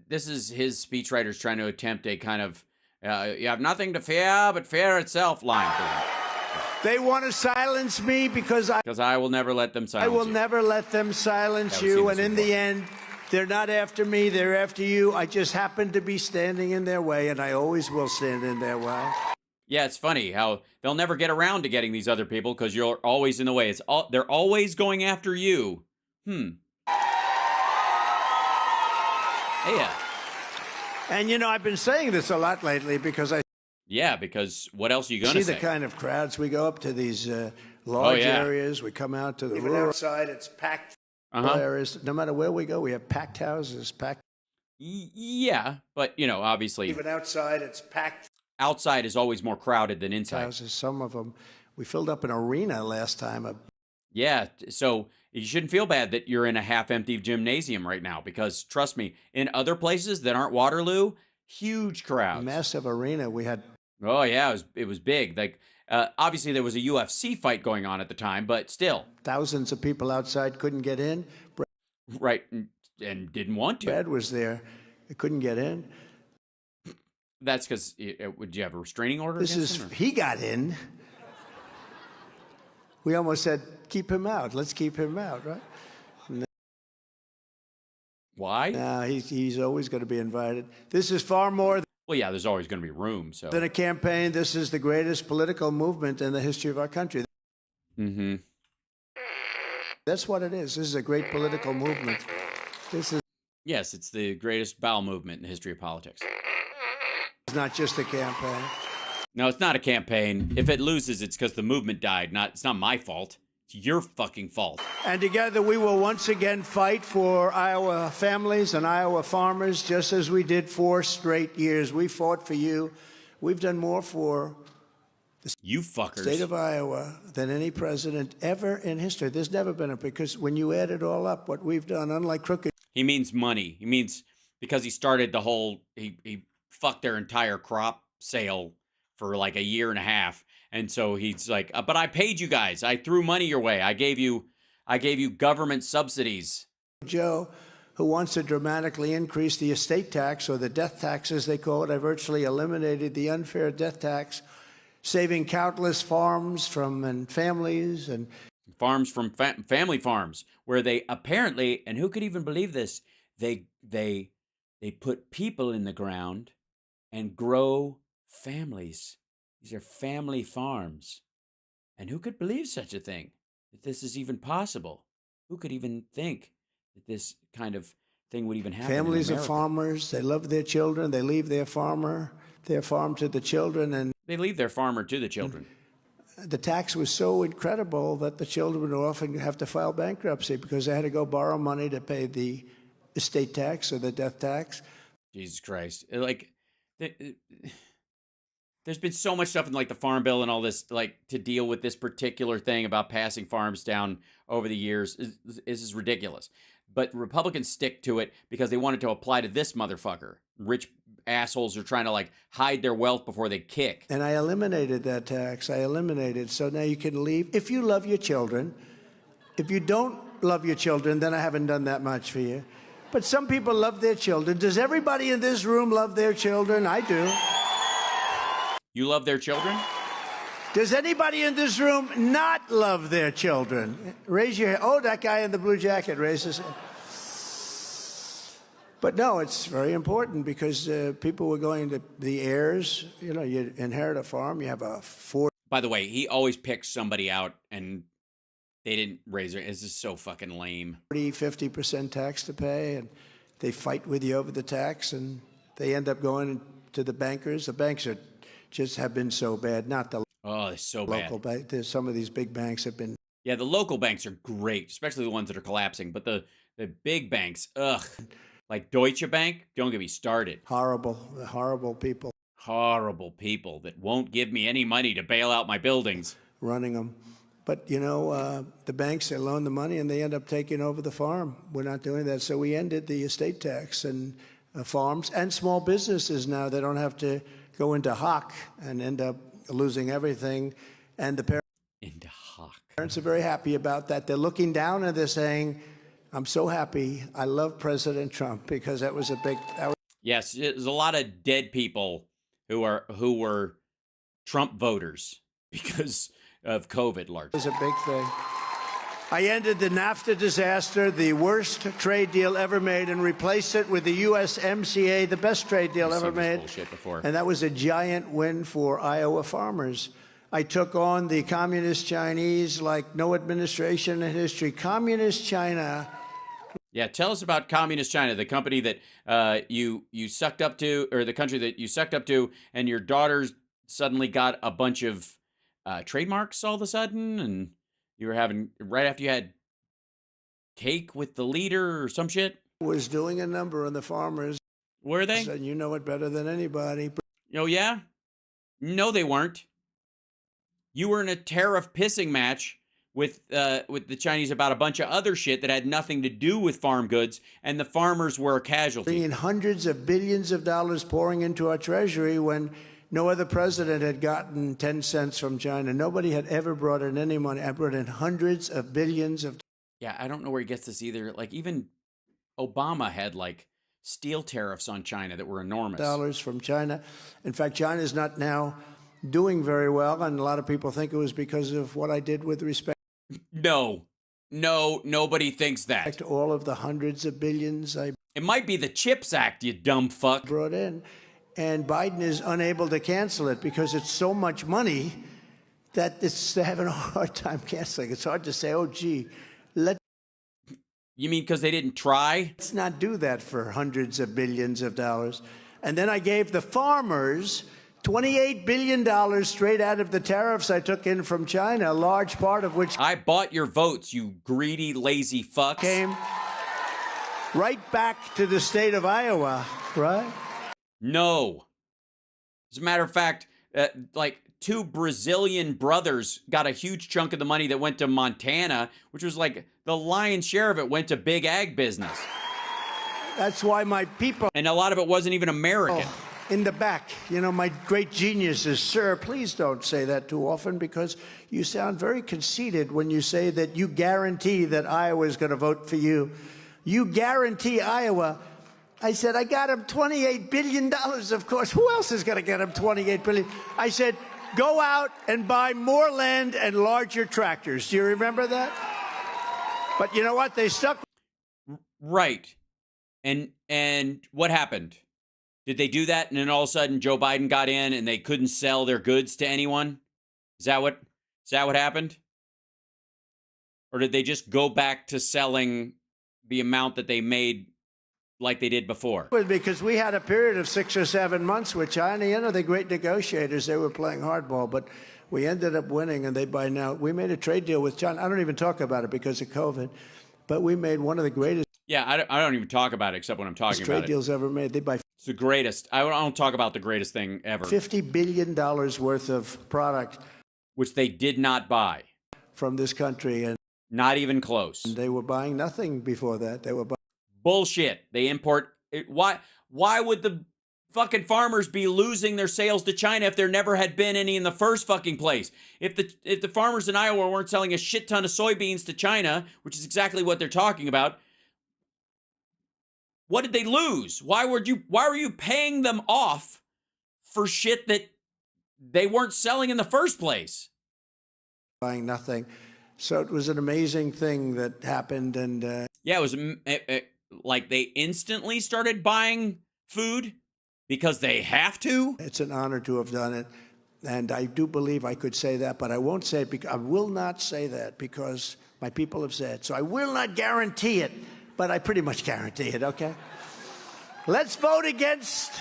This is his speechwriters trying to attempt a kind of, you have nothing to fear but fear itself line. They want to silence me because I will never let them silence you. I will never let them silence you. And in the end, they're not after me. They're after you. I just happen to be standing in their way, and I always will stand in their way. Yeah, it's funny how they'll never get around to getting these other people because you're always in the way. They're always going after you. Yeah. And, you know, I've been saying this a lot lately because because what else are you going to say? See the kind of crowds. We go up to these large areas. We come out to the rural outside. It's packed areas. No matter where we go, we have packed houses, packed. Yeah, but, you know, obviously. Even outside, it's packed. Outside is always more crowded than inside. Houses, some of them. We filled up an arena last time. Yeah, so you shouldn't feel bad that you're in a half-empty gymnasium right now because, trust me, in other places that aren't Waterloo, huge crowds. Massive arena. We had... Oh, yeah, it was big. Like, obviously, there was a UFC fight going on at the time, but still. Thousands of people outside couldn't get in. Right, and didn't want to. Brad was there. They couldn't get in. That's because, would you have a restraining order against him? He got in. We almost said, keep him out. Let's keep him out, right? Why? No, he's always going to be invited. This is far more well, yeah, there's always going to be room. So than a campaign. This is the greatest political movement in the history of our country. Mm-hmm. That's what it is. This is a great political movement. Yes, it's the greatest bowel movement in the history of politics. It's not just a campaign. No, it's not a campaign. If it loses, it's because the movement died. It's not my fault. It's your fucking fault. And together we will once again fight for Iowa families and Iowa farmers, just as we did 4 straight years. We fought for you. We've done more for the state of Iowa than any president ever in history. There's never been because when you add it all up, what we've done, unlike crooked. He means money. He means because he started the whole, he fucked their entire crop sale for like a year and a half. And so he's like, but I paid you guys. I threw money your way. I gave you government subsidies. Joe, who wants to dramatically increase the estate tax, or the death tax as they call it. I virtually eliminated the unfair death tax, saving countless farms and families and farms from family farms, where they apparently, and who could even believe this, they put people in the ground and grow families. These are family farms. And who could believe such a thing, that this is even possible? Who could even think that this kind of thing would even happen? Families of farmers, they love their children, they leave their farm to the children, and they leave their farmer to the children. The tax was so incredible that the children would often have to file bankruptcy because they had to go borrow money to pay the estate tax or the death tax. Jesus Christ. Like, there's been so much stuff in like the Farm Bill and all this, like, to deal with this particular thing about passing farms down over the years. This is ridiculous. But Republicans stick to it because they want it to apply to this motherfucker. Rich assholes are trying to like hide their wealth before they kick. And I eliminated that tax. I eliminated. So now you can leave if you love your children. If you don't love your children, then I haven't done that much for you. But some people love their children. Does everybody in this room love their children? I do. You love their children? Does anybody in this room not love their children? Raise your hand. Oh, that guy in the blue jacket raises. But no, it's very important because people were going to the heirs. You know, you inherit a farm, you have a 40. By the way, he always picks somebody out and they didn't raise it. It's just so fucking lame. 50% tax to pay, and they fight with you over the tax, and they end up going to the bankers. The banks are just have been so bad. Not the they're so local bad. Bank. Some of these big banks have been. Yeah, the local banks are great, especially the ones that are collapsing. But the big banks, ugh. Like Deutsche Bank, don't get me started. Horrible people. Horrible people that won't give me any money to bail out my buildings. Running them. But, you know, the banks, they loan the money and they end up taking over the farm. We're not doing that. So we ended the estate tax, and farms and small businesses now, they don't have to go into hock and end up losing everything. And the parents are very happy about that. They're looking down and they're saying, I'm so happy. I love President Trump, because that was a big. Yes, there's a lot of dead people who were Trump voters because of COVID. Largely, it was a big thing. I ended the NAFTA disaster, the worst trade deal ever made, and replaced it with the USMCA, the best trade deal ever made. And that was a giant win for Iowa farmers. I took on the communist Chinese like no administration in history. Communist China. Yeah, tell us about Communist China, the company that you sucked up to, or the country that you sucked up to, and your daughters suddenly got a bunch of trademarks all of a sudden, and you were having, right after you had cake with the leader or some shit? Was doing a number on the farmers. Were they? And you know it better than anybody. Oh, yeah? No, they weren't. You were in a tariff pissing match with the Chinese about a bunch of other shit that had nothing to do with farm goods, and the farmers were a casualty. Bringing hundreds of billions of dollars pouring into our treasury when no other president had gotten 10 cents from China. Nobody had ever brought in any money. I brought in hundreds of billions of. Yeah, I don't know where he gets this either. Like, even Obama had like steel tariffs on China that were enormous. Dollars from China. In fact, China is not now doing very well, and a lot of people think it was because of what I did with respect. No, nobody thinks that. To all of the hundreds of billions it might be the CHIPS Act, you dumb fuck. Brought in, and Biden is unable to cancel it because it's so much money that they're having a hard time canceling. It's hard to say, oh, gee, You mean because they didn't try? Let's not do that for hundreds of billions of dollars. And then I gave the farmers $28 billion straight out of the tariffs I took in from China, a large part of which I bought your votes, you greedy, lazy fucks. Came right back to the state of Iowa, right? No. As a matter of fact, like 2 Brazilian brothers got a huge chunk of the money that went to Montana, which was like the lion's share of it went to big ag business. That's why my people. And a lot of it wasn't even American. in the back. You know, my great genius is, sir, please don't say that too often because you sound very conceited when you say that you guarantee that Iowa is going to vote for you. You guarantee Iowa. I said, I got him $28 billion, of course. Who else is going to get him $28 billion? I said, go out and buy more land and larger tractors. Do you remember that? But you know what? They stuck. Right. And what happened? Did they do that and then all of a sudden Joe Biden got in and they couldn't sell their goods to anyone? Is that what happened? Or did they just go back to selling the amount that they made like they did before? Because we had a period of 6 or 7 months with China. You know, the great negotiators, they were playing hardball, but we ended up winning, and they buy now. We made a trade deal with China. I don't even talk about it because of COVID, but we made one of the greatest. Yeah, I don't even talk about it except when I'm talking about it. Trade deals ever made. They buy. It's the greatest. I don't talk about the greatest thing ever. $50 billion worth of product. Which they did not buy. From this country. And not even close. They were buying nothing before that. They were buying. Bullshit. They import. Why would the fucking farmers be losing their sales to China if there never had been any in the first fucking place? If the farmers in Iowa weren't selling a shit ton of soybeans to China, which is exactly what they're talking about, what did they lose? Why were you paying them off for shit that they weren't selling in the first place? Buying nothing. So it was an amazing thing that happened. And yeah, it was like they instantly started buying food because they have to. It's an honor to have done it. And I do believe I could say that, but I won't say it because I will not say that because my people have said. So I will not guarantee it. But I pretty much guarantee it, okay? Let's vote against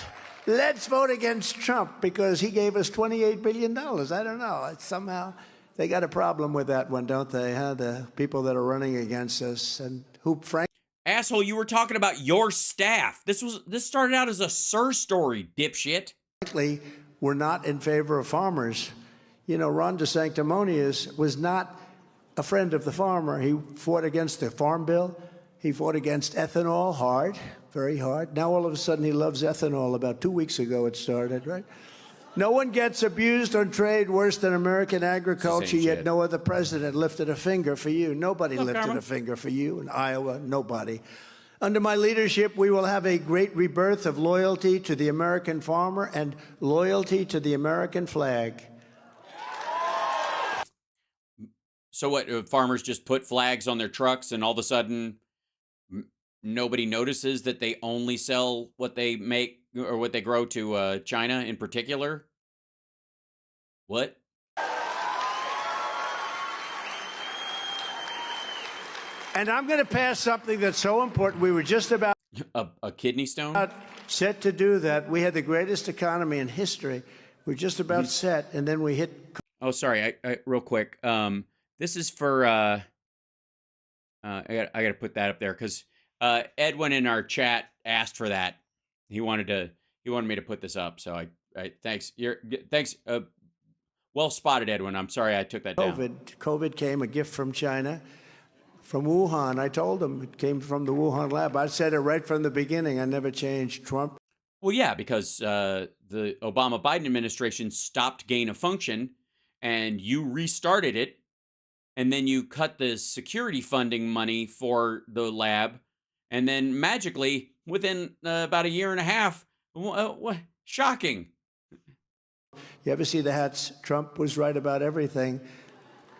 Trump because he gave us $28 billion. I don't know. Somehow they got a problem with that one, don't they? Huh? The people that are running against us and who, frankly. Asshole, you were talking about your staff. This started out as a Sir story, dipshit. Frankly, we're not in favor of farmers. You know, Ron DeSanctimonious was not a friend of the farmer. He fought against the Farm Bill. He fought against ethanol hard, very hard. Now all of a sudden he loves ethanol. About 2 weeks ago it started, right? No one gets abused on trade worse than American agriculture, yet no other president lifted a finger for you. Nobody lifted a finger for you in Iowa, nobody. Under my leadership, we will have a great rebirth of loyalty to the American farmer and loyalty to the American flag. So what, farmers just put flags on their trucks and all of a sudden nobody notices that they only sell what they make or what they grow to China in particular? What? And I'm going to pass something that's so important. We were just about a kidney stone? Set to do that. We had the greatest economy in history. We're just about set, and then we hit. Oh, sorry. I real quick. This is for. I got to put that up there because Edwin in our chat asked for that. He wanted me to put this up. So I thanks. Thanks. Well spotted, Edwin. I'm sorry I took that down. COVID came, a gift from China, from Wuhan. I told him it came from the Wuhan lab. I said it right from the beginning. I never changed. Trump. Well, yeah, because the Obama-Biden administration stopped gain of function, and you restarted it, and then you cut the security funding money for the lab, and then magically, within about a year and a half, shocking. You ever see the hats? Trump was right about everything.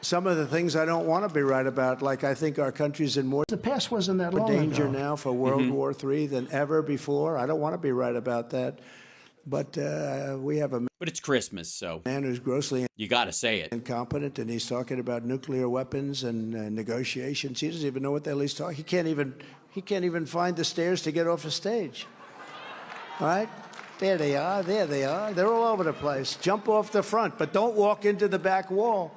Some of the things I don't want to be right about, like I think our country's in more. The past wasn't that long danger ago. Now for World War III than ever before. I don't want to be right about that, but we have a. But it's Christmas, so man who's grossly. You got to say it. Incompetent, and he's talking about nuclear weapons and negotiations. He doesn't even know what the hell he's talking. He can't even find the stairs to get off the stage. All right. There they are. There they are. They're all over the place. Jump off the front, but don't walk into the back wall.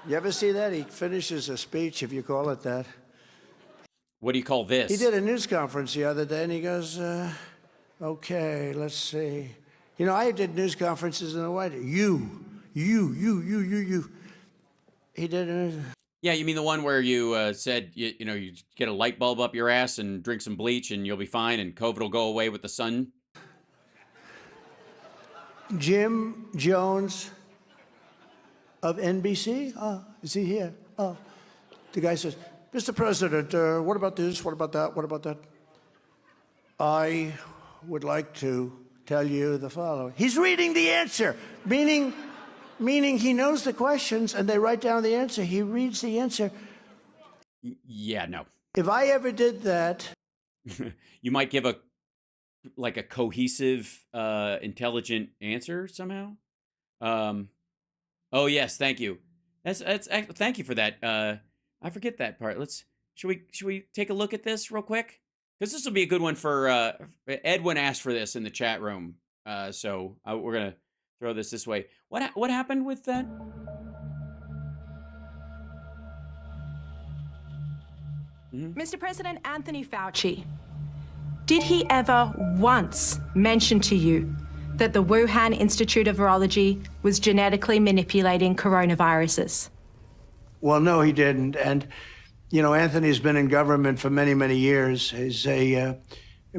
You ever see that? He finishes a speech, if you call it that. What do you call this? He did a news conference the other day, and he goes, okay, let's see. You know, I did news conferences in the White House. You. He did. Yeah, you mean the one where you said, you know, you get a light bulb up your ass and drink some bleach and you'll be fine and COVID will go away with the sun? Jim Jones of NBC. Is he here? The guy says, Mr. President, what about this? What about that? What about that? I would like to tell you the following. He's reading the answer, meaning he knows the questions and they write down the answer. He reads the answer. Yeah, no. If I ever did that, you might give a cohesive, intelligent answer somehow. Oh yes, thank you. That's thank you for that. I forget that part. Should we take a look at this real quick? Because this will be a good one for Edwin asked for this in the chat room. So we're gonna throw this way. What happened with that? Mr. President, Anthony Fauci, did he ever once mention to you that the Wuhan Institute of Virology was genetically manipulating coronaviruses? well, no, he didn't. And, you know, Anthony's been in government for many, many years. He's a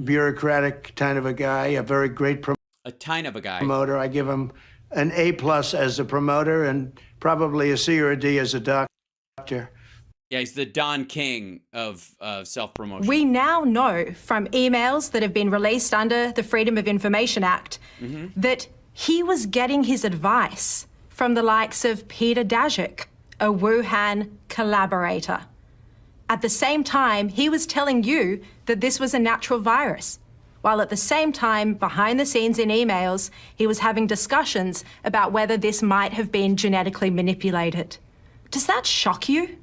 bureaucratic kind of a guy, a very great promoter. I give him an A+ as a promoter and probably a C or a D as a doctor. Yeah, he's the Don King of self-promotion. We now know from emails that have been released under the Freedom of Information Act that he was getting his advice from the likes of Peter Daszak, a Wuhan collaborator. At the same time, he was telling you that this was a natural virus, while at the same time, behind the scenes in emails, he was having discussions about whether this might have been genetically manipulated. Does that shock you?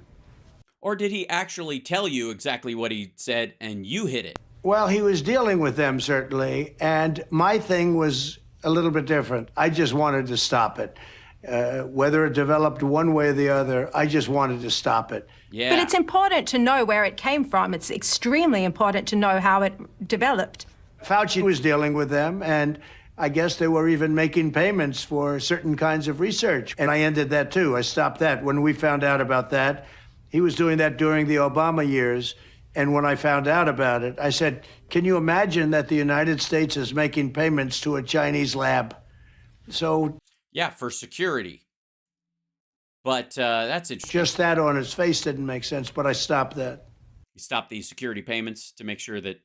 Or did he actually tell you exactly what he said and you hit it? Well, he was dealing with them, certainly, and my thing was a little bit different. I just wanted to stop it. Whether it developed one way or the other, I just wanted to stop it. Yeah. But it's important to know where it came from. It's extremely important to know how it developed. Fauci was dealing with them, and I guess they were even making payments for certain kinds of research. And I ended that, too. I stopped that. When we found out about that, he was doing that during the Obama years. And when I found out about it, I said, can you imagine that the United States is making payments to a Chinese lab? So... yeah, for security. But that's interesting. Just that on its face didn't make sense, but I stopped that. You stopped the security payments to make sure that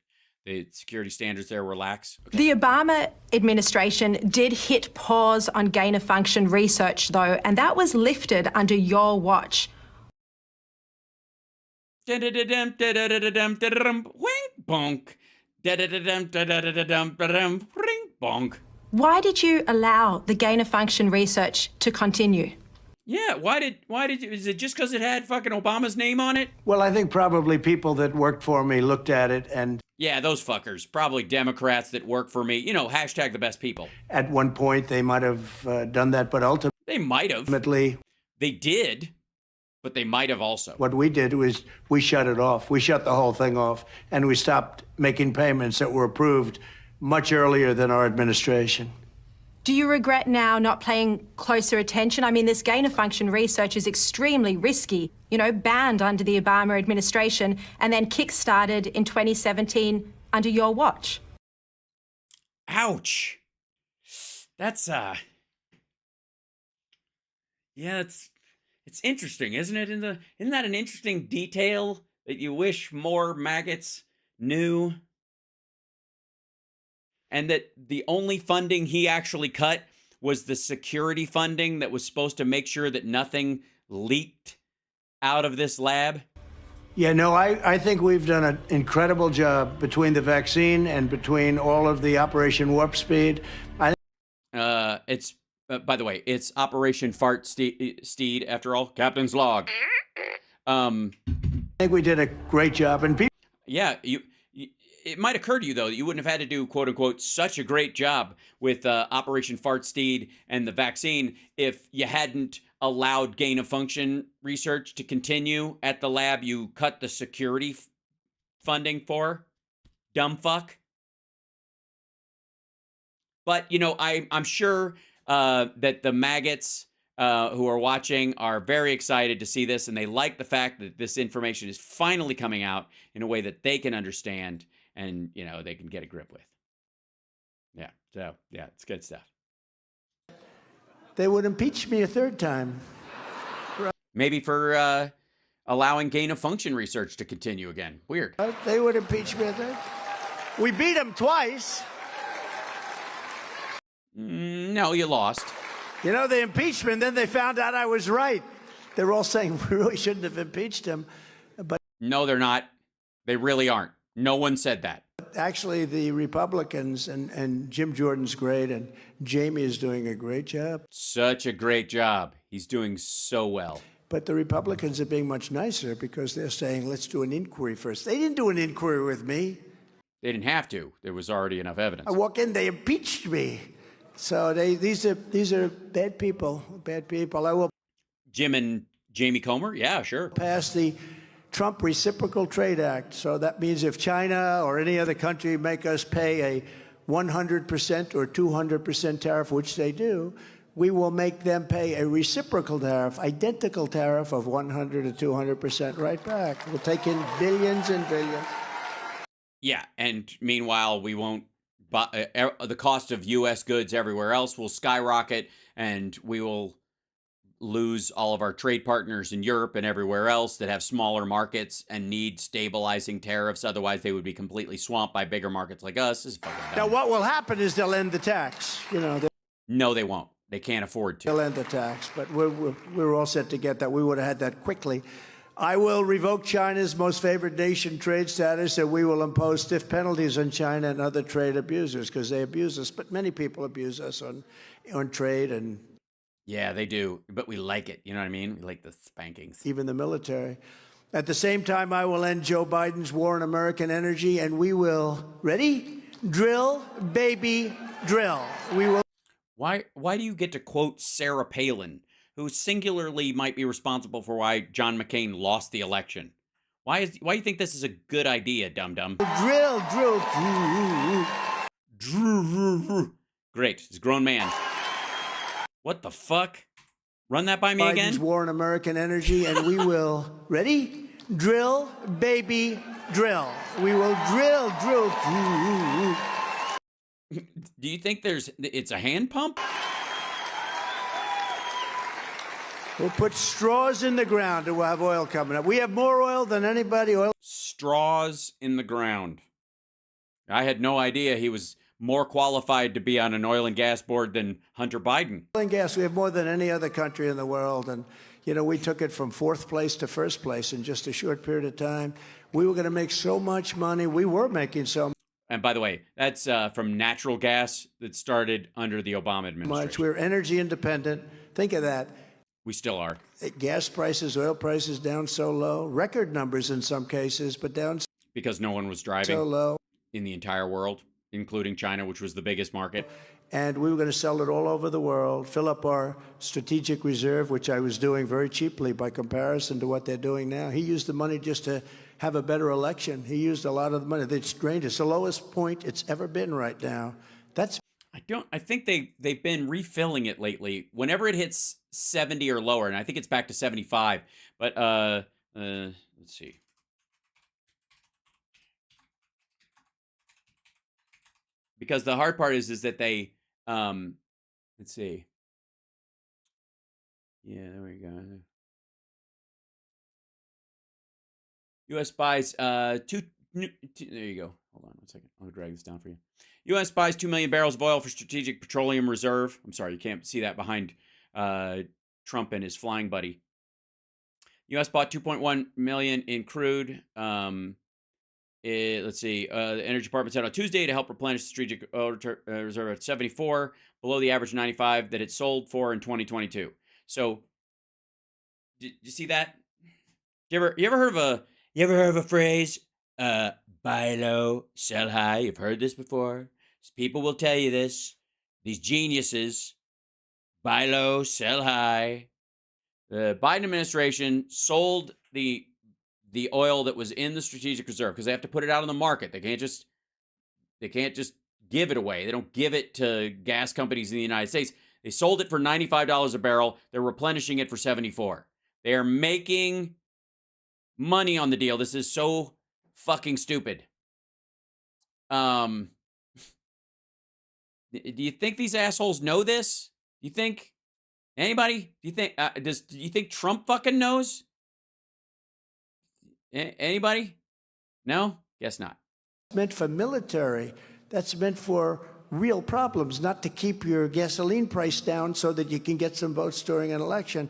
the security standards there were lax? Okay. The Obama administration did hit pause on gain-of-function research, though, and that was lifted under your watch. Wink bonk. Ring bonk. Why did you allow the gain-of-function research to continue? Yeah, why did you, is it just because it had fucking Obama's name on it? Well, I think probably people that worked for me looked at it and... yeah, those fuckers. Probably Democrats that work for me. You know, hashtag the best people. At one point, they might have done that, but ultimately... they might have. Ultimately... they did, but they might have also. What we did was we shut it off. We shut the whole thing off, and we stopped making payments that were approved much earlier than our administration. Do you regret now not paying closer attention? I mean, this gain-of-function research is extremely risky, you know, banned under the Obama administration and then kick-started in 2017 under your watch. Ouch. That's, yeah, it's interesting, isn't it? Isn't that an interesting detail that you wish more maggots knew? And that the only funding he actually cut was the security funding that was supposed to make sure that nothing leaked out of this lab? Yeah, no, I think we've done an incredible job between the vaccine and between all of the Operation Warp Speed. It's, by the way, it's Operation Fart Steed, after all, Captain's log. I think we did a great job. And people... yeah, it might occur to you, though, that you wouldn't have had to do, quote unquote, such a great job with Operation Fart Steed and the vaccine if you hadn't allowed gain of function research to continue at the lab you cut the security funding for. Dumb fuck. But, you know, I'm sure that the maggots who are watching are very excited to see this, and they like the fact that this information is finally coming out in a way that they can understand and, you know, they can get a grip with. Yeah, so, yeah, it's good stuff. They would impeach me a third time. Maybe for allowing gain-of-function research to continue again. Weird. They would impeach me a third. We beat them twice. No, you lost. You know, they impeached me, and then they found out I was right. They were all saying we really shouldn't have impeached him. But no, they're not. They really aren't. No one said that. Actually, the Republicans, and Jim Jordan's great, and Jamie is doing a great job. Such a great job. He's doing so well. But the Republicans are being much nicer because they're saying, let's do an inquiry first. They didn't do an inquiry with me. They didn't have to. There was already enough evidence. I walk in, they impeached me. So these are bad people. Bad people. I will Jim and Jamie Comer? Yeah, sure. pass the Trump Reciprocal Trade Act. So that means if China or any other country make us pay a 100% or 200% tariff, which they do, we will make them pay a reciprocal tariff, identical tariff of 100 to 200% right back. We'll take in billions and billions. Yeah, and meanwhile, we won't. The cost of U.S. goods everywhere else will skyrocket, and we will lose all of our trade partners in Europe and everywhere else that have smaller markets and need stabilizing tariffs. Otherwise, they would be completely swamped by bigger markets like us. This is fucking dumb. Now, what will happen is they'll end the tax. You know. No, they won't. They can't afford to. They'll end the tax, but we're all set to get that. We would have had that quickly. I will revoke China's most favored nation trade status, and we will impose stiff penalties on China and other trade abusers because they abuse us. But many people abuse us on trade and. Yeah, they do, but we like it. You know what I mean? We like the spankings. Even the military. At the same time, I will end Joe Biden's war on American energy, and we will, ready? Drill, baby, drill. We will. Why do you get to quote Sarah Palin, who singularly might be responsible for why John McCain lost the election? Why do you think this is a good idea, dum-dum? Drill. Great. He's a grown man. What the fuck? Run that by me Biden's again? war on American energy, and we will, ready? Drill, baby, drill. We will drill. Do you think it's a hand pump? We'll put straws in the ground and we'll have oil coming up. We have more oil than anybody. Straws in the ground. I had no idea he was more qualified to be on an oil and gas board than Hunter Biden. Oil and gas, we have more than any other country in the world. And, you know, we took it from fourth place to first place in just a short period of time. We were going to make so much money. We were making so much. And by the way, that's from natural gas that started under the Obama administration. We're energy independent. Think of that. We still are. Gas prices, oil prices down so low. Record numbers in some cases, but down because no one was driving so low in the entire world, including China, which was the biggest market. And we were going to sell it all over the world, fill up our strategic reserve, which I was doing very cheaply by comparison to what they're doing now. He used the money just to have a better election. He used a lot of the money. It's drained. It's the lowest point it's ever been right now. I think they've been refilling it lately. Whenever it hits 70 or lower, and I think it's back to 75. But let's see. Because the hard part is that they let's see. Yeah, there we go. U.S. buys there you go. Hold on one second. I'll drag this down for you. U.S. buys 2 million barrels of oil for strategic petroleum reserve. I'm sorry, you can't see that behind Trump and his flying buddy. U.S. bought 2.1 million in crude. Let's see. The Energy Department said on Tuesday to help replenish the strategic oil reserve at 74, below the average 95 that it sold for in 2022. So, did you see that? You ever heard of a phrase? Buy low, sell high. You've heard this before. People will tell you this. These geniuses, buy low, sell high. The Biden administration sold the oil that was in the strategic reserve because they have to put it out on the market. They can't just give it away. They don't give it to gas companies in the United States. They sold it for $95 a barrel. They're replenishing it for $74. They are making money on the deal. This is so fucking stupid. Do you think these assholes know this? Do you think Anybody? Do you think Trump fucking knows? Anybody? No? Guess not. Meant for military. That's meant for real problems, not to keep your gasoline price down so that you can get some votes during an election.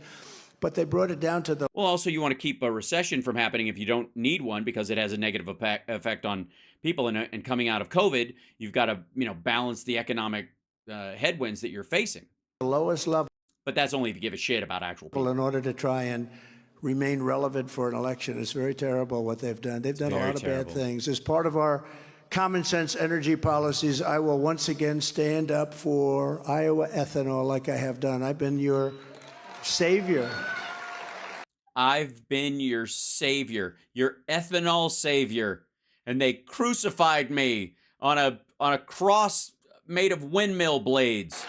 But they brought it down to the... Well, also, you want to keep a recession from happening if you don't need one, because it has a negative effect on people. And coming out of COVID, you've got to, balance the economic headwinds that you're facing. The lowest level. But that's only if you give a shit about actual people. In order to try and remain relevant for an election. It's very terrible what they've done. They've done a lot of bad things. As part of our common sense energy policies, I will once again stand up for Iowa ethanol like I have done. I've been your savior. I've been your savior, your ethanol savior. And they crucified me on a cross made of windmill blades.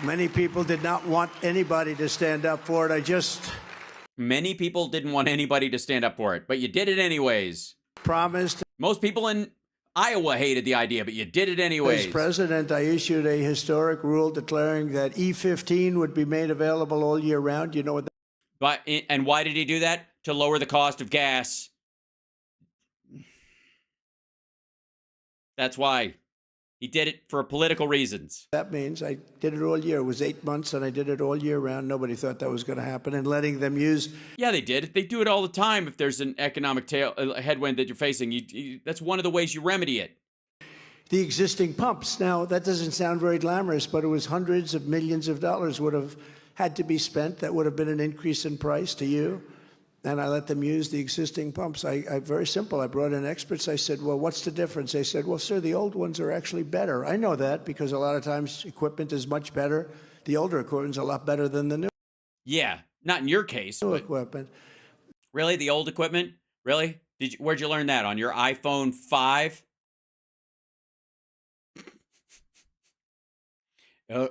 Many people did not want anybody to stand up for it. Many people didn't want anybody to stand up for it, but you did it anyways. Promised. Most people in Iowa hated the idea, but you did it anyways. As president, I issued a historic rule declaring that E15 would be made available all year round. You know what and why did he do that? To lower the cost of gas. That's why. He did it for political reasons. That means I did it all year. It was 8 months, and I did it all year round. Nobody thought that was going to happen. And letting them use... Yeah, they did. They do it all the time if there's an economic headwind that you're facing. That's one of the ways you remedy it. The existing pumps. Now, that doesn't sound very glamorous, but it was hundreds of millions of dollars would have had to be spent. That would have been an increase in price to you. And I let them use the existing pumps. Very simple. I brought in experts. I said, well, what's the difference? They said, well, sir, the old ones are actually better. I know that because a lot of times equipment is much better. The older equipment's a lot better than the new. Yeah, not in your case. New equipment. Really? The old equipment? Really? Where'd you learn that? On your iPhone 5?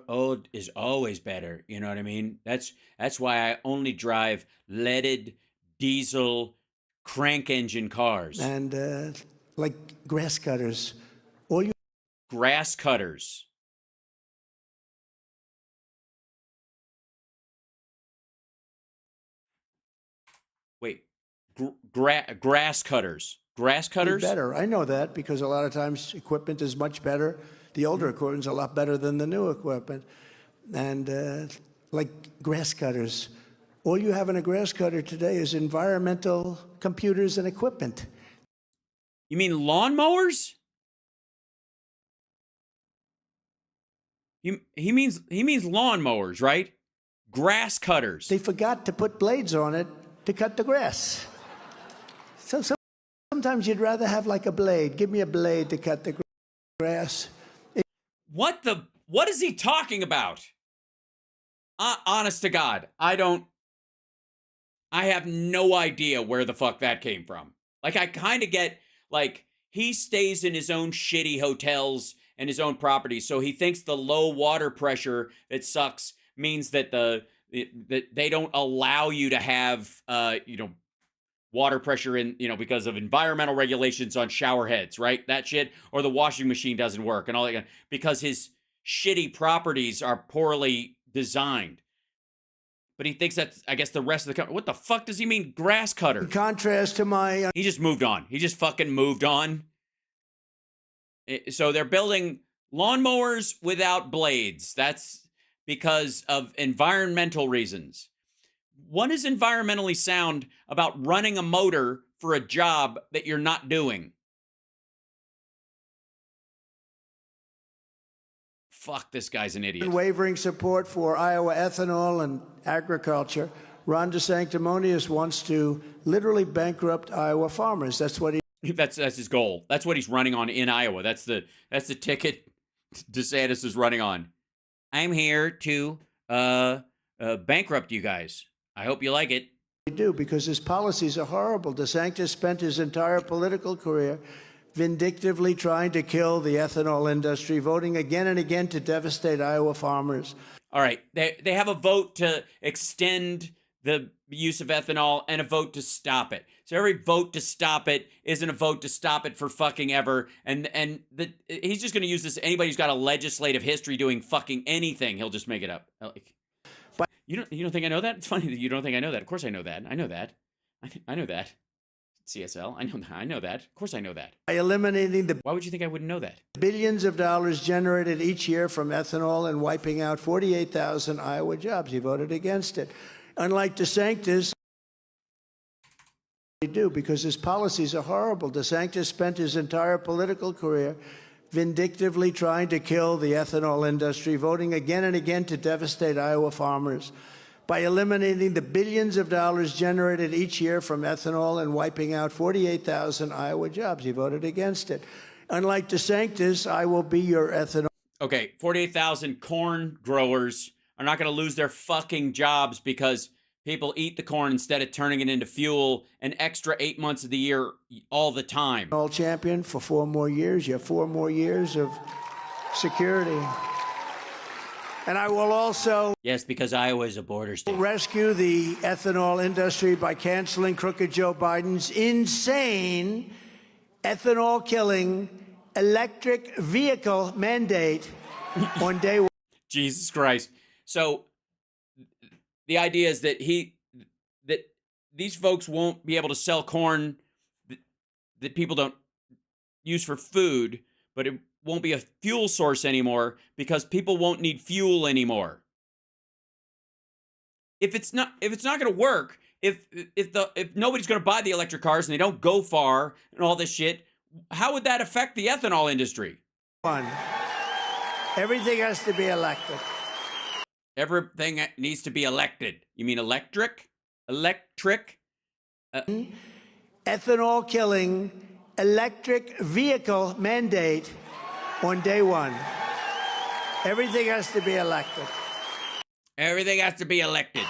Old is always better. You know what I mean? That's why I only drive leaded diesel crank engine cars. And like grass cutters. Grass cutters. Wait, grass cutters. Grass cutters? Better. I know that because a lot of times equipment is much better. The older equipment's a lot better than the new equipment. And like grass cutters. All you have in a grass cutter today is environmental computers and equipment. You mean lawnmowers? He means lawnmowers, right? Grass cutters. They forgot to put blades on it to cut the grass. So sometimes you'd rather have like a blade. Give me a blade to cut the grass. What is he talking about? Honest to God, I have no idea where the fuck that came from. Like, I kind of get, like, he stays in his own shitty hotels and his own properties, so he thinks the low water pressure that sucks means that that they don't allow you to have, water pressure in, because of environmental regulations on shower heads, right? That shit, or the washing machine doesn't work and all that, because his shitty properties are poorly designed. But he thinks that's, I guess, the rest of the country. What the fuck does he mean, grass cutter? In contrast to my... He just moved on. He just fucking moved on. So they're building lawnmowers without blades. That's because of environmental reasons. What is environmentally sound about running a motor for a job that you're not doing? Fuck, this guy's an idiot. Unwavering support for Iowa ethanol and agriculture. Ron DeSanctimonious wants to literally bankrupt Iowa farmers. That's what he... That's his goal. That's what he's running on in Iowa. That's the ticket DeSantis is running on. I'm here to bankrupt you guys. I hope you like it. They do, because his policies are horrible. DeSantis spent his entire political career vindictively trying to kill the ethanol industry, voting again and again to devastate Iowa farmers. All right. They have a vote to extend the use of ethanol and a vote to stop it. So every vote to stop it isn't a vote to stop it for fucking ever. And he's just going to use this. Anybody who's got a legislative history doing fucking anything, he'll just make it up. You don't think I know that? It's funny that you don't think I know that. Of course I know that. I know that. I know that. CSL. I know that. Of course I know that. By eliminating the Why would you think I wouldn't know that? billions of dollars generated each year from ethanol and wiping out 48,000 Iowa jobs. He voted against it. Unlike DeSantis, they do, because his policies are horrible. DeSantis spent his entire political career vindictively trying to kill the ethanol industry, voting again and again to devastate Iowa farmers. By eliminating the billions of dollars generated each year from ethanol and wiping out 48,000 Iowa jobs. He voted against it. Unlike DeSantis, I will be your ethanol. Okay, 48,000 corn growers are not going to lose their fucking jobs because people eat the corn instead of turning it into fuel an extra 8 months of the year all the time. All champion for 4 more years. You have 4 more years of security. And I will also Yes, because Iowa is a border state. rescue the ethanol industry by canceling crooked Joe Biden's insane ethanol-killing electric vehicle mandate on day one. Jesus Christ. So the idea is that these folks won't be able to sell corn that people don't use for food, but it won't be a fuel source anymore because people won't need fuel anymore. If it's not going to work, if nobody's going to buy the electric cars and they don't go far and all this shit, how would that affect the ethanol industry? Everything has to be electric. Everything needs to be elected. You mean electric? Electric? Ethanol-killing electric vehicle mandate on day one. Everything has to be electric. Everything has to be elected.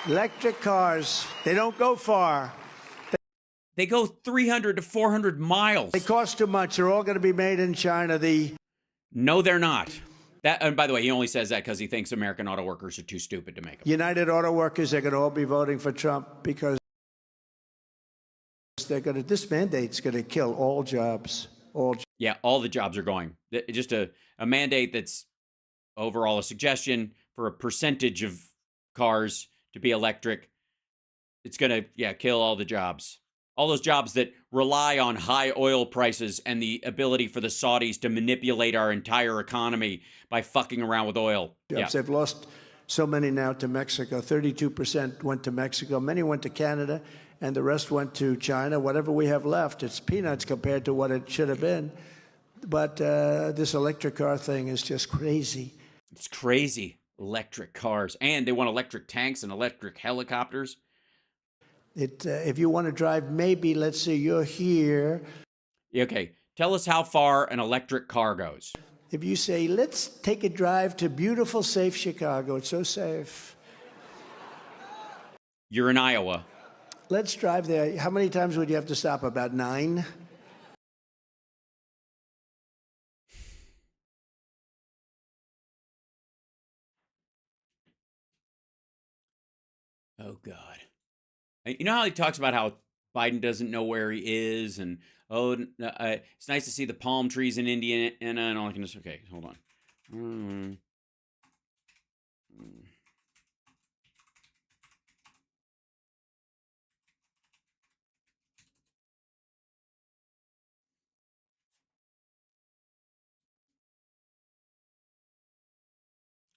Electric cars, they don't go far. They go 300 to 400 miles. They cost too much. They're all going to be made in China. No, they're not. And by the way, he only says that because he thinks American auto workers are too stupid to make them. United Auto Workers are going to all be voting for Trump because this mandate's going to kill all jobs. Yeah, all the jobs are going. Just a mandate that's overall a suggestion for a percentage of cars to be electric. It's going to, kill all the jobs. All those jobs that rely on high oil prices and the ability for the Saudis to manipulate our entire economy by fucking around with oil. Jobs. They've lost so many now to Mexico. 32% went to Mexico. Many went to Canada, and the rest went to China. Whatever we have left, it's peanuts compared to what it should have been. But this electric car thing is just crazy. It's crazy. Electric cars. And they want electric tanks and electric helicopters. If you want to drive, maybe, let's say you're here. Okay, tell us how far an electric car goes. If you say, let's take a drive to beautiful, safe Chicago. It's so safe. You're in Iowa. Let's drive there. How many times would you have to stop? About 9? Oh, God. You know how he talks about how Biden doesn't know where he is, and it's nice to see the palm trees in Indiana and all that kind of stuff. Okay, hold on.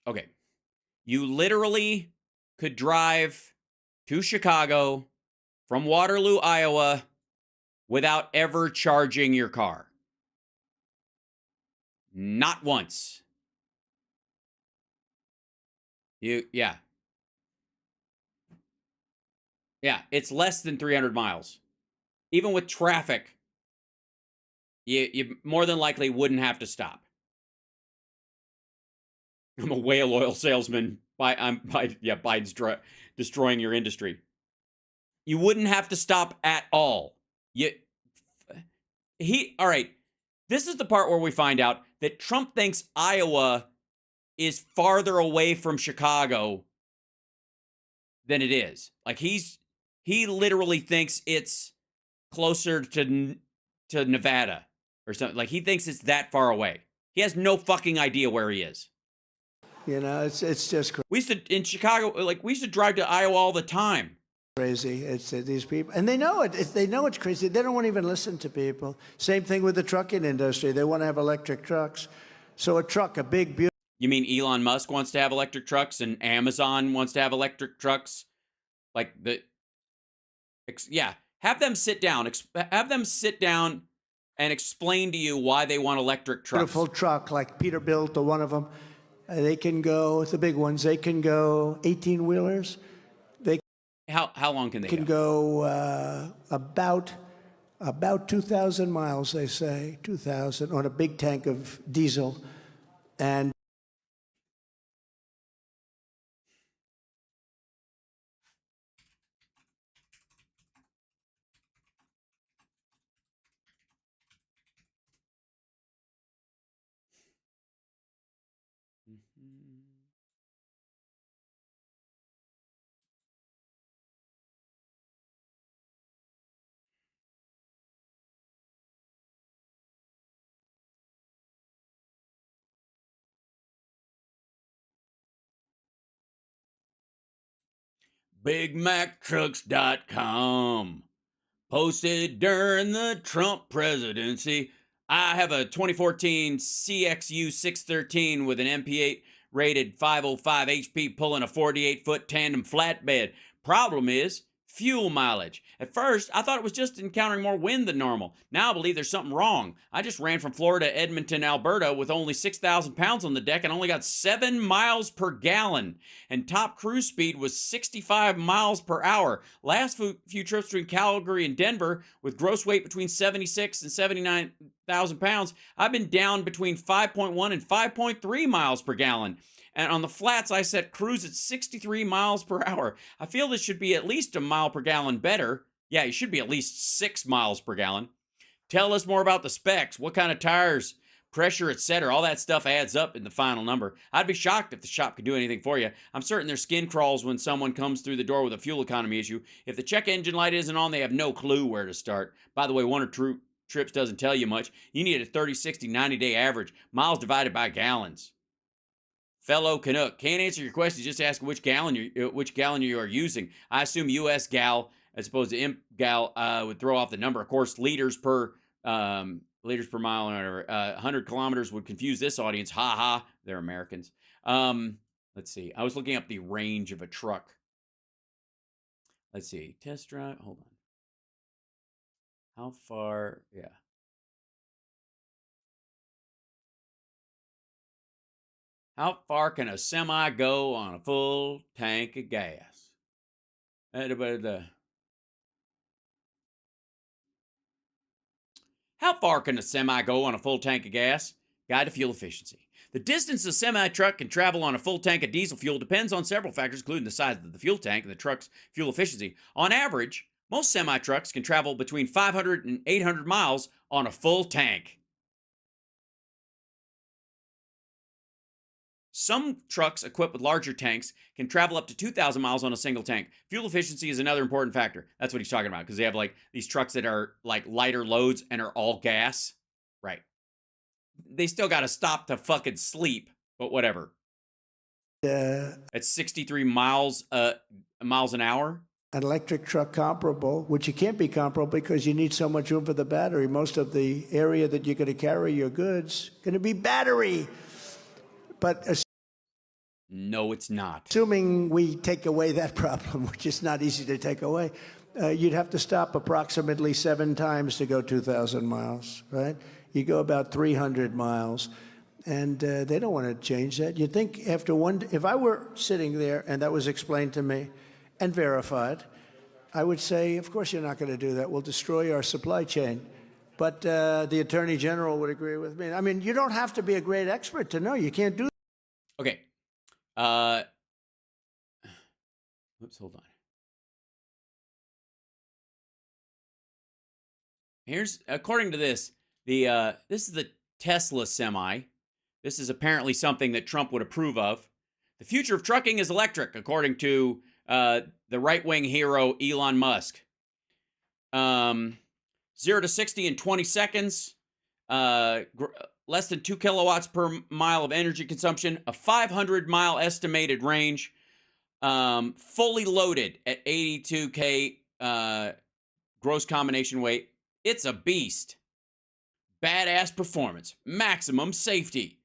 Okay, you literally could drive to Chicago from Waterloo, Iowa, without ever charging your car. Not once. Yeah, it's less than 300 miles. Even with traffic, you more than likely wouldn't have to stop. I'm a whale oil salesman. Biden's destroying your industry. You wouldn't have to stop at all. All right. This is the part where we find out that Trump thinks Iowa is farther away from Chicago than it is. Like he literally thinks it's closer to Nevada or something. Like he thinks it's that far away. He has no fucking idea where he is. You know, it's just We used to, in Chicago, like, we used to drive to Iowa all the time. crazy. It's these people, and they know it. If they know it's crazy, they don't want to even listen to people. Same thing with the trucking industry. They want to have electric trucks. So a truck, a big, beautiful. You mean Elon Musk wants to have electric trucks and Amazon wants to have electric trucks? Like yeah, have them sit down. Have them sit down and explain to you why they want electric trucks. Beautiful truck like Peterbilt or one of them. They can go, the big ones, they can go 18-wheelers. How long can they go? About 2,000 miles, they say, 2,000 on a big tank of diesel. And BigMacTrucks.com. Posted during the Trump presidency. I have a 2014 CXU 613 with an MP8 rated 505 HP pulling a 48-foot tandem flatbed. Problem is fuel mileage. At first, I thought it was just encountering more wind than normal. Now I believe there's something wrong. I just ran from Florida to Edmonton, Alberta with only 6,000 pounds on the deck and only got 7 miles per gallon. And top cruise speed was 65 miles per hour. Last few trips between Calgary and Denver with gross weight between 76 and 79,000 pounds, I've been down between 5.1 and 5.3 miles per gallon. And on the flats, I set cruise at 63 miles per hour. I feel this should be at least a mile per gallon better. Yeah, it should be at least 6 miles per gallon. Tell us more about the specs. What kind of tires, pressure, etc. All that stuff adds up in the final number. I'd be shocked if the shop could do anything for you. I'm certain their skin crawls when someone comes through the door with a fuel economy issue. If the check engine light isn't on, they have no clue where to start. By the way, one or two trips doesn't tell you much. You need a 30, 60, 90-day average. Miles divided by gallons. Fellow Canuck, can't answer your question. Just ask which gallon you are using. I assume U.S. gal as opposed to imp gal would throw off the number. Of course, liters per mile or whatever. 100 kilometers would confuse this audience. Ha ha, they're Americans. Let's see. I was looking up the range of a truck. Let's see. Test drive. Hold on. How far? Yeah. How far can a semi go on a full tank of gas? How far can a semi go on a full tank of gas? Guide to fuel efficiency. The distance a semi-truck can travel on a full tank of diesel fuel depends on several factors, including the size of the fuel tank and the truck's fuel efficiency. On average, most semi-trucks can travel between 500 and 800 miles on a full tank. Some trucks equipped with larger tanks can travel up to 2,000 miles on a single tank. Fuel efficiency is another important factor. That's what he's talking about, because they have like these trucks that are like lighter loads and are all gas. Right. They still got to stop to fucking sleep, but whatever. At 63 miles an hour. An electric truck comparable, which you can't be comparable because you need so much room for the battery. Most of the area that you're going to carry your goods going to be battery. But no, it's not. Assuming we take away that problem, which is not easy to take away, you'd have to stop approximately 7 times to go 2,000 miles, right? You go about 300 miles, and they don't want to change that. You'd think after if I were sitting there and that was explained to me and verified, I would say, of course you're not going to do that. We'll destroy our supply chain. But the Attorney General would agree with me. I mean, you don't have to be a great expert to know. You can't do that. Okay. Oops, hold on. Here's, according to this, this is the Tesla semi. This is apparently something that Trump would approve of. The future of trucking is electric, according to the right-wing hero Elon Musk. 0 to 60 in 20 seconds. less than 2 kilowatts per mile of energy consumption, a 500-mile estimated range, fully loaded at 82K gross combination weight. It's a beast. Badass performance, maximum safety,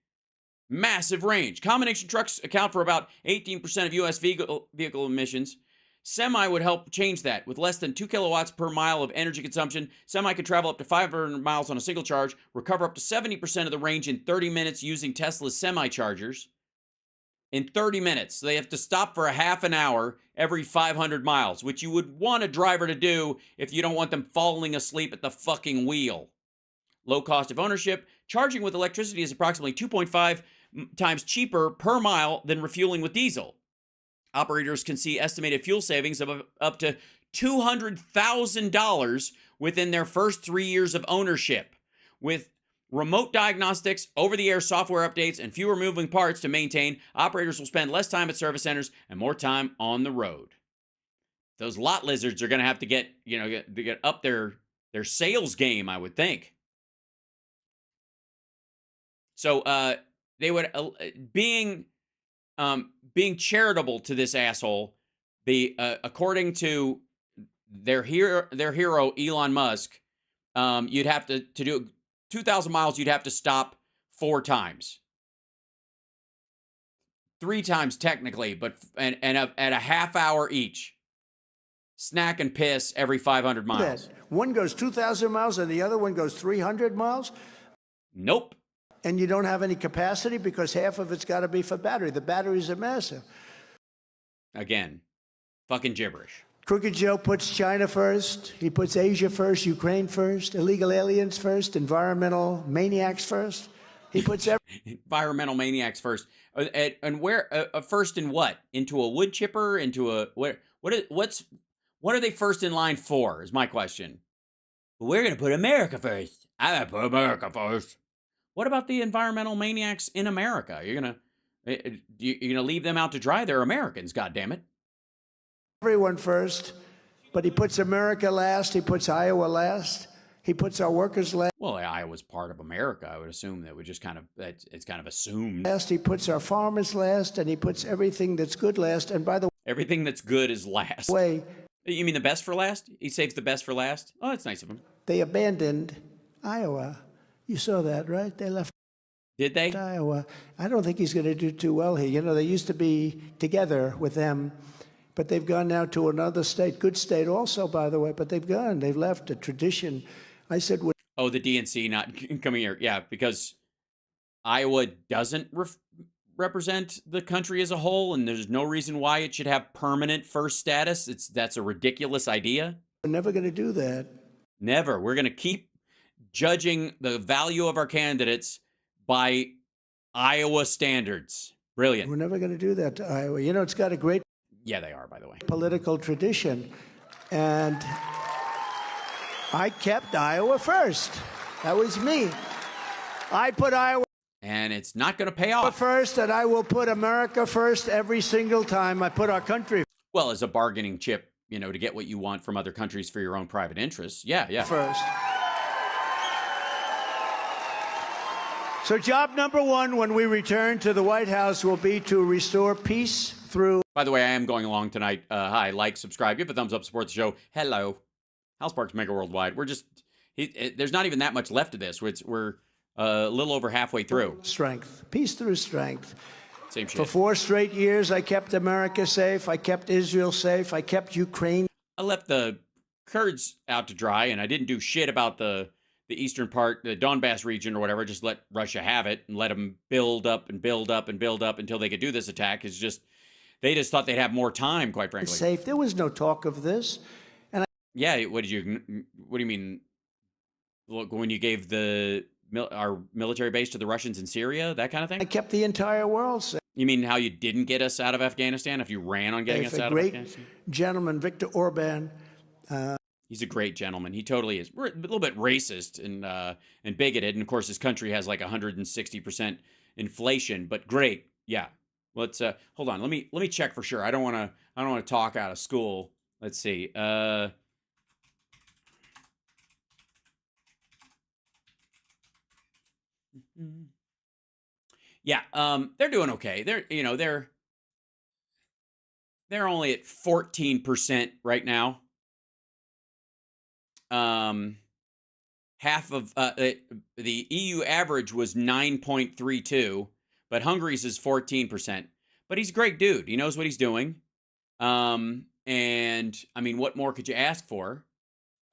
massive range. Combination trucks account for about 18% of U.S. vehicle emissions. Semi would help change that. With less than 2 kilowatts per mile of energy consumption, Semi could travel up to 500 miles on a single charge, recover up to 70% of the range in 30 minutes using Tesla's Semi chargers. In 30 minutes. So they have to stop for a half an hour every 500 miles, which you would want a driver to do if you don't want them falling asleep at the fucking wheel. Low cost of ownership. Charging with electricity is approximately 2.5 times cheaper per mile than refueling with diesel. Operators can see estimated fuel savings of up to $200,000 within their first 3 years of ownership. With remote diagnostics, over-the-air software updates, and fewer moving parts to maintain, operators will spend less time at service centers and more time on the road. Those lot lizards are going to have to get up their sales game, I would think. So they would being charitable to this asshole. According to their hero Elon Musk, you'd have to do 2,000 miles. You'd have to stop 4 times, 3 times technically, but at a half hour each. Snack and piss every 500 miles. One goes 2,000 miles and the other one goes 300 miles. Nope. And you don't have any capacity because half of it's got to be for battery. The batteries are massive. Again, fucking gibberish. Crooked Joe puts China first. He puts Asia first, Ukraine first, illegal aliens first, environmental maniacs first. He puts environmental maniacs first. And where first in what? Into a wood chipper? Into a what are they first in line for? Is my question. We're gonna put America first. I'm gonna put America first. What about the environmental maniacs in America? You're gonna leave them out to dry? They're Americans, goddammit. Everyone first, but he puts America last. He puts Iowa last. He puts our workers last. Well, Iowa's part of America. I would assume that we just it's kind of assumed. Last, he puts our farmers last, and he puts everything that's good last. And by the way, everything that's good is last. You mean the best for last? He saves the best for last? Oh, that's nice of him. They abandoned Iowa. You saw that, right? They left. Did they? Iowa. I don't think he's going to do too well here. You know, they used to be together with them, but they've gone now to another state. Good state also, by the way, but they've gone. They've left a tradition. I said... Oh, the DNC not coming here. Yeah, because Iowa doesn't represent the country as a whole, and there's no reason why it should have permanent first status. That's a ridiculous idea. We're never going to do that. Never. We're going to keep judging the value of our candidates by Iowa standards. Brilliant. We're never going to do that to Iowa. You know, it's got a great... Yeah, they are, by the way. ...political tradition. And I kept Iowa first. That was me. I put Iowa... And it's not going to pay off. ...first, and I will put America first every single time I put our country... Well, as a bargaining chip, to get what you want from other countries for your own private interests. Yeah. First. So job number 1 when we return to the White House will be to restore peace through... By the way, I am going along tonight. Hi, like, subscribe, give a thumbs up, support the show. Hello. House Parks Megaworldwide. We're just... there's not even that much left of this. We're a little over halfway through. Strength. Peace through strength. Same shit. For 4 straight years, I kept America safe. I kept Israel safe. I kept Ukraine... I left the Kurds out to dry, and I didn't do shit about the eastern part, the Donbass region or whatever. Just let Russia have it and let them build up and build up and build up until they could do this attack. They just thought they'd have more time, quite frankly. Safe. There was no talk of this. And yeah, what do you mean? Look, when you gave our military base to the Russians in Syria, that kind of thing? I kept the entire world safe. You mean how you didn't get us out of Afghanistan if you ran on getting us out of Afghanistan? Great gentleman, Viktor Orban. He's a great gentleman. He totally is. We're a little bit racist and bigoted, and of course his country has like 160% inflation. But great, yeah. Let's hold on. Let me check for sure. I don't want to talk out of school. Let's see. Yeah, they're doing okay. They're only at 14% right now. Half of the EU average was 9.32, but Hungary's is 14%. But he's a great dude. He knows what he's doing. And I mean, what more could you ask for?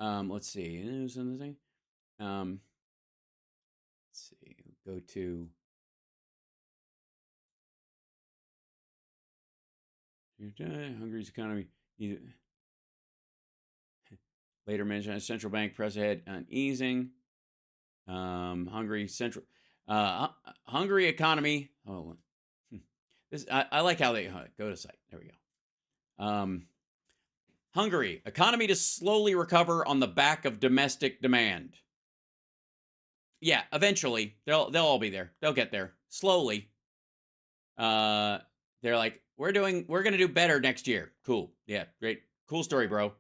Let's see. Let's see. Go to Hungary's economy. Later mentioned central bank press ahead on easing. Hungary economy. Oh, this I like how they go to site. There we go. Hungary economy to slowly recover on the back of domestic demand. Yeah, eventually they'll all be there. They'll get there slowly. They're like, we're gonna do better next year. Cool. Yeah, great. Cool story, bro.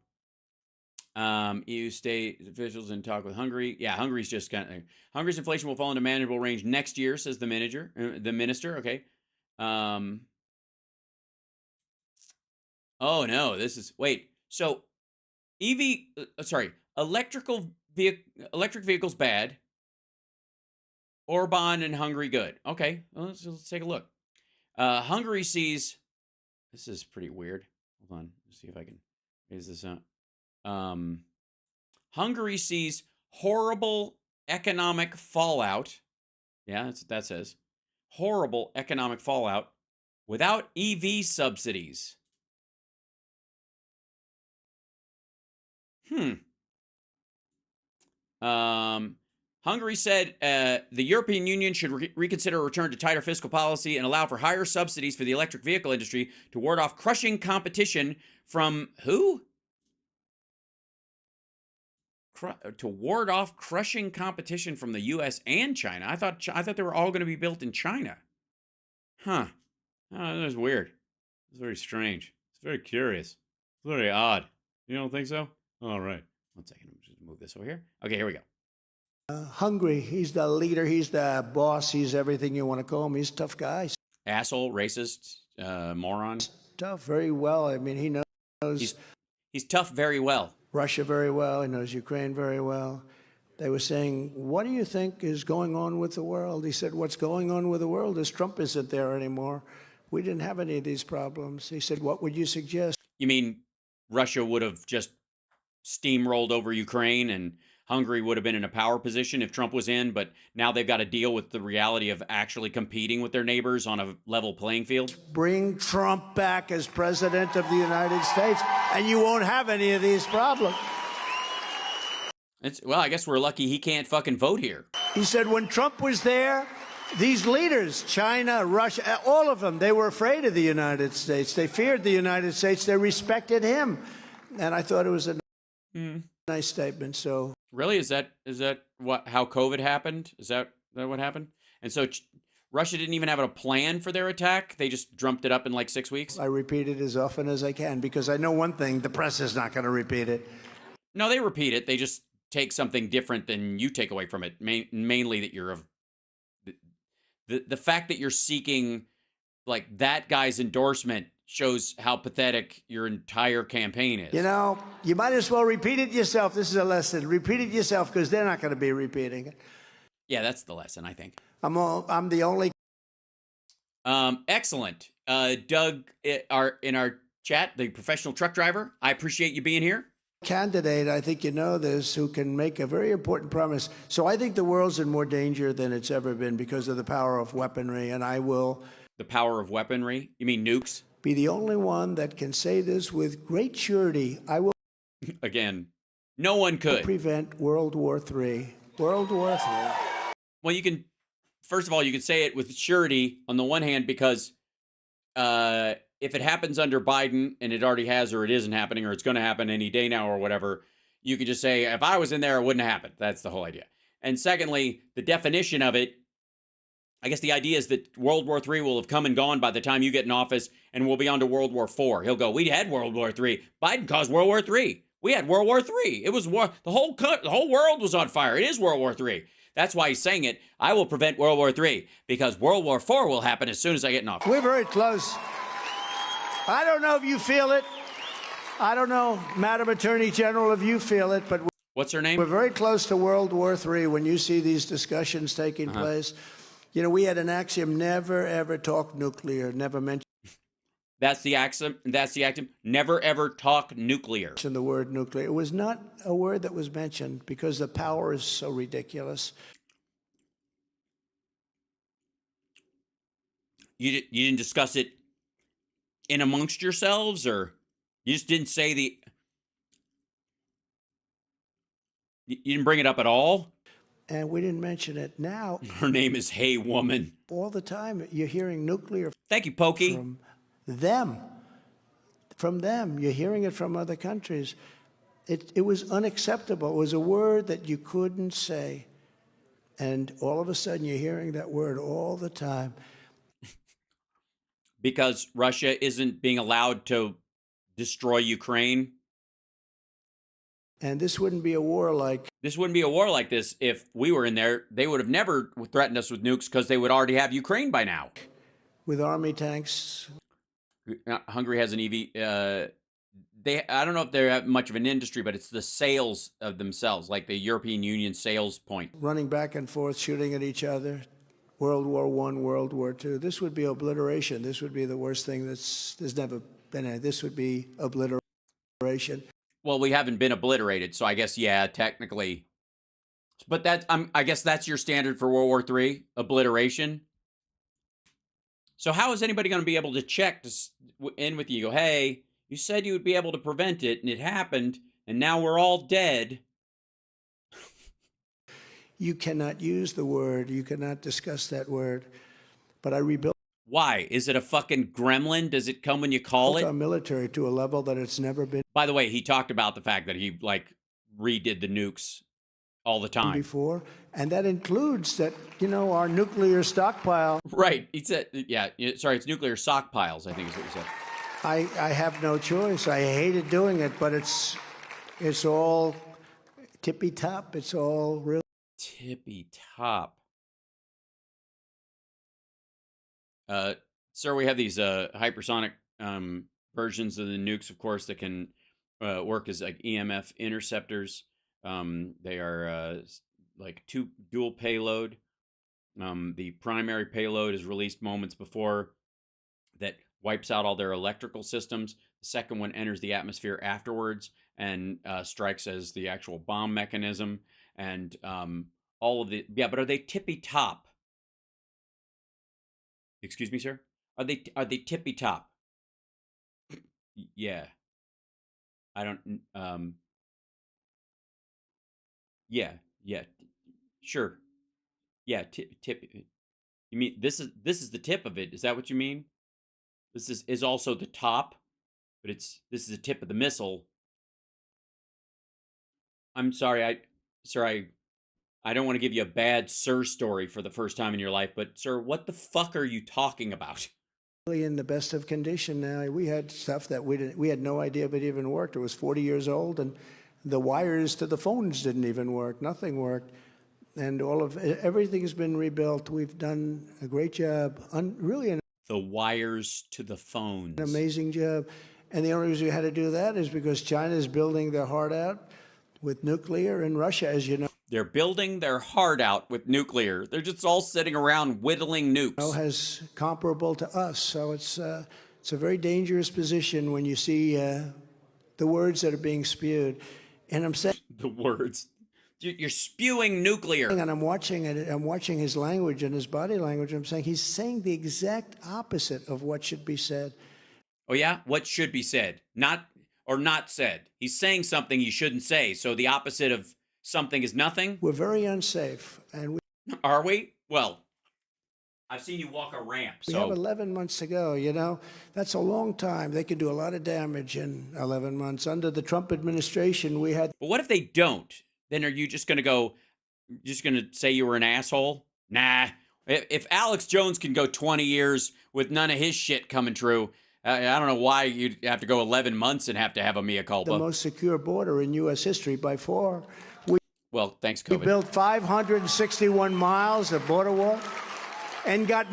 EU state officials in talk with Hungary. Yeah, Hungary's just kind of. Hungary's inflation will fall into manageable range next year, says the minister. Okay. Oh no, this is wait. So, electric vehicles bad. Orban and Hungary good. Okay, well, let's take a look. Hungary sees. This is pretty weird. Hold on, let's see if I can raise this up. Hungary sees horrible economic fallout. Yeah, that's what that says. Horrible economic fallout without EV subsidies. Hungary said the European Union should reconsider a return to tighter fiscal policy and allow for higher subsidies for the electric vehicle industry to ward off crushing competition from who? To ward off crushing competition from the U.S. and China. I thought they were all going to be built in China. Huh. Oh, that was weird. It's very strange. It's very curious. It's very odd. You don't think so? All right. 1 second. Let me just move this over here. Okay, here we go. Hungry. He's the leader. He's the boss. He's everything you want to call him. He's a tough guy. Asshole, racist, moron. Tough, very well. I mean, he knows. He's tough very well. Russia very well. He knows Ukraine very well. They were saying, what do you think is going on with the world? He said, what's going on with the world is Trump isn't there anymore. We didn't have any of these problems. He said, what would you suggest? You mean Russia would have just steamrolled over Ukraine and Hungary would have been in a power position if Trump was in, but now they've got to deal with the reality of actually competing with their neighbors on a level playing field? Bring Trump back as president of the United States, and you won't have any of these problems. Well, I guess we're lucky he can't fucking vote here. He said when Trump was there, these leaders, China, Russia, all of them, they were afraid of the United States. They feared the United States. They respected him. And I thought it was a nice statement. So really, is that how COVID happened? Is that what happened? And so Russia didn't even have a plan for their attack. They just drummed it up in like 6 weeks. I repeat it as often as I can because I know one thing: the press is not going to repeat it. No, they repeat it. They just take something different than you take away from it. Mainly that you're the fact that you're seeking like that guy's endorsement shows how pathetic your entire campaign is. You know, you might as well repeat it yourself. This is a lesson. Repeat it yourself because they're not going to be repeating it. Yeah, that's the lesson, I think. I'm the only. Excellent. Doug, in our chat, the professional truck driver, I appreciate you being here. Candidate, I think you know this, who can make a very important promise. So I think the world's in more danger than it's ever been because of the power of weaponry, and I will. The power of weaponry? You mean nukes? Be the only one that can say this with great surety. I will. Again, no one could prevent World War III. World War III. Well, you can. First of all, you can say it with surety on the one hand because if it happens under Biden and it already has, or it isn't happening, or it's going to happen any day now, or whatever, you could just say, if I was in there, it wouldn't have happened. That's the whole idea. And secondly, the definition of it. I guess the idea is that World War III will have come and gone by the time you get in office, and we'll be on to World War IV. He'll go, we had World War III. Biden caused World War III. We had World War III. It was war. The whole world was on fire. It is World War III. That's why he's saying it. I will prevent World War III because World War IV will happen as soon as I get in office. We're very close. I don't know if you feel it. I don't know, Madam Attorney General, if you feel it, but what's her name? We're very close to World War III when you see these discussions taking place. You know, we had an axiom: never ever talk nuclear. Never mention. That's the axiom. That's the axiom. Never ever talk nuclear. The word nuclear. It was not a word that was mentioned because the power is so ridiculous. You didn't discuss it in amongst yourselves, or you just didn't say the. You didn't bring it up at all. And we didn't mention it. Now her name is Hey Woman. All the time you're hearing nuclear. Thank you, Pokey. From them. You're hearing it from other countries. It was unacceptable. It was a word that you couldn't say. And all of a sudden you're hearing that word all the time. Because Russia isn't being allowed to destroy Ukraine. And this wouldn't be a war like... This wouldn't be a war like this if we were in there. They would have never threatened us with nukes because they would already have Ukraine by now. With army tanks. Hungary has an EV. I don't know if they have much of an industry, but it's the sales of themselves, like the European Union sales point. Running back and forth, shooting at each other. World War I, World War II. This would be obliteration. This would be the worst thing there's never been. This would be obliteration. Well, we haven't been obliterated, so I guess, yeah, technically. But I guess that's your standard for World War III, obliteration. So how is anybody going to be able to check in with you? Go, hey, you said you would be able to prevent it, and it happened, and now we're all dead. You cannot use the word. You cannot discuss that word. But I rebuilt. Why? Is it a fucking gremlin? Does it come when you call it? Our military to a level that it's never been. By the way, he talked about the fact that he redid the nukes all the time before, and that includes that our nuclear stockpile. Right. He said, yeah. Sorry, it's nuclear stockpiles. I think is what he said. I have no choice. I hated doing it, but it's all tippy top. It's all real tippy top. Sir, we have these hypersonic versions of the nukes, of course, that can work as like EMF interceptors. They are like dual payload. The primary payload is released moments before that wipes out all their electrical systems. The second one enters the atmosphere afterwards and strikes as the actual bomb mechanism. And all of the, yeah, but are they tippy top? Excuse me, sir? Are they tippy top? Yeah. I don't yeah, sure. Yeah, tip. You mean this is the tip of it? Is that what you mean? This is also the top, but this is the tip of the missile. I'm sorry, sir, I don't want to give you a bad sir story for the first time in your life, but sir, what the fuck are you talking about? Really in the best of condition now. We had stuff that we had no idea if it even worked. It was 40 years old, and the wires to the phones didn't even work. Nothing worked. And everything's been rebuilt. We've done a great job. The wires to the phones. An amazing job. And the only reason we had to do that is because China's building their heart out with nuclear, and Russia, as you know. They're building their heart out with nuclear. They're just all sitting around whittling nukes. Has comparable to us. So it's a very dangerous position when you see the words that are being spewed. And I'm saying the words. You're spewing nuclear. And I'm watching it. I'm watching his language and his body language. I'm saying he's saying the exact opposite of what should be said. Oh yeah, what should be said, not said. He's saying something you shouldn't say. So the opposite of something is nothing. We're very unsafe, and are we? Well, I've seen you walk a ramp. We have 11 months to go. That's a long time. They could do a lot of damage in 11 months. Under the Trump administration, we had. But what if they don't? Then are you just going to say you were an asshole? Nah. If Alex Jones can go 20 years with none of his shit coming true, I don't know why you'd have to go 11 months and have to have a mea culpa. The most secure border in U.S. history by far. Well, thanks, We COVID. built 561 miles of border wall and got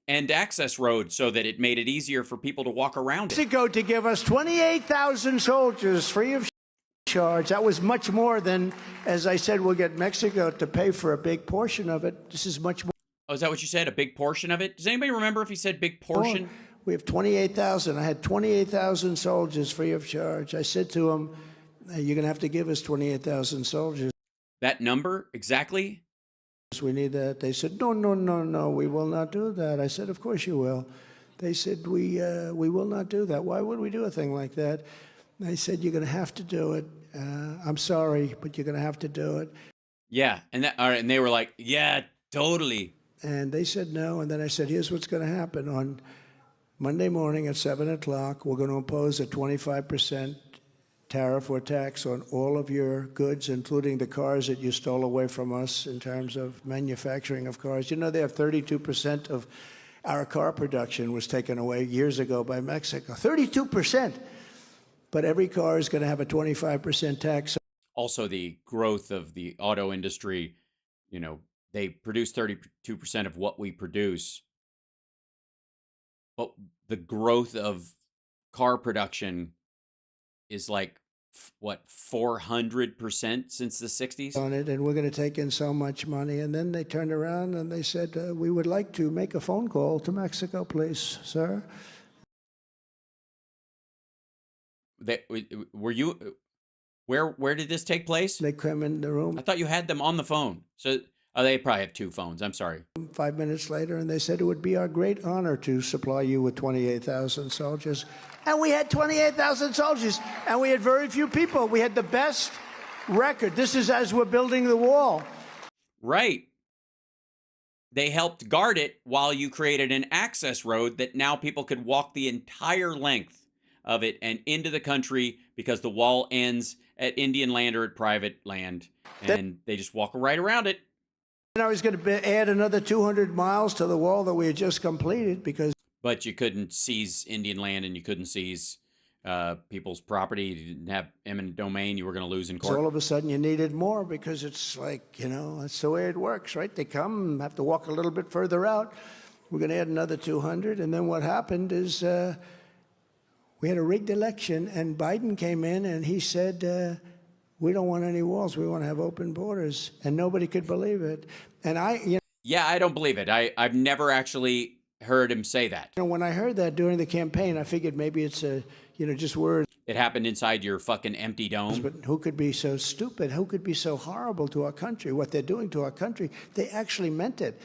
And access roads so that it made it easier for people to walk around it. Mexico to give us 28,000 soldiers free of charge. That was much more than, as I said, we'll get Mexico to pay for a big portion of it. This is much more. Oh, is that what you said? A big portion of it? Does anybody remember if he said big portion? We have 28,000. I had 28,000 soldiers free of charge. I said to him, you're going to have to give us 28,000 soldiers. That number exactly? We need that. They said, no, no, no, no, we will not do that. I said, of course you will. They said, we will not do that. Why would we do a thing like that? They said, you're going to have to do it. I'm sorry, but you're going to have to do it. Yeah, and they were like, yeah, totally. And they said no, and then I said, here's what's going to happen. On Monday morning at 7 o'clock, we're going to impose a 25% tariff or tax on all of your goods, including the cars that you stole away from us in terms of manufacturing of cars. You know, they have 32% of our car production was taken away years ago by Mexico. 32%. But every car is going to have a 25% tax. Also, the growth of the auto industry, you know, they produce 32% of what we produce. But the growth of car production is like, what, 400% since the 60s? On it, and we're going to take in so much money. And then they turned around and they said, we would like to make a phone call to Mexico, please, sir. Were you? Where did this take place? They come in the room. I thought you had them on the phone. So they probably have two phones. I'm sorry. 5 minutes later, and they said it would be our great honor to supply you with 28,000 soldiers. And we had 28,000 soldiers, and we had very few people. We had the best record. This is as we're building the wall. Right. They helped guard it while you created an access road that now people could walk the entire length of it and into the country because the wall ends at Indian land or at private land, and they just walk right around it. And I was going to add another 200 miles to the wall that we had just completed because... But you couldn't seize Indian land and you couldn't seize people's property. You didn't have eminent domain. You were going to lose in court. So all of a sudden you needed more because it's like, you know, that's the way it works, right? They come, have to walk a little bit further out. We're going to add another 200. And then what happened is we had a rigged election, and Biden came in and he said, we don't want any walls. We want to have open borders. And nobody could believe it. And yeah, I don't believe it. I've never actually heard him say that. You know, when I heard that during the campaign, I figured maybe it's just words. It happened inside your fucking empty dome. But who could be so stupid? Who could be so horrible to our country? What they're doing to our country, they actually meant it.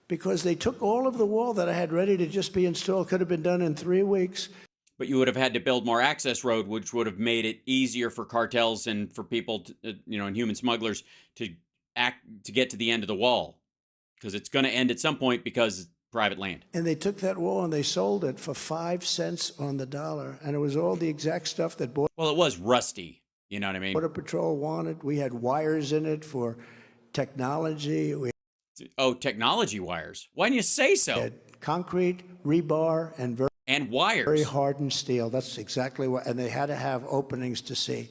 Because they took all of the wall that I had ready to just be installed, could have been done in 3 weeks. But you would have had to build more access road, which would have made it easier for cartels and for people, and human smugglers to get to the end of the wall, because it's going to end at some point because it's private land. And they took that wall and they sold it for 5 cents on the dollar, and it was all the exact stuff that Well, it was rusty. You know what I mean? Border Patrol wanted. We had wires in it for technology. Technology wires. Why didn't you say so? We had concrete, rebar, and wires. Very hardened steel. That's exactly what. And they had to have openings to see.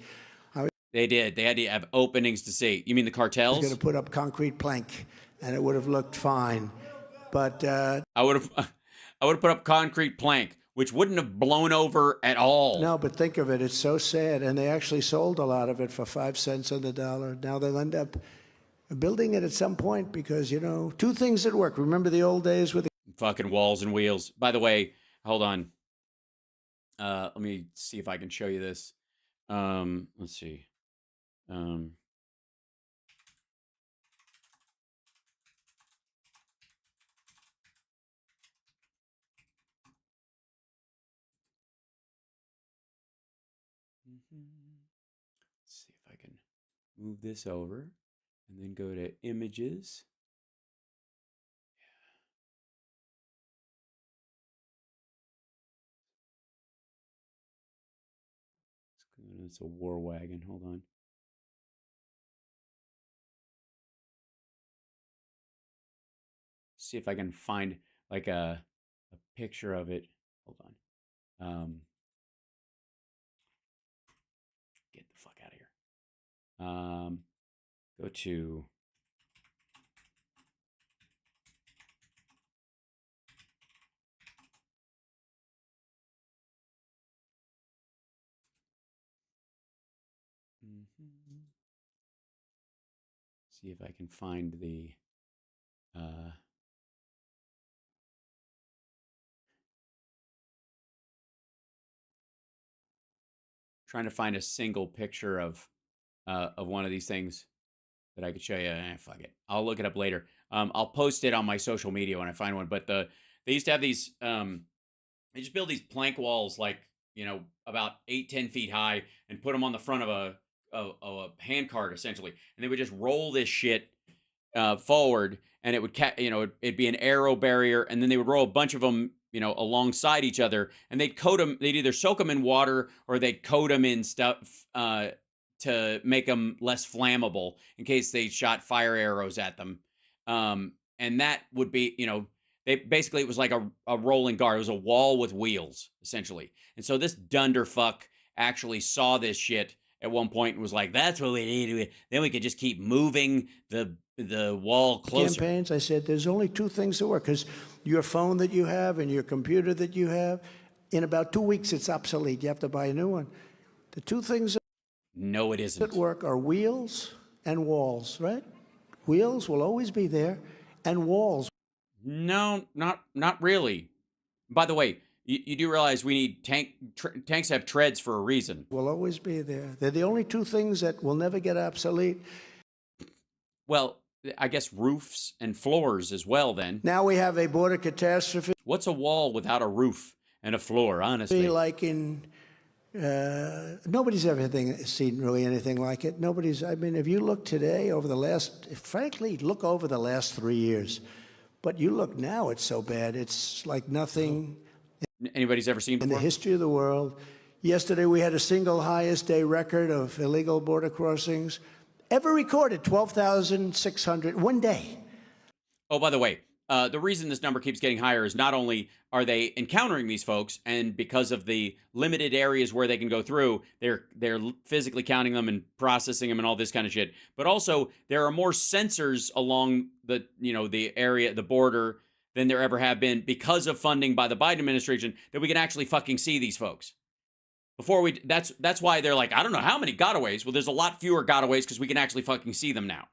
They did. They had to have openings to see. You mean the cartels? I was going to put up concrete plank, and it would have looked fine. But I would have put up concrete plank, which wouldn't have blown over at all. No, but think of it. It's so sad. And they actually sold a lot of it for 5 cents on the dollar. Now they'll end up building it at some point because, two things that work. Remember the old days with the fucking walls and wheels. By the way, hold on. Let me see if I can show you this. Let's see. Let's see if I can move this over and then go to images. It's a war wagon. Hold on. See if I can find like a picture of it. Hold on. Get the fuck out of here. Go to see if I can find the trying to find a single picture of one of these things that I could show you. Fuck it. I'll look it up later. I'll post it on my social media when I find one. But they used to have these. They just build these plank walls, like, you know, about 8-10 feet high, and put them on the front of a hand cart essentially, and they would just roll this shit forward, and it would it'd be an aero barrier, and then they would roll a bunch of them, you know, alongside each other, and they'd coat them. They'd either soak them in water or they'd coat them in stuff to make them less flammable in case they shot fire arrows at them. And that would be, you know, it was like a rolling guard. It was a wall with wheels, essentially. And so this dunderfuck actually saw this shit at one point and was like, that's what we need. Then we could just keep moving the wall closer. Campaigns, I said, there's only two things that work, because your phone that you have and your computer that you have, in about 2 weeks, it's obsolete. You have to buy a new one. The two things no, it isn't. that work are wheels and walls, right? Wheels will always be there, and walls. No, not really. By the way, you do realize we need tanks have treads for a reason. Will always be there. They're the only two things that will never get obsolete. Well, I guess roofs and floors as well, then. Now we have a border catastrophe. What's a wall without a roof and a floor, honestly? Like in, nobody's ever seen really anything like it. I mean, if you look today frankly, look over the last 3 years. But you look now, it's so bad. It's like nothing anybody's ever seen before? In the history of the world. Yesterday, we had a single highest day record of illegal border crossings ever recorded, 12,600, one day. Oh, by the way, the reason this number keeps getting higher is not only are they encountering these folks, and because of the limited areas where they can go through, they're physically counting them and processing them and all this kind of shit, but also there are more sensors along the area, the border, than there ever have been because of funding by the Biden administration, that we can actually fucking see these folks. That's why they're like, I don't know how many gotaways. Well, there's a lot fewer gotaways because we can actually fucking see them now.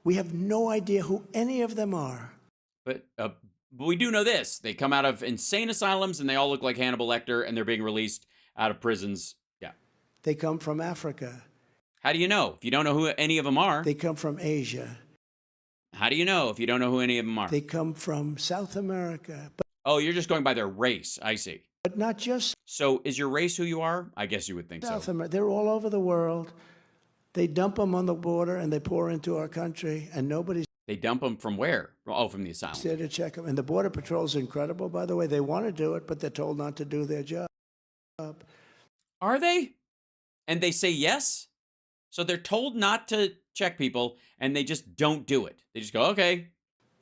We have no idea who any of them are. But we do know this. They come out of insane asylums, and they all look like Hannibal Lecter, and they're being released out of prisons. Yeah. They come from Africa. How do you know if you don't know who any of them are? They come from Asia. How do you know if you don't know who any of them are? They come from South America. Oh, you're just going by their race. I see. But not just. So is your race who you are? I guess you would think South so. America. They're all over the world. They dump them on the border, and they pour into our country, and nobody's. They dump them from where? Oh, from the asylum. There to check them. And the Border Patrol's incredible, by the way. They want to do it, but they're told not to do their job. Are they? And they say yes? So they're told not to check people, and they just don't do it. They just go, okay.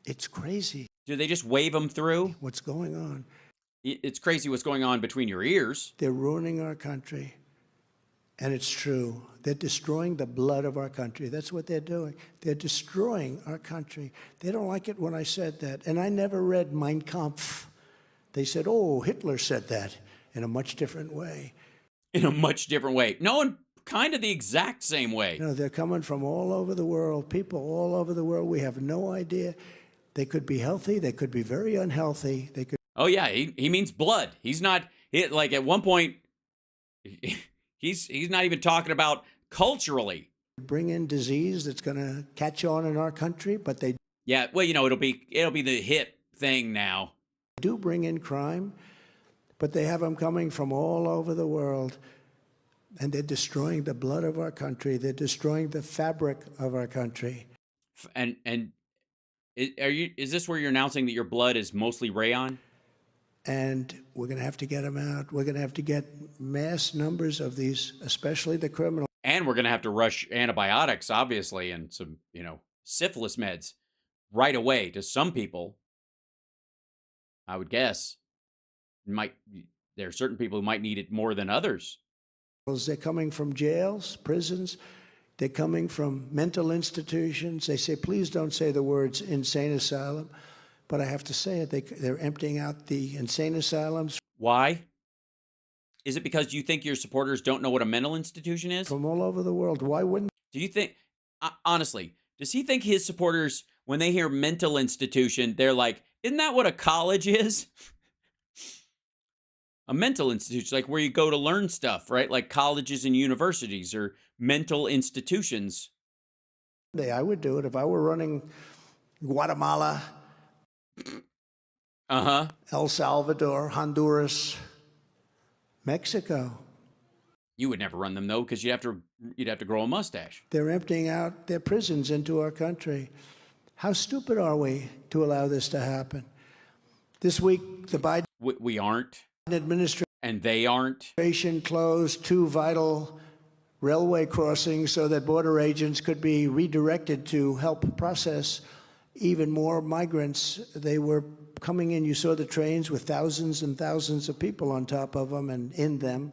It's crazy. Do they just wave them through? What's going on? It's crazy what's going on between your ears. They're ruining our country. And it's true. They're destroying the blood of our country. That's what they're doing. They're destroying our country. They don't like it when I said that. And I never read Mein Kampf. They said, oh, Hitler said that in a much different way. In a much different way. No, in kind of the exact same way. No, they're coming from all over the world, people all over the world. We have no idea. They could be healthy. They could be very unhealthy. They could. Oh, yeah, he means blood. He's not, like at one point, he's not even talking about culturally. Bring in disease that's going to catch on in our country, but they. Yeah, well, it'll be the hit thing now. Do bring in crime, but they have them coming from all over the world, and they're destroying the blood of our country. They're destroying the fabric of our country. And is this where you're announcing that your blood is mostly rayon? And we're going to have to get them out. We're going to have to get mass numbers of these, especially the criminals. And we're going to have to rush antibiotics, obviously, and some, syphilis meds right away to some people. I would guess. There are certain people who might need it more than others. They're coming from jails, prisons. They're coming from mental institutions. They say, please don't say the words insane asylum. But I have to say it, they're emptying out the insane asylums. Why? Is it because you think your supporters don't know what a mental institution is? From all over the world. Why wouldn't? Do you think, honestly, does he think his supporters, when they hear mental institution, they're like, isn't that what a college is? A mental institution, like where you go to learn stuff, right? Like colleges and universities or mental institutions. I would do it if I were running Guatemala, El Salvador, Honduras, Mexico. You would never run them though, because you'd have to grow a mustache. They're emptying out their prisons into our country. How stupid are we to allow this to happen? This week, the Biden We aren't. administration And they aren't. Closed 2 vital railway crossings so that border agents could be redirected to help process even more migrants. They were coming in. You saw the trains with thousands and thousands of people on top of them and in them.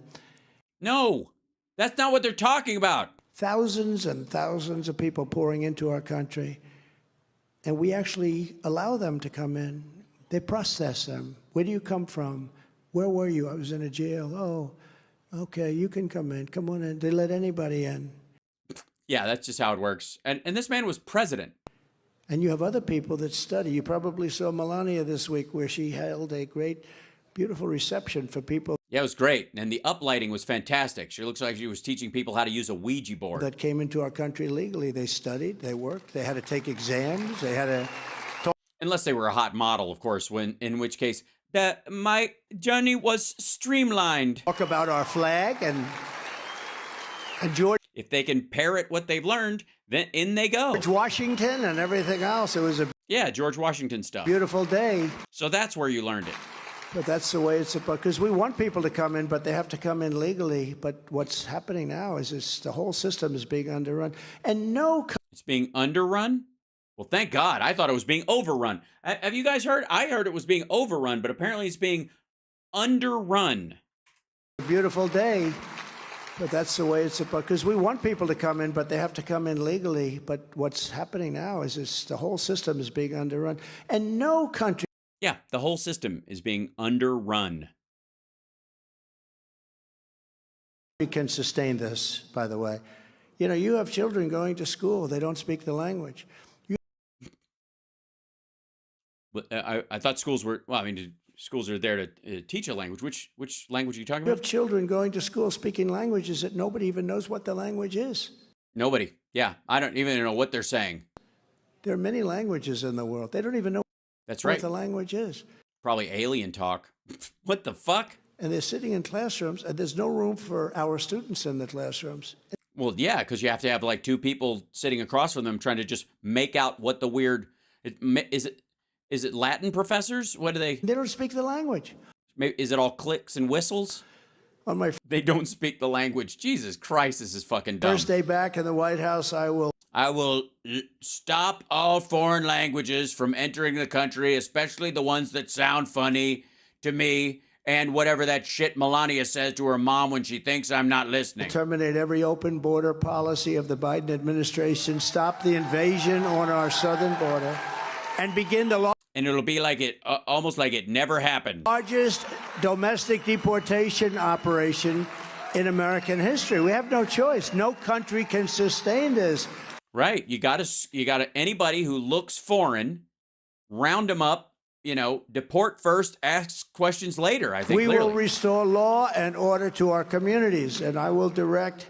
No, that's not what they're talking about. Thousands and thousands of people pouring into our country. And we actually allow them to come in. They process them. Where do you come from? Where were you? I was in a jail. Oh, okay, you can come in. Come on in. They let anybody in. Yeah, that's just how it works. And this man was president. And you have other people that study. You probably saw Melania this week where she held a great, beautiful reception for people. Yeah, it was great. And the uplighting was fantastic. She looks like she was teaching people how to use a Ouija board. That came into our country legally. They studied, they worked, they had to take exams, they had to... Unless they were a hot model, of course, in which case, my journey was streamlined. Talk about our flag and George... If they can parrot what they've learned, then in they go. George Washington and everything else. It was a... Yeah, George Washington stuff. Beautiful day. So that's where you learned it. But that's the way it's supposed, because we want people to come in, but they have to come in legally. But what's happening now is the whole system is being underrun. And it's being underrun? Well, thank God. I thought it was being overrun. Have you guys heard? I heard it was being overrun, but apparently it's being underrun. Beautiful day. But that's the way it's supposed, because we want people to come in, but they have to come in legally. But what's happening now is the whole system is being underrun. And no country... Yeah, the whole system is being underrun. We can sustain this, by the way. You know, you have children going to school. They don't speak the language. I thought schools were, well, I mean, schools are there to teach a language. Which language are you talking You about? have children going to school speaking languages that nobody even knows what the language is. Nobody. Yeah, I don't even know what they're saying. There are many languages in the world. They don't even know That's what right. the language is. Probably alien talk. What the fuck? And they're sitting in classrooms, and there's no room for our students in the classrooms. Well, yeah, because you have to have like 2 people sitting across from them trying to just make out what the weird... Is it Latin professors? What do they... They don't speak the language. Is it all clicks and whistles? They don't speak the language. Jesus Christ, this is fucking dumb. First day back in the White House, I will stop all foreign languages from entering the country, especially the ones that sound funny to me, and whatever that shit Melania says to her mom when she thinks I'm not listening. Terminate every open border policy of the Biden administration, stop the invasion on our southern border, and begin the and it'll be like almost like it never happened. Largest domestic deportation operation in American history. We have no choice. No country can sustain this. Right. You gotta anybody who looks foreign, round them up, deport first, ask questions later, I think. We will restore law and order to our communities, and I will direct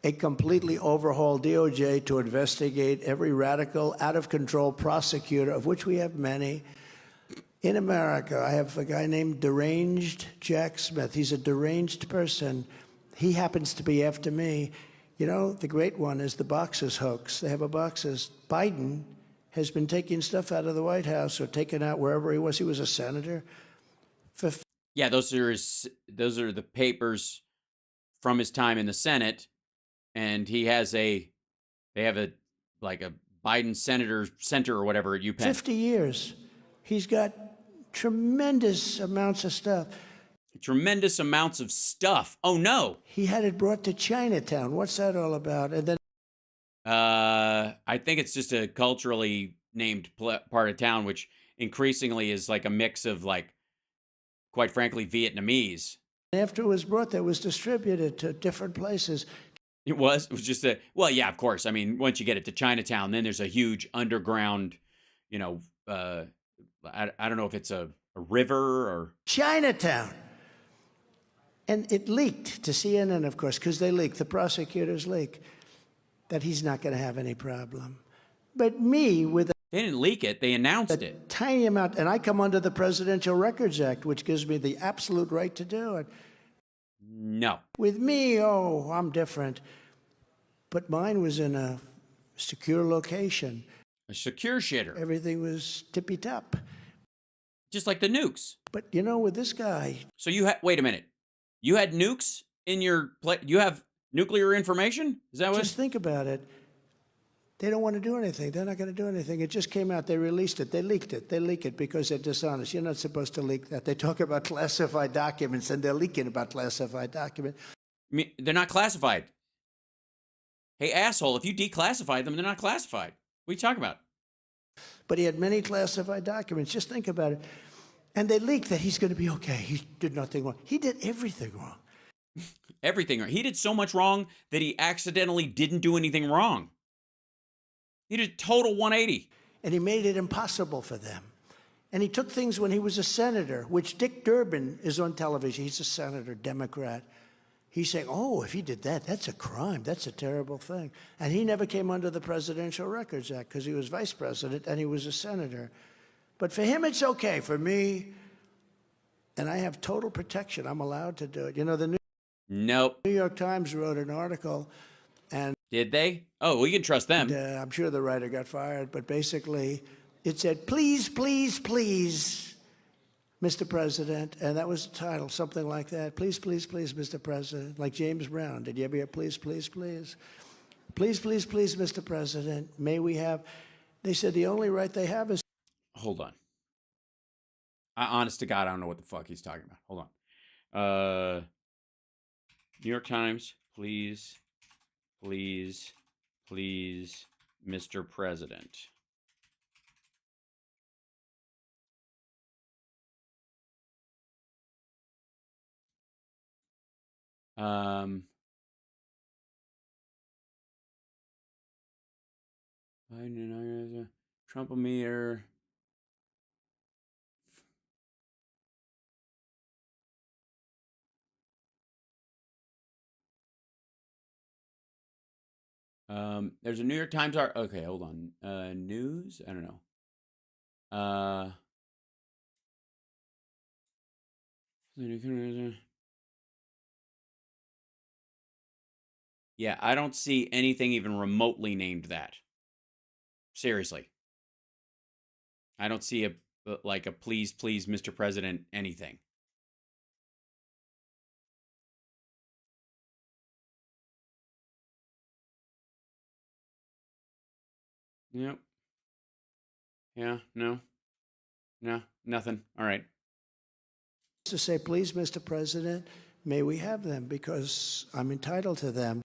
a completely overhauled DOJ to investigate every radical, out-of-control prosecutor, of which we have many, in America. I have a guy named Deranged Jack Smith. He's a deranged person. He happens to be after me. You know, the great one is the boxers hoax. They have a boxers. Biden has been taking stuff out of the White House or taken out wherever he was. He was a senator. Yeah, those are the papers from his time in the Senate. And they have a Biden Senator Center or whatever at UPenn. 50 years. He's got tremendous amounts of stuff. Tremendous amounts of stuff. Oh, no. He had it brought to Chinatown. What's that all about? And then I think it's just a culturally named part of town, which increasingly is like a mix of, like, quite frankly, Vietnamese. After it was brought there, it was distributed to different places. It was just a, well, yeah, of course. I mean, once you get it to Chinatown, then there's a huge underground, you know, I don't know if it's a river or Chinatown. And it leaked to CNN, of course, because they leak, the prosecutors leak, that he's not going to have any problem. But me, with they didn't leak it, they announced it. tiny amount, and I come under the Presidential Records Act, which gives me the absolute right to do it. No. With me, oh, I'm different. But mine was in a secure location. A secure shitter. Everything was tippy-top. Just like the nukes. But, you know, with this guy... So you had, wait a minute. You had nukes in your, you have nuclear information? Is that what? Just think about it. They don't want to do anything. They're not going to do anything. It just came out. They released it. They leaked it. They leak it because they're dishonest. You're not supposed to leak that. They talk about classified documents, and they're leaking about classified documents. I mean, they're not classified. Hey, asshole, if you declassify them, they're not classified. What are you talking about? But he had many classified documents. Just think about it. And they leaked that he's going to be okay. He did nothing wrong. He did everything wrong. Everything wrong. He did so much wrong that he accidentally didn't do anything wrong. He did a total 180. And he made it impossible for them. And he took things when he was a senator, which Dick Durbin is on television. He's a senator, Democrat. He's saying, oh, if he did that, that's a crime. That's a terrible thing. And he never came under the Presidential Records Act because he was vice president and he was a senator. But for him, it's okay. For me, and I have total protection. I'm allowed to do it. You know, the New York Times wrote an article. And did they? Oh, we can trust them. I'm sure the writer got fired. But basically, it said, please, please, please, Mr. President. And that was the title, something like that. Please, please, please, Mr. President. Like James Brown. Did you ever hear please, please, please? Please, please, please, Mr. President. May we have... They said the only right they have is... Hold on. Honest to God, I don't know what the fuck he's talking about. Hold on. New York Times, please, please, please, Mr. President. Trump-o-meter. There's a New York Times article. Okay, hold on. News? I don't know. Yeah, I don't see anything even remotely named that. Seriously. I don't see a please, please, Mr. President, anything. Yep. Yeah, no, nothing. All right. To say, please, Mr. President, may we have them because I'm entitled to them.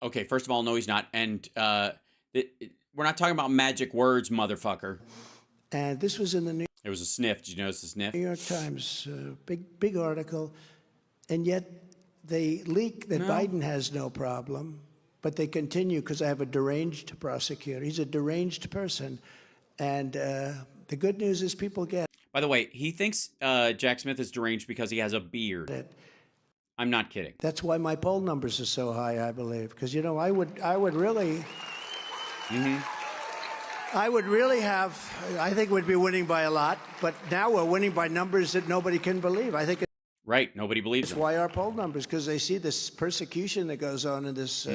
Okay, first of all, no, he's not. And we're not talking about magic words, motherfucker. And this was in the New There was a sniff. Did you notice the sniff? New York Times, big article. And yet they leak that Biden has no problem. But they continue because I have a deranged prosecutor. He's a deranged person. And the good news is people get... By the way, he thinks Jack Smith is deranged because he has a beard. I'm not kidding. That's why my poll numbers are so high, I believe. Because, you know, I would really... I would really have... I think we'd be winning by a lot. But now we're winning by numbers that nobody can believe. I think... Right, nobody believes That's why our poll numbers, because they see this persecution that goes on in this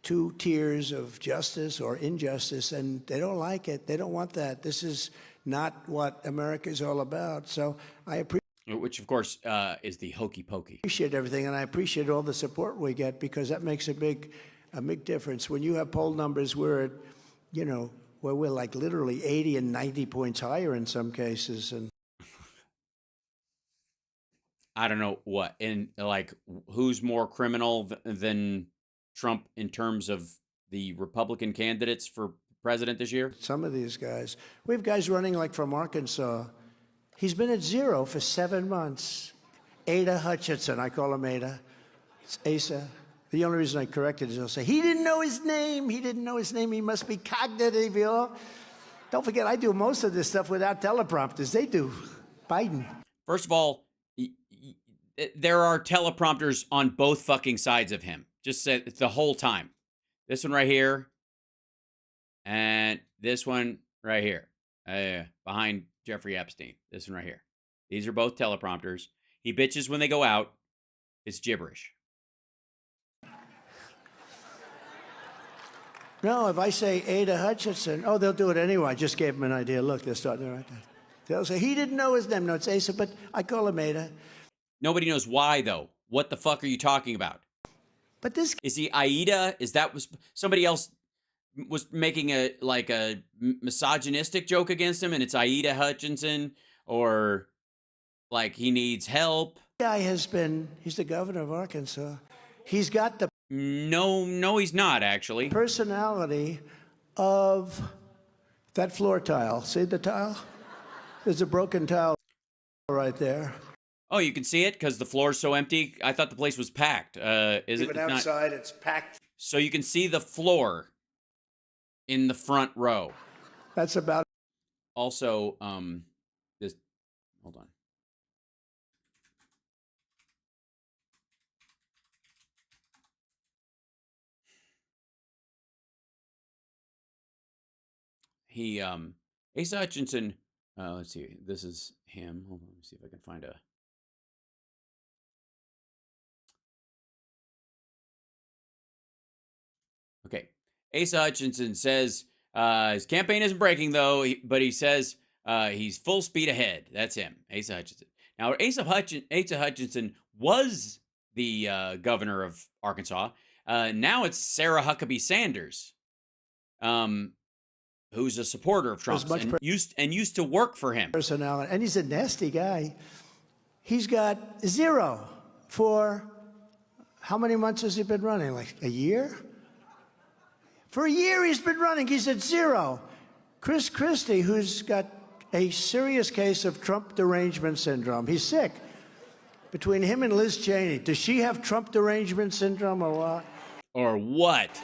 2 tiers of justice or injustice, and they don't like it. They don't want that. This is not what America is all about. So I appreciate... Which, of course, is the hokey pokey. Appreciate everything, and I appreciate all the support we get because that makes a big difference. When you have poll numbers where, you know, where we're like literally 80 and 90 points higher in some cases, and... I don't know what, and like, who's more criminal than Trump in terms of the Republican candidates for president this year? Some of these guys. We have guys running like from Arkansas. He's been at zero for 7 months. Ada Hutchinson, I call him Ada. It's Asa. The only reason I corrected is they'll say, he didn't know his name. He didn't know his name. He must be cognitive, you know? Don't forget, I do most of this stuff without teleprompters. They do. Biden. First of all, there are teleprompters on both fucking sides of him. Just said the whole time. This one right here. And this one right here. Behind Jeffrey Epstein. This one right here. These are both teleprompters. He bitches when they go out. It's gibberish. No, if I say Ada Hutchinson, oh, they'll do it anyway. I just gave them an idea. Look, they're starting right there. They'll say, he didn't know his name. No, it's Asa, but I call him Ada. Nobody knows why, though. What the fuck are you talking about? But this... Is he Aida? Is that was somebody else was making a misogynistic joke against him and it's Aida Hutchinson? Or like he needs help? Guy has been, he's the governor of Arkansas. He's got the... No, he's not, actually. Personality of that floor tile. See the tile? There's a broken tile right there. Oh, you can see it because the floor is so empty. I thought the place was packed. Is it? Even outside, it's packed. So you can see the floor in the front row. That's about. Also, this. Hold on. He, Asa Hutchinson, let's see, this is him. Hold on, let me see if I can find a. Okay. Asa Hutchinson says his campaign isn't breaking, though, but he says he's full speed ahead. That's him, Asa Hutchinson. Now, Asa Hutchinson was the governor of Arkansas. Now it's Sarah Huckabee Sanders. Who's a supporter of Trump's and used to work for him. Personality, and he's a nasty guy. He's got zero for how many months has he been running? Like a year? For a year he's been running. He's at zero. Chris Christie, who's got a serious case of Trump derangement syndrome. He's sick. Between him and Liz Cheney, does she have Trump derangement syndrome or what? Or what?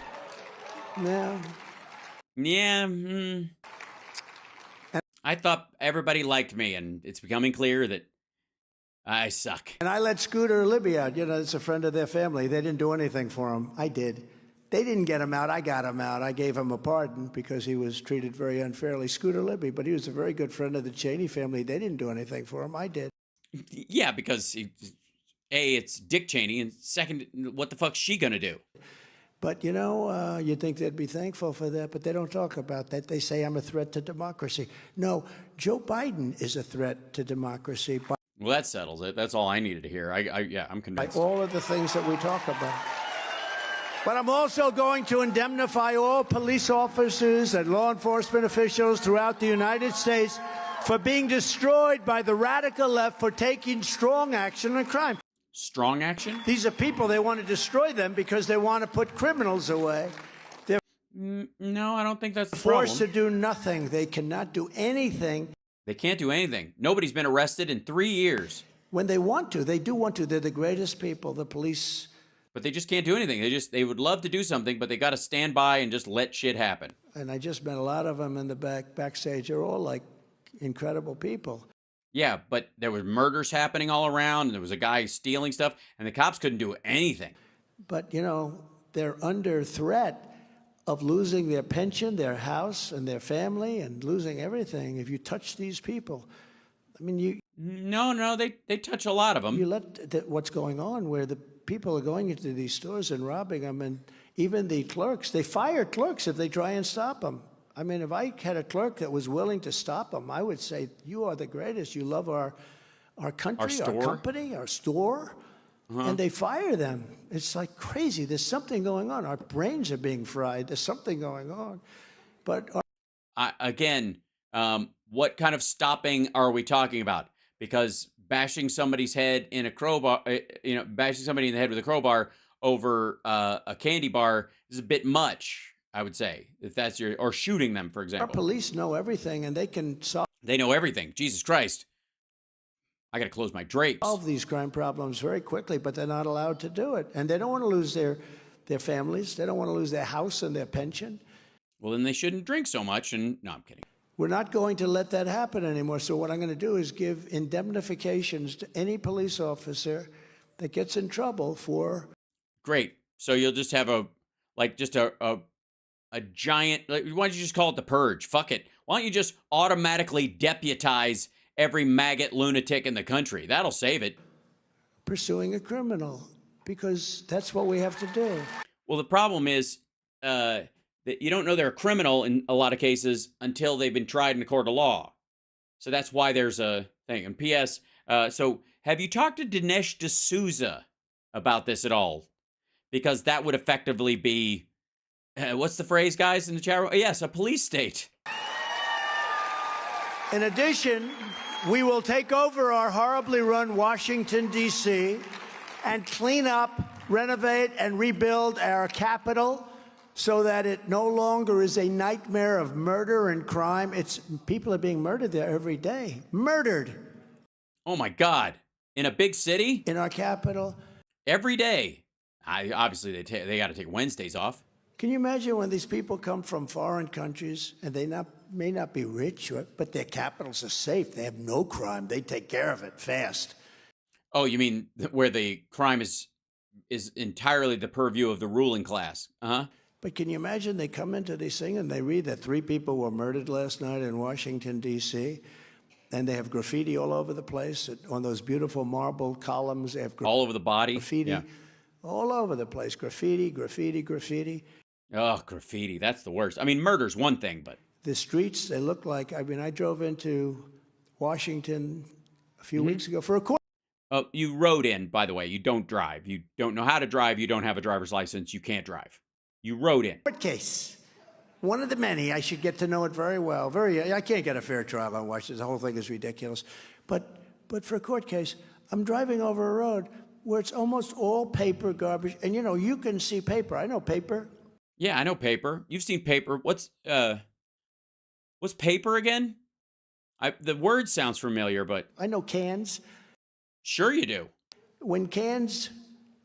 No. Yeah. I thought everybody liked me, and it's becoming clear that I suck. And I let Scooter Libby out. You know, it's a friend of their family. They didn't do anything for him. I did. They didn't get him out. I got him out. I gave him a pardon because he was treated very unfairly. Scooter Libby, but he was a very good friend of the Cheney family. They didn't do anything for him. I did. Yeah, because A, it's Dick Cheney, and second, what the fuck's she gonna do? But, you know, you'd think they'd be thankful for that, but they don't talk about that. They say I'm a threat to democracy. No, Joe Biden is a threat to democracy. Well, that settles it. That's all I needed to hear. Yeah, I'm convinced. By all of the things that we talk about. But I'm also going to indemnify all police officers and law enforcement officials throughout the United States for being destroyed by the radical left for taking strong action on crime. Strong action? These are people, they want to destroy them because they want to put criminals away. They're no, I don't think that's the forced problem. to do nothing. They cannot do anything. They can't do anything. Nobody's been arrested in 3 years. When they want to, they do want to. They're the greatest people, the police. But they just can't do anything. They would love to do something, but they got to stand by and just let shit happen. And I just met a lot of them in the backstage. They're all like incredible people. Yeah, but there was murders happening all around, and there was a guy stealing stuff, and the cops couldn't do anything. But, you know, they're under threat of losing their pension, their house, and their family, and losing everything if you touch these people. I mean, you... No, they touch a lot of them. You let what's going on where the people are going into these stores and robbing them, and even the clerks, they fire clerks if they try and stop them. I mean, if I had a clerk that was willing to stop them, I would say, you are the greatest. You love our country, our company, our store. And they fire them. It's like crazy. There's something going on. Our brains are being fried. There's something going on. But again, what kind of stopping are we talking about? Because bashing somebody's head in a crowbar, bashing somebody in the head with a crowbar over a candy bar is a bit much. I would say, if that's or shooting them, for Our example. police know everything, and they can They know everything. Jesus Christ. I got to close my drapes. solve these crime problems very quickly, but they're not allowed to do it. And they don't want to lose their families. They don't want to lose their house and their pension. Well, then they shouldn't drink so much. And no, I'm kidding. We're not going to let that happen anymore. So what I'm going to do is give indemnifications to any police officer that gets in trouble for. Great. So you'll just have a giant, why don't you just call it the purge? Fuck it. Why don't you just automatically deputize every maggot lunatic in the country? That'll save it. Pursuing a criminal, because that's what we have to do. Well, the problem is that you don't know they're a criminal in a lot of cases until they've been tried in a court of law. So that's why there's a thing. And P.S., so have you talked to Dinesh D'Souza about this at all? Because that would effectively be, what's the phrase, guys, in the chat room? Yes, a police state. In addition, we will take over our horribly run Washington, D.C., and clean up, renovate, and rebuild our capital so that it no longer is a nightmare of murder and crime. People are being murdered there every day. Murdered. Oh, my God. In a big city? In our capital. Every day. Obviously, they got to take Wednesdays off. Can you imagine when these people come from foreign countries and they may not be rich, but their capitals are safe. They have no crime. They take care of it fast. Oh, you mean where the crime is entirely the purview of the ruling class? Uh-huh. But can you imagine they come into this thing and they read that 3 people were murdered last night in Washington, D.C., and they have graffiti all over the place on those beautiful marble columns. They have all over the body? Graffiti. Yeah. All over the place. Graffiti, graffiti, graffiti. Oh, graffiti. That's the worst. I mean, murder's one thing, but... The streets, they look like... I mean, I drove into Washington a few weeks ago for a court. Oh, you rode in, by the way. You don't drive. You don't know how to drive. You don't have a driver's license. You can't drive. You rode in. Court case. One of the many. I should get to know it very well. I can't get a fair trial on Washington. The whole thing is ridiculous. But for a court case, I'm driving over a road where it's almost all paper garbage. And, you know, you can see paper. I know paper. Yeah, I know paper. You've seen paper. What's paper again? The word sounds familiar, but... I know cans. Sure you do. When cans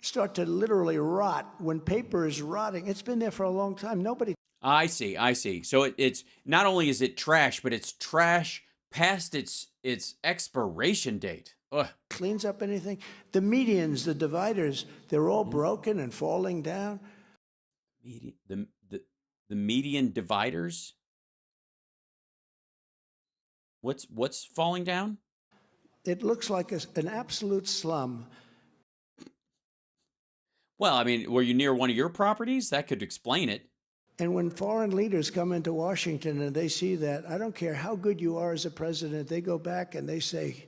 start to literally rot, when paper is rotting, it's been there for a long time. Nobody... I see. So it's not only is it trash, but it's trash past its expiration date. Ugh. Cleans up anything. The medians, the dividers, they're all broken and falling down. The median dividers? What's falling down? It looks like an absolute slum. Well, I mean, were you near one of your properties? That could explain it. And when foreign leaders come into Washington and they see that, I don't care how good you are as a president, they go back and they say...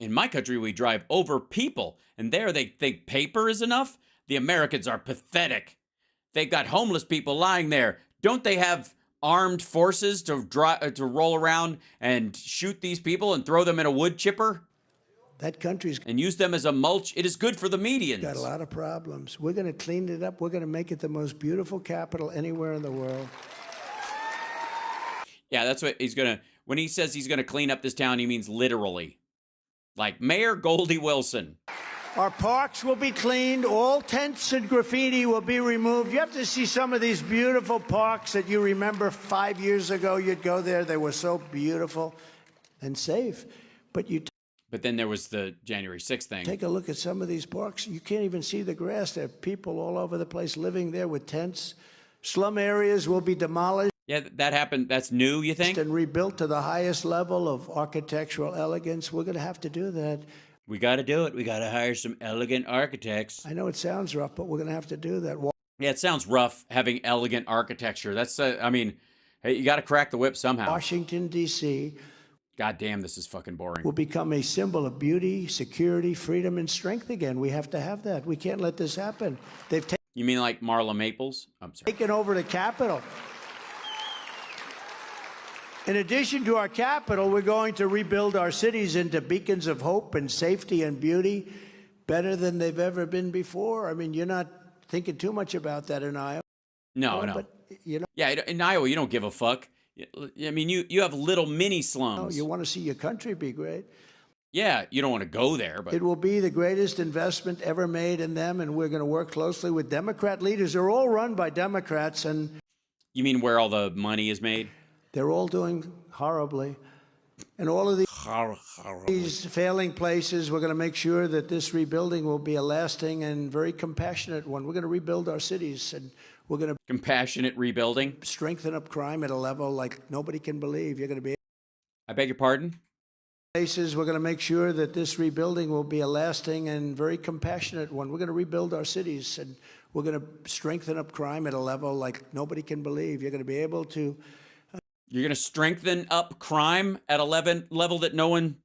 In my country, we drive over people, and there they think paper is enough? The Americans are pathetic. They've got homeless people lying there. Don't they have armed forces to roll around and shoot these people and throw them in a wood chipper? That country's... And use them as a mulch? It is good for the medians. Got a lot of problems. We're going to clean it up. We're going to make it the most beautiful capital anywhere in the world. Yeah, that's what he's going to... When he says he's going to clean up this town, he means literally. Like Mayor Goldie Wilson. Our parks will be cleaned. All tents and graffiti will be removed. You have to see some of these beautiful parks that you remember 5 years ago. You'd go there. They were so beautiful and safe. But then there was the January 6th thing. Take a look at some of these parks. You can't even see the grass. There are people all over the place living there with tents. Slum areas will be demolished. Yeah, that happened. That's new, you think? And rebuilt to the highest level of architectural elegance. We're going to have to do that. We got to do it. We got to hire some elegant architects. I know it sounds rough, but we're going to have to do that. Yeah, it sounds rough having elegant architecture. That's, I mean, hey, you got to crack the whip somehow. Washington, D.C. God damn, this is fucking boring. Will become a symbol of beauty, security, freedom, and strength again. We have to have that. We can't let this happen. You mean like Marla Maples? I'm sorry. Taken over the Capitol. In addition to our capital, we're going to rebuild our cities into beacons of hope and safety and beauty better than they've ever been before. I mean, you're not thinking too much about that in Iowa. No. But you know. Yeah, in Iowa, you don't give a fuck. I mean, you have little mini slums. You want to see your country be great. Yeah, you don't want to go there, but it will be the greatest investment ever made in them, and we're going to work closely with Democrat leaders. They're all run by Democrats, and you mean where all the money is made? They're all doing horribly. And all of these failing places, we're going to make sure that this rebuilding will be a lasting and very compassionate one. We're going to rebuild our cities, and we're going to compassionate rebuilding, strengthen up crime at a level like nobody can believe. You're going to be. I beg your pardon? Places, we're going to make sure that this rebuilding will be a lasting and very compassionate one. We're going to rebuild our cities, and we're going to strengthen up crime at a level like nobody can believe. You're going to be able to. You're going to strengthen up crime at a level that no one.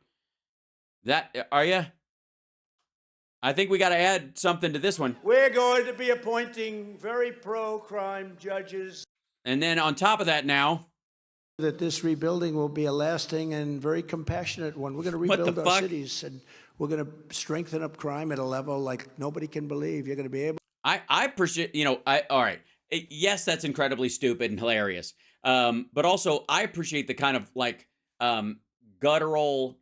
Are you? I think we got to add something to this one. We're going to be appointing very pro-crime judges. And then on top of that now. That this rebuilding will be a lasting and very compassionate one. We're going to rebuild our cities, and we're going to strengthen up crime at a level like nobody can believe. You're going to be able. I appreciate, all right. Yes, that's incredibly stupid and hilarious. But also I appreciate the kind of like guttural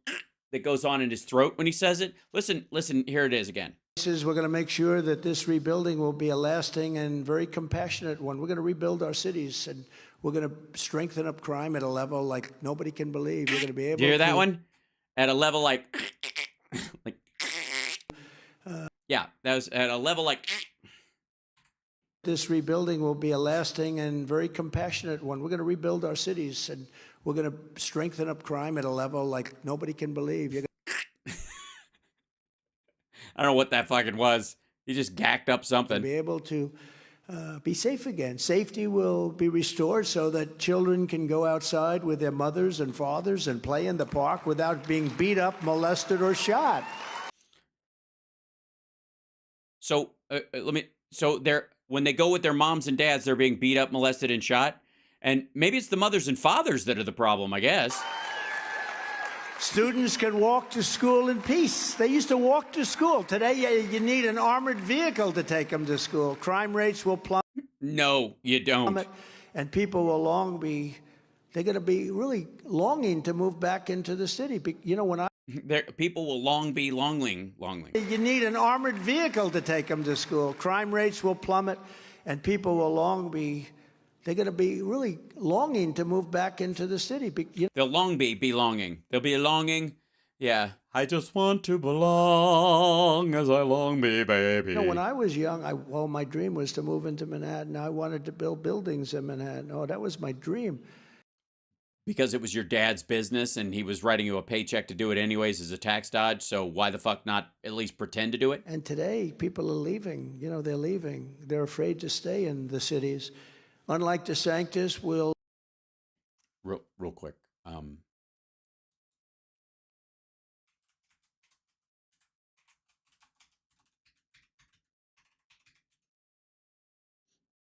that goes on in his throat when he says it. Listen, here it is again. We're going to make sure that this rebuilding will be a lasting and very compassionate one. We're going to rebuild our cities, and we're going to strengthen up crime at a level like nobody can believe. You're going to be able to. Do you hear that one? At a level like yeah, that was at a level like. This rebuilding will be a lasting and very compassionate one. We're going to rebuild our cities, and we're going to strengthen up crime at a level like nobody can believe. You're I don't know what that fucking was. He just gacked up something. Be able to be safe again. Safety will be restored so that children can go outside with their mothers and fathers and play in the park without being beat up, molested, or shot. So when they go with their moms and dads, they're being beat up, molested, and shot. And maybe it's the mothers and fathers that are the problem, I guess. Students can walk to school in peace. They used to walk to school. Today, you need an armored vehicle to take them to school. Crime rates will plummet. No, you don't. And people will they're going to be really longing to move back into the city. When people will longing. You need an armored vehicle to take them to school. Crime rates will plummet, and people will they're going to be really longing to move back into the city. They'll be longing. They'll be longing. Yeah. I just want to belong as I long be, baby. When I was young, my dream was to move into Manhattan. I wanted to build buildings in Manhattan. Oh, that was my dream. Because it was your dad's business and he was writing you a paycheck to do it anyways as a tax dodge. So why the fuck not at least pretend to do it? And today, people are leaving. They're leaving. They're afraid to stay in the cities. Unlike DeSantis, will real quick.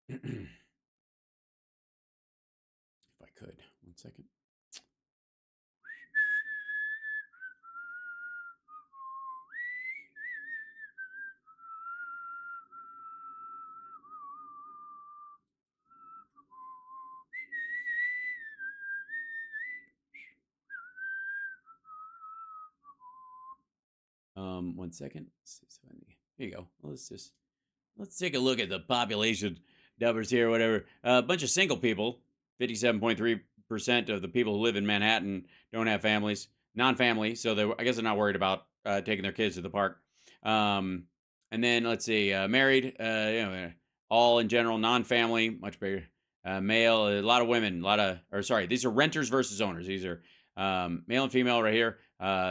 If I could, 1 second. One second. Here you go. Let's take a look at the population numbers here, whatever. A bunch of single people. 57.3% of the people who live in Manhattan don't have families, non-family. So I guess they're not worried about taking their kids to the park. And then let's see, married, all in general, non-family, much bigger. Male, a lot of women, these are renters versus owners. These are male and female right here.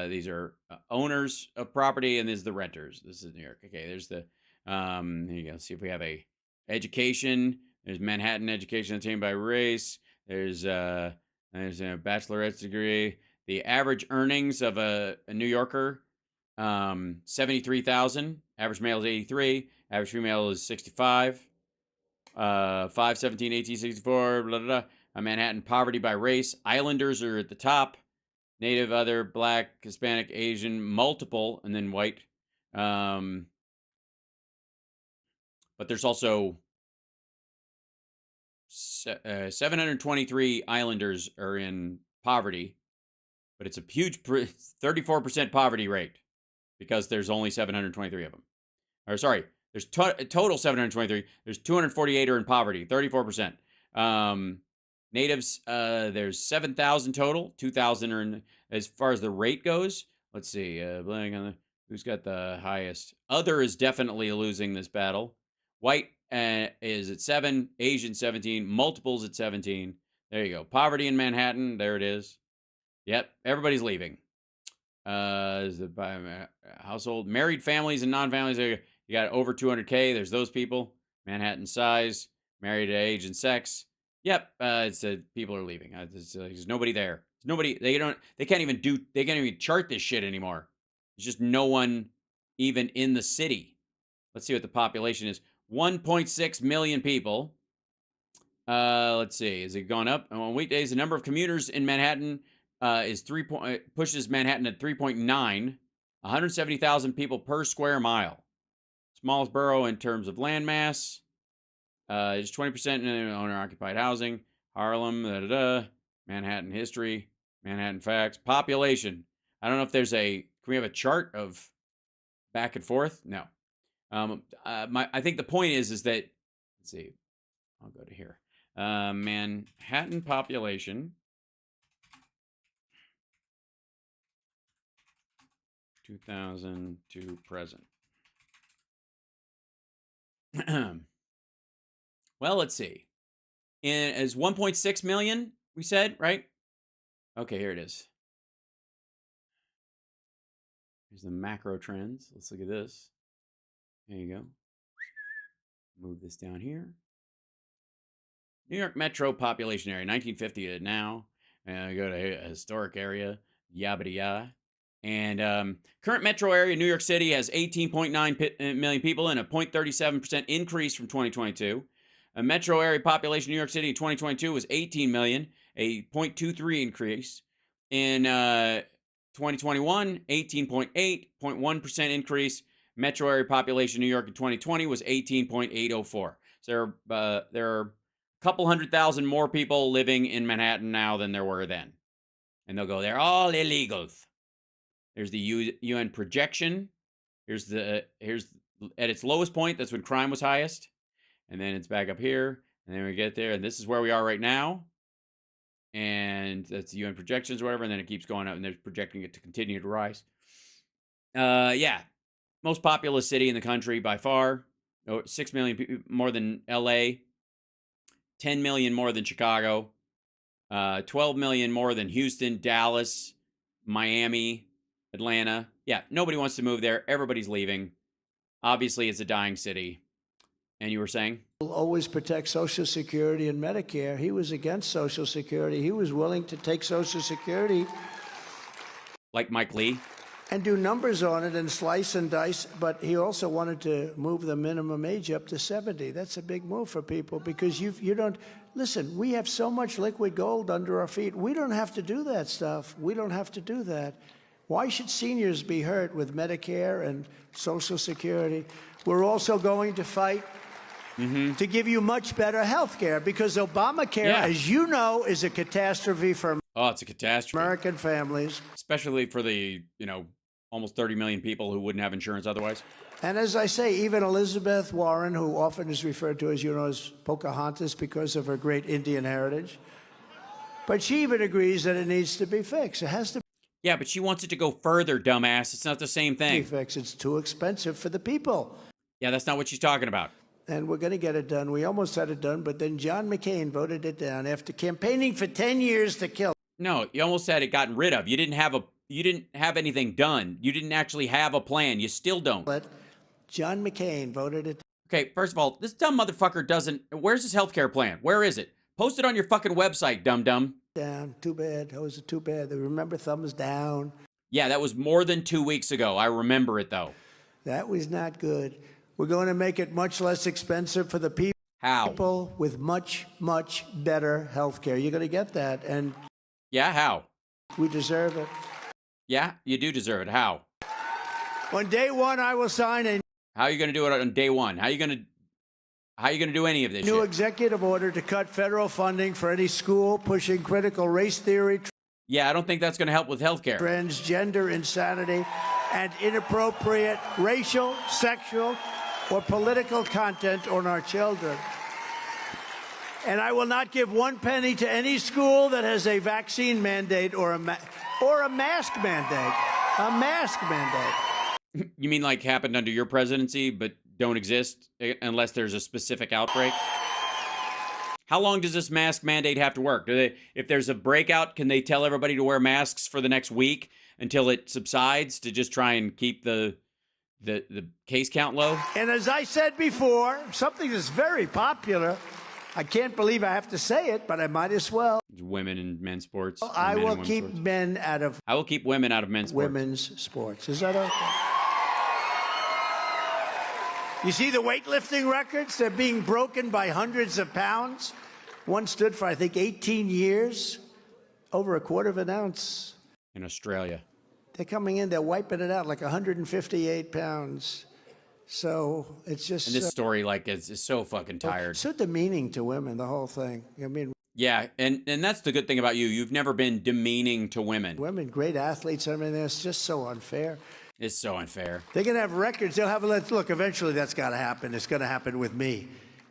These are owners of property, and this is the renters. This is New York. Okay, there's the, here you go. See if we have a education. There's Manhattan education attained by race. There's a bachelorette's degree. The average earnings of a New Yorker, 73,000. Average male is 83. Average female is 65. 517, 1864, blah, blah, blah. Manhattan poverty by race. Islanders are at the top. Native, other, black, Hispanic, Asian, multiple, and then white. But there's also 723 islanders are in poverty, but it's a huge 34% poverty rate because there's only 723 of them. Or sorry, there's total 723. There's 248 are in poverty, 34%. Natives, there's 7,000 total. 2,000 are in. As far as the rate goes, let's see. Who's got the highest? Other is definitely losing this battle. White is at 7. Asian 17. Multiples at 17. There you go. Poverty in Manhattan. There it is. Yep, everybody's leaving. Is the household married families and non-families? You got over 200K. There's those people. Manhattan size, married age and sex. Yep, it's people are leaving. There's nobody there. There's nobody. They can't even chart this shit anymore. There's just no one even in the city. Let's see what the population is. 1.6 million people. Let's see. Is it gone up? On weekdays, the number of commuters in Manhattan pushes Manhattan at 3.9. 170,000 people per square mile. Smallest borough in terms of land mass. It's 20% in owner-occupied housing. Harlem, Manhattan history, Manhattan facts, population. I don't know if there's can we have a chart of back and forth? No. I think the point is that, let's see, I'll go to here. Manhattan population. 2000 to present. Well, let's see. Is 1.6 million, we said, right? Okay, here it is. Here's the macro trends. Let's look at this. There you go. Move this down here. New York Metro population area, 1950 to now. Go to a historic area, yabba-yabba. And current metro area, New York City, has 18.9 million people and a 0.37% increase from 2022. A metro area population in New York City in 2022 was 18 million, a 0.23 increase. In 2021, 18.8, 0.1% increase. Metro area population in New York in 2020 was 18.804. So there are a couple 100,000 more people living in Manhattan now than there were then. And they'll go, they're all illegals. There's the UN projection. Here's at its lowest point, that's when crime was highest. And then it's back up here. And then we get there. And this is where we are right now. And that's the UN projections or whatever. And then it keeps going up. And they're projecting it to continue to rise. Yeah. Most populous city in the country by far. 6 million people more than LA. 10 million more than Chicago. 12 million more than Houston, Dallas, Miami, Atlanta. Yeah, nobody wants to move there. Everybody's leaving. Obviously, it's a dying city. And you were saying? Will always protect Social Security and Medicare. He was against Social Security. He was willing to take Social Security. Like Mike Lee? And do numbers on it and slice and dice. But he also wanted to move the minimum age up to 70. That's a big move for people because you don't... Listen, we have so much liquid gold under our feet. We don't have to do that stuff. We don't have to do that. Why should seniors be hurt with Medicare and Social Security? We're also going to fight to give you much better health care because Obamacare, as you know, is a catastrophe for it's a catastrophe. American families. Especially for the, almost 30 million people who wouldn't have insurance otherwise. And as I say, even Elizabeth Warren, who often is referred to as Pocahontas because of her great Indian heritage, but she even agrees that it needs to be fixed. It has to be. Yeah, but she wants it to go further, dumbass. It's not the same thing. Fixed. It's too expensive for the people. Yeah, that's not what she's talking about. And we're going to get it done. We almost had it done, but then John McCain voted it down after campaigning for 10 years to kill. No, you almost had it gotten rid of. You didn't have anything done. You didn't actually have a plan. You still don't. But John McCain voted it. Okay, first of all, this dumb motherfucker doesn't... Where's his healthcare plan? Where is it? Post it on your fucking website, dum-dum. Down. Too bad. That was too bad. Remember, thumbs down. Yeah, that was more than 2 weeks ago. I remember it, though. That was not good. We're going to make it much less expensive for the people. How? People with much, much better health care. You're going to get that. And yeah, how? We deserve it. Yeah, you do deserve it. How? On day one, I will sign a... How are you going to do it on day one? How are you going to... How are you going to do any of this New shit? executive order to cut federal funding for any school pushing critical race theory, Yeah, I don't think that's going to help with healthcare. transgender insanity, and inappropriate racial, sexual, or political content on our children. And I will not give 1 penny to any school that has a vaccine mandate or a mask mandate. A mask mandate. You mean like happened under your presidency, but don't exist unless there's a specific outbreak? How long does this mask mandate have to work? If there's a breakout, can they tell everybody to wear masks for the next week until it subsides to just try and keep the case count low? And as I said before, something that's very popular, I can't believe I have to say it, but I might as well. Women and men's sports. I will keep men out of I will keep women out of men's sports. women's sports. Is that okay? You see the weightlifting records? They're being broken by hundreds of pounds. One stood for, I think, 18 years, over a quarter of an ounce. In Australia. They're coming in, they're wiping it out like 158 pounds. So it's just... And this story, like, is so fucking tired. So demeaning to women, the whole thing. I mean... Yeah, and that's the good thing about you. You've never been demeaning to women. Women, great athletes, I mean, it's just so unfair. It's so unfair. They're going to have records. They'll have, look, eventually that's got to happen. It's going to happen with me.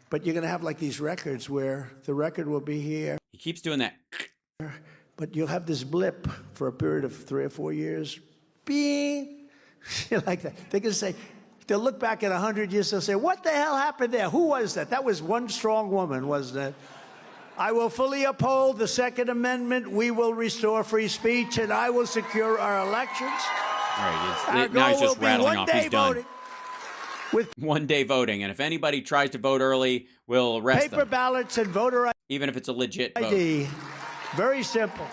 But you're going to have like these records where the record will be here. He keeps doing that. But you'll have this blip for a period of 3 or 4 years. Beep. Like that. They're going to say, they'll look back at 100 years, they'll say, what the hell happened there? Who was that? That was one strong woman, wasn't it? I will fully uphold the Second Amendment. We will restore free speech, and I will secure our elections. All right, now he's just rattling off. He's done. Voting. With 1 day voting, and if anybody tries to vote early, we'll arrest paper them. ballots and voter Even if it's a legit vote. ID. Very simple.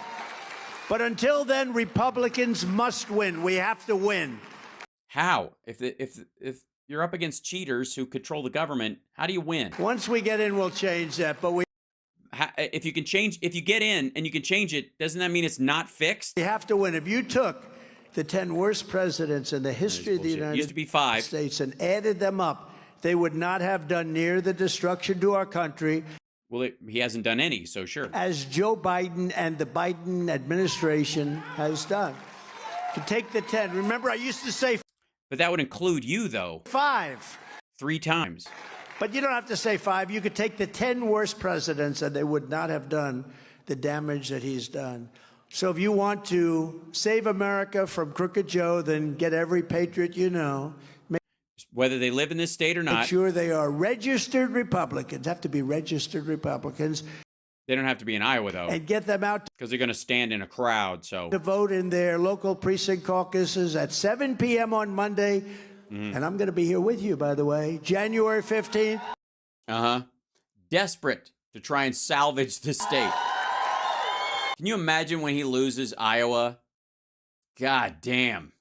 But until then, Republicans must win. We have to win. How? If you're up against cheaters who control the government, how do you win? Once we get in, we'll change that. But if you get in and you can change it, doesn't that mean it's not fixed? we have to win. If you took the 10 worst presidents in the history of the United Used to be 5. States and added them up, they would not have done near the destruction to our country. Well, he hasn't done any, so sure. As Joe Biden and the Biden administration has done. To take the 10. Remember, I used to say But that would include you, though. 5. 3 times. But you don't have to say 5. You could take the 10 worst presidents and they would not have done the damage that he's done. So if you want to save America from Crooked Joe, then get every patriot you know. Whether they live in this state or not. Make sure they are registered Republicans. Have to be registered Republicans. They don't have to be in Iowa, though. And get them out because they're going to stand in a crowd. So to vote in their local precinct caucuses at 7 p.m. on Monday. And I'm going to be here with you, by the way, January 15th. Desperate to try and salvage the state. Can you imagine when he loses Iowa? God damn.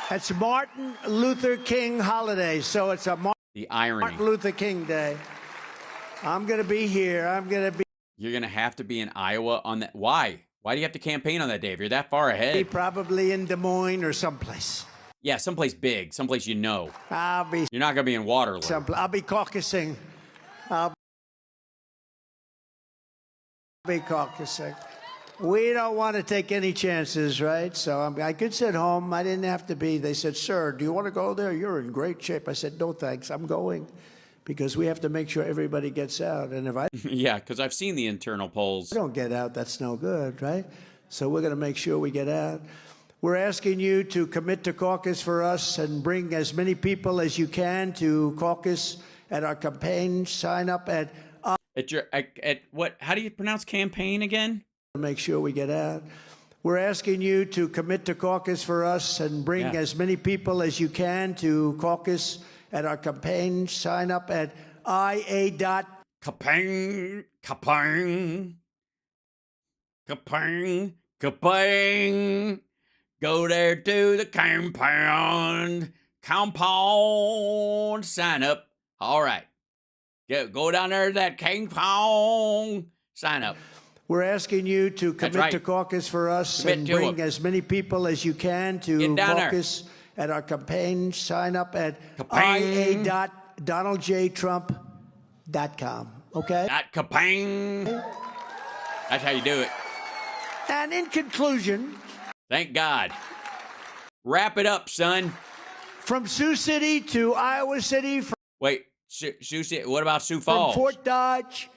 It's Martin Luther King holiday, so it's a the irony. Martin Luther King Day. I'm going to be here. You're going to have to be in Iowa on that. Why? Why do you have to campaign on that day if you're that far ahead? Probably in Des Moines or someplace. Yeah, someplace big, someplace you know. You're not going to be in Waterloo. I'll be caucusing. We don't want to take any chances, right? So I could sit home. I didn't have to be. They said, sir, do you want to go there? You're in great shape. I said, no, thanks. I'm going because we have to make sure everybody gets out. And if I yeah, because I've seen the internal polls. don't get out, that's no good, right? So we're going to make sure we get out. We're asking you to commit to caucus for us and bring as many people as you can to caucus at our campaign. Sign up at what? How do you pronounce campaign again? Make sure we get out. We're asking you to commit to caucus for us and bring as many people as you can to caucus at our campaign. Sign up at Kapang, kapang, kapang, kapang. Go there to the compound, sign up. All right. Go down there to that compound, sign up. We're asking you to commit to caucus for us and bring as many people as you can to caucus at our campaign. Sign up at Campaign. ia.donaldjtrump.com. Okay? Not kapang. That's how you do it. And in conclusion, Thank God. Wrap it up, son. from Sioux City to Iowa City, Wait, Sioux City. What about Sioux from Falls? Fort Dodge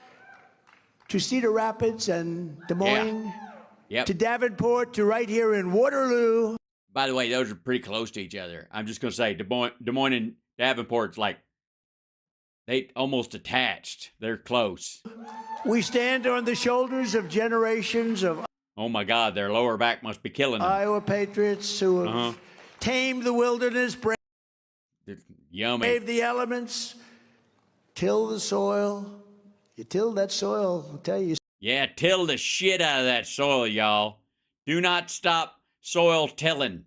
to Cedar Rapids and Des Moines Yep. to Davenport to right here in Waterloo. By the way, those are pretty close to each other. I'm just gonna say Des Moines and Davenport's like they almost attached. They're close. We stand on the shoulders of generations of Oh my God, their lower back must be killing them. Iowa patriots who have tamed the wilderness, Yummy. brave the elements, till the soil. You till that soil, I'll tell you. Yeah, till the shit out of that soil, y'all. Do not stop soil tilling.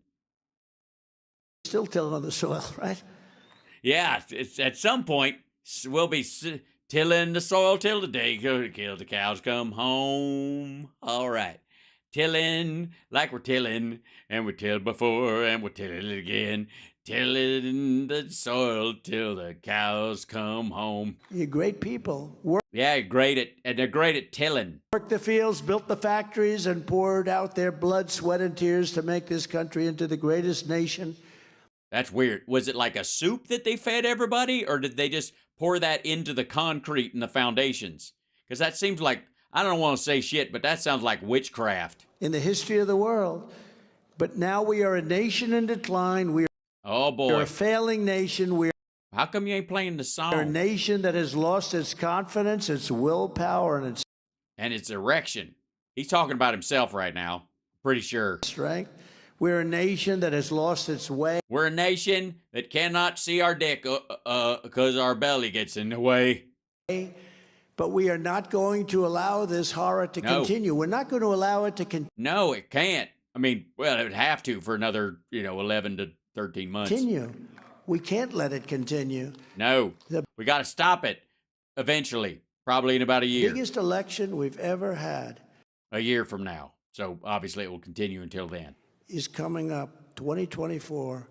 Still tilling the soil, right? Yeah, it's at some point we'll be tilling the soil till the day till the cows come home. All right. Tilling like we're tilling, and we tilled before, and we're tilling it again. Tilling the soil till the cows come home. You're great people. Yeah, they're great at tilling. Worked the fields, built the factories, and poured out their blood, sweat, and tears to make this country into the greatest nation. That's weird. Was it like a soup that they fed everybody, or did they just pour that into the concrete and the foundations? Because that seems like, I don't want to say shit, but that sounds like witchcraft. In the history of the world. But now we are a nation in decline. We Oh, are boy. a failing nation. We How come you ain't playing the are a song? nation that has lost its confidence, its willpower, and its And its erection. He's talking about himself right now. Pretty sure. strength. We're a nation that has lost its way. We're a nation that cannot see our dick because our belly gets in the way. But we are not going to allow this horror to continue. We're not going to allow it to No, it can't. I mean, well, it would have to for another, 11 to 13 months. continue. We can't let it continue. No, we got to stop it eventually, probably in about a year. Biggest election we've ever had A year from now. So obviously it will continue until then. is coming up, 2024.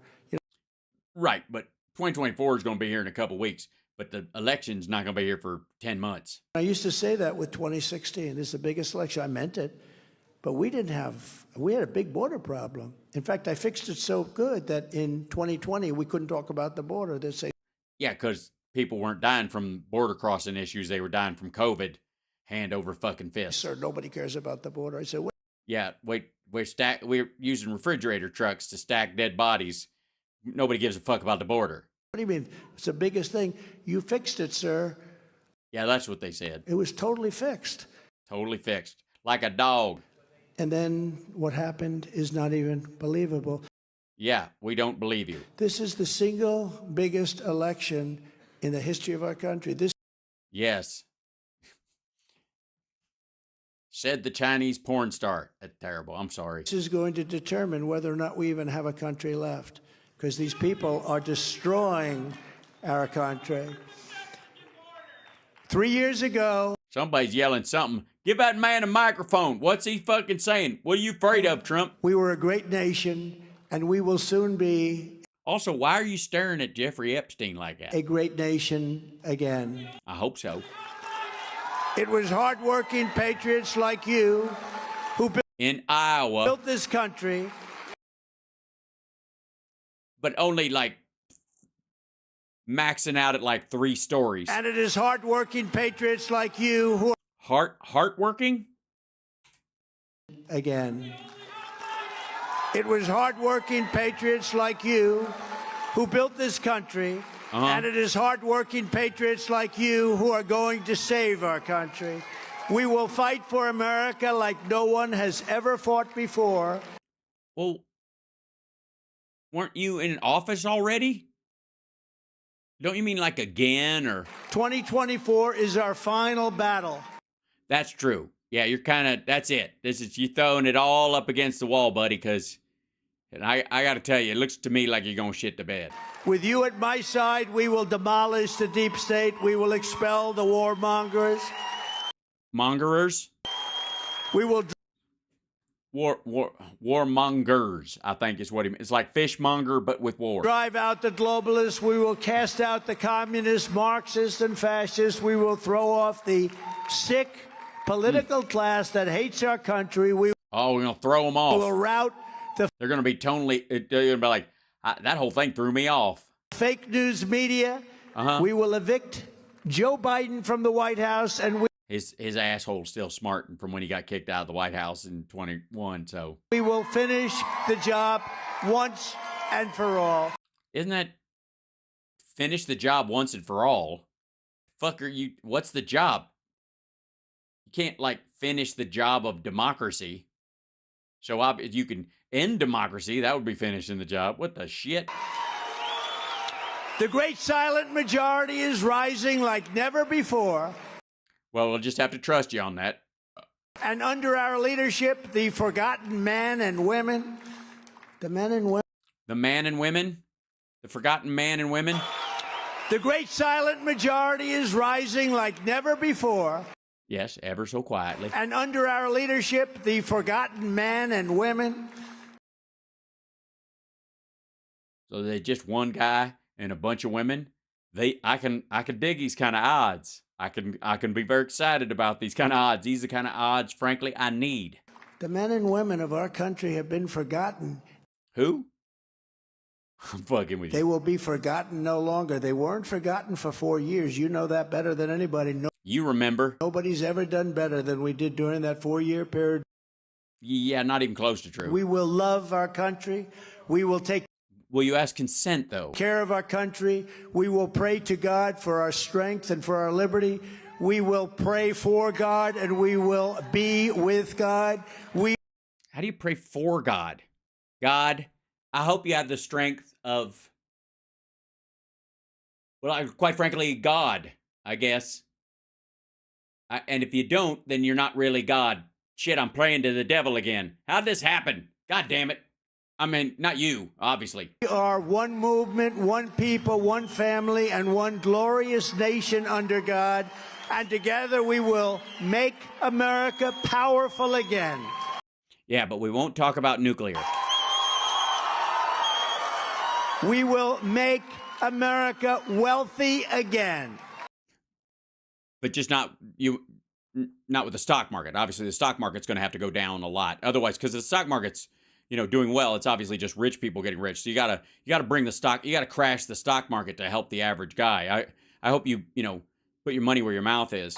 Right, but 2024 is going to be here in a couple weeks, but the election's not going to be here for 10 months. I used to say that with 2016. This is the biggest election. I meant it. But we had a big border problem. In fact, I fixed it so good that in 2020, we couldn't talk about the border. They'd say, Yeah, because people weren't dying from border crossing issues. They were dying from COVID, hand over fucking fist. sir, nobody cares about the border. I said, what? Yeah, we're using refrigerator trucks to stack dead bodies. Nobody gives a fuck about the border. What do you mean? It's the biggest thing. You fixed it, sir. Yeah, that's what they said. It was totally fixed. Totally fixed. Like a dog. And then what happened is not even believable. Yeah, we don't believe you. This is the single biggest election in the history of our country. Yes. Said the Chinese porn star. That's terrible. I'm sorry. This is going to determine whether or not we even have a country left, because these people are destroying our country. 3 years ago, Somebody's yelling something. Give that man a microphone. What's he fucking saying? What are you afraid of, Trump? we were a great nation, and we will soon be Also, why are you staring at Jeffrey Epstein like that? a great nation again. I hope so. It was hardworking patriots like you who In Iowa, built this country. but only like maxing out at like 3 stories. And it is hardworking patriots like you who Heart working? again. It was hardworking patriots like you who built this country. And it is hardworking patriots like you who are going to save our country. We will fight for America like no one has ever fought before. Well, weren't you in office already? Don't you mean like again or? 2024 is our final battle. That's true. Yeah, you're kind of, that's it. This is, you throwing it all up against the wall, buddy, because I got to tell you, it looks to me like you're going to shit the bed. With you at my side, we will demolish the deep state. We will expel the warmongers. Mongerers? We will warmongers, I think is what he means. It's like fishmonger, but with war. Drive out the globalists. We will cast out the communists, Marxists, and fascists. We will throw off the sick political class that hates our country. We're going to throw them off. will rout the They're going to be tonally, they're going to be like, that whole thing threw me off. fake news media. We will evict Joe Biden from the White House, and His asshole's still smarting from when he got kicked out of the White House in 21, so. we will finish the job once and for all. Isn't that finish the job once and for all? Fucker, what's the job? You can't, like, finish the job of democracy. So you can end democracy, that would be finishing the job. What the shit? The great silent majority is rising like never before. Well, we'll just have to trust you on that. And under our leadership, the forgotten men and women, the men and women. The man and women? The forgotten man and women? The great silent majority is rising like never before. Yes, ever so quietly. And under our leadership, the forgotten men and women. So they just one guy and a bunch of women. I can dig these kind of odds. I can be very excited about these kind of odds. These are the kind of odds, frankly, I need. The men and women of our country have been forgotten. Who? I'm fucking with you. They will be forgotten no longer. They weren't forgotten for 4 years. You know that better than anybody. You remember. Nobody's ever done better than we did during that 4-year period. Yeah, not even close to true. We will love our country. We will take Will you ask consent, though? care of our country. We will pray to God for our strength and for our liberty. We will pray for God, and we will be with God. How do you pray for God? God, I hope you have the strength of, well, quite frankly, God, I guess. And if you don't, then you're not really God. Shit, I'm praying to the devil again. How'd this happen? God damn it. I mean, not you, obviously. We are one movement, one people, one family, and one glorious nation under God. And together we will make America powerful again. Yeah, but we won't talk about nuclear. We will make America wealthy again. But just not with the stock market. Obviously, the stock market's going to have to go down a lot. Otherwise, because the stock market's doing well, it's obviously just rich people getting rich. So you gotta bring the stock, you gotta crash the stock market to help the average guy. I hope you put your money where your mouth is.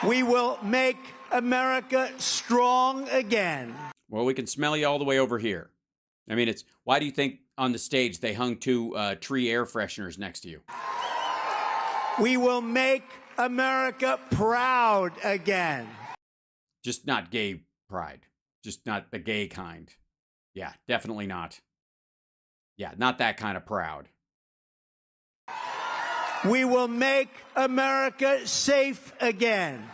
We will make America strong again. Well, we can smell you all the way over here. I mean, why do you think on the stage they hung two tree air fresheners next to you? We will make America proud again. Just not gay pride. Just not the gay kind. Yeah, definitely not. Yeah, not that kind of proud. We will make America safe again.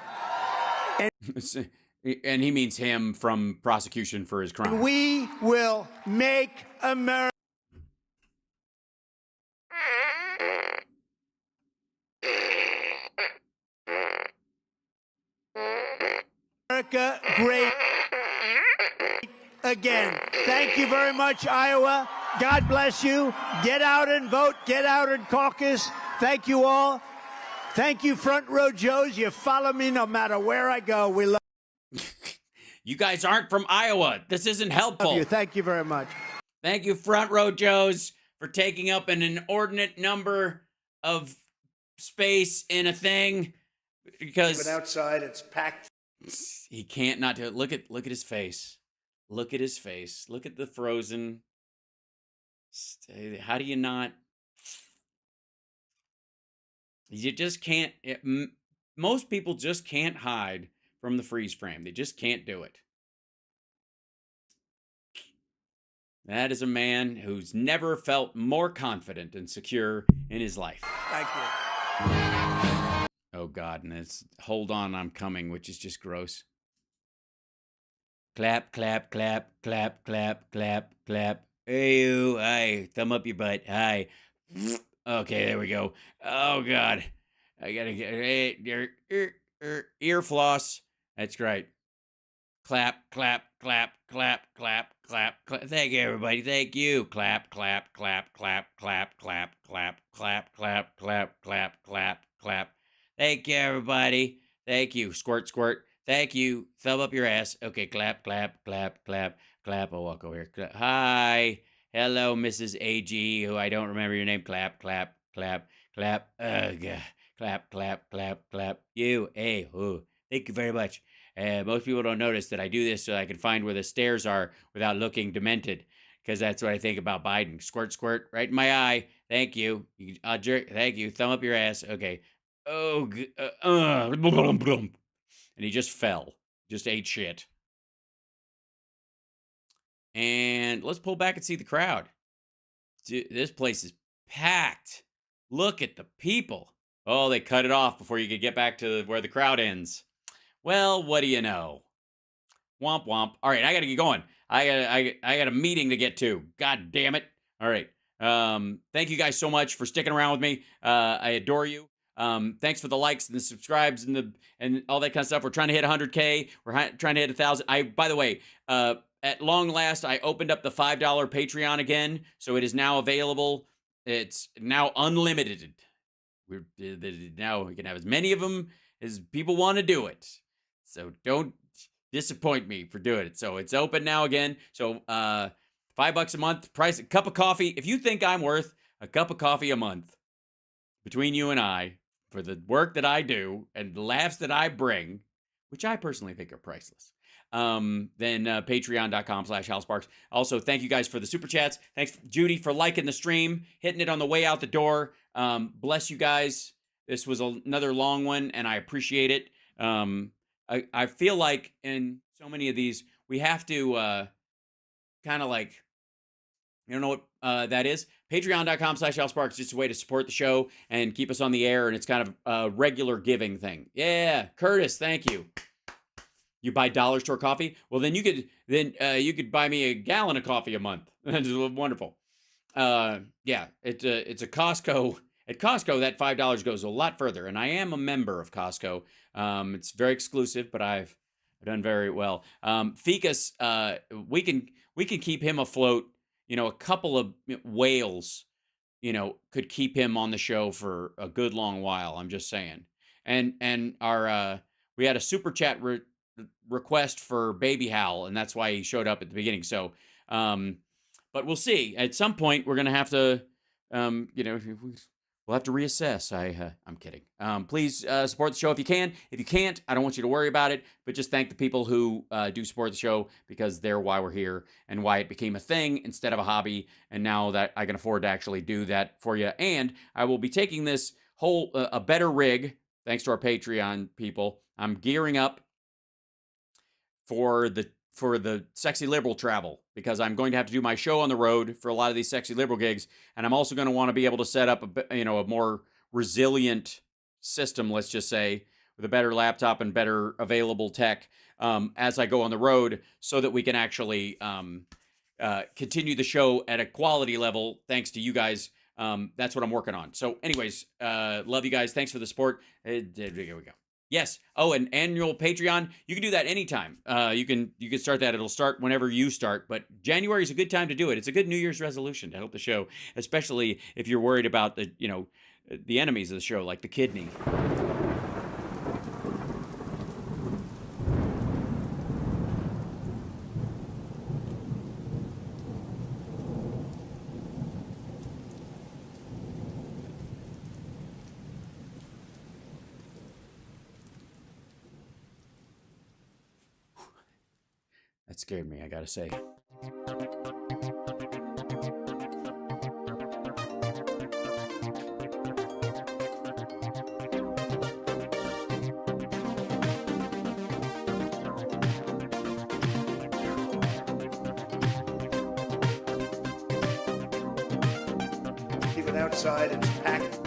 And he means him from prosecution for his crime. We will make America great again. Thank you very much, Iowa. God bless you. Get out and vote. Get out and caucus. Thank you all. Thank you, Front Row Joes. You follow me no matter where I go. We love you guys aren't from Iowa. This isn't helpful. you. Thank you very much. Thank you, Front Row Joes, for taking up an inordinate number of space in a thing. Because But outside, it's packed. he can't not do it. Look at his face. Look at his face. Look at the frozen. How do you not? You just can't. Most people just can't hide from the freeze frame. They just can't do it. That is a man who's never felt more confident and secure in his life. Thank you. Oh, God. And it's hold on, I'm coming, which is just gross. Clap, clap, clap, clap, clap, clap, clap. Hey, hi. Thumb up your butt. Hi. Okay, there we go. Oh, God. I gotta get ear floss. That's right. Clap, clap, clap, clap, clap, clap, clap. Thank you, everybody. Thank you. Clap, clap, clap, clap, clap, clap, clap, clap, clap, clap, clap, clap, clap. Thank you, everybody. Thank you. Squirt, squirt. Thank you. Thumb up your ass. Okay, clap, clap, clap, clap, clap. I'll walk over here. Clap. Hi. Hello, Mrs. AG, who I don't remember your name. Clap, clap, clap, clap. Ugh. Clap, clap, clap, clap. You, hey, ooh. Thank you very much. Most people don't notice that I do this so I can find where the stairs are without looking demented, because that's what I think about Biden. Squirt, squirt, right in my eye. Thank you. Jerk. Thank you. Thumb up your ass. Okay. Oh, and he just fell. Just ate shit. And let's pull back and see the crowd. Dude, this place is packed. Look at the people. Oh, they cut it off before you could get back to where the crowd ends. Well, what do you know? Womp womp. All right, I gotta get going. I got a meeting to get to. God damn it. All right. Thank you guys so much for sticking around with me. I adore you. Thanks for the likes and the subscribes and all that kind of stuff. We're trying to hit 100K. We're trying to hit 1,000. By the way, at long last, I opened up the $5 Patreon again, so it is now available. It's now unlimited. Now we can have as many of them as people want to do it. So don't disappoint me for doing it. So it's open now again. So $5 a month, price a cup of coffee. If you think I'm worth a cup of coffee a month between you and I for the work that I do and the laughs that I bring, which I personally think are priceless, then patreon.com/HalSparks. Also, thank you guys for the super chats. Thanks, Judy, for liking the stream, hitting it on the way out the door. Bless you guys. This was another long one, and I appreciate it. I feel like in so many of these, we have to kind of like, you don't know what that is? Patreon.com/HalSparks is just a way to support the show and keep us on the air, and it's kind of a regular giving thing. Yeah, Curtis, thank you. You buy dollar store coffee? Well, then you could buy me a gallon of coffee a month. That's wonderful. Yeah, it's a Costco. At Costco, that $5 goes a lot further, and I am a member of Costco. It's very exclusive, but I've done very well. Ficus, we can keep him afloat. You know, a couple of whales, you know, could keep him on the show for a good long while. I'm just saying. And our we had a super chat request for Baby Hal, and that's why he showed up at the beginning. So, but we'll see. At some point, we're gonna have to, you know, we'll have to reassess. I'm kidding. Please support the show if you can. If you can't, I don't want you to worry about it, but just thank the people who do support the show, because they're why we're here and why it became a thing instead of a hobby. And now that I can afford to actually do that for you. And I will be taking this whole, a better rig, thanks to our Patreon people. I'm gearing up for the sexy liberal travel, because I'm going to have to do my show on the road for a lot of these sexy liberal gigs, and I'm also going to want to be able to set up a more resilient system, let's just say, with a better laptop and better available tech as I go on the road, so that we can actually continue the show at a quality level thanks to you guys. That's what I'm working on. So anyways, love you guys. Thanks for the support. There we go. Yes. Oh, an annual Patreon. You can do that anytime. You can start that. It'll start whenever you start, but January is a good time to do it. It's a good New Year's resolution to help the show, especially if you're worried about the enemies of the show, like the kidney. That scared me, I gotta say. Even outside, it's packed.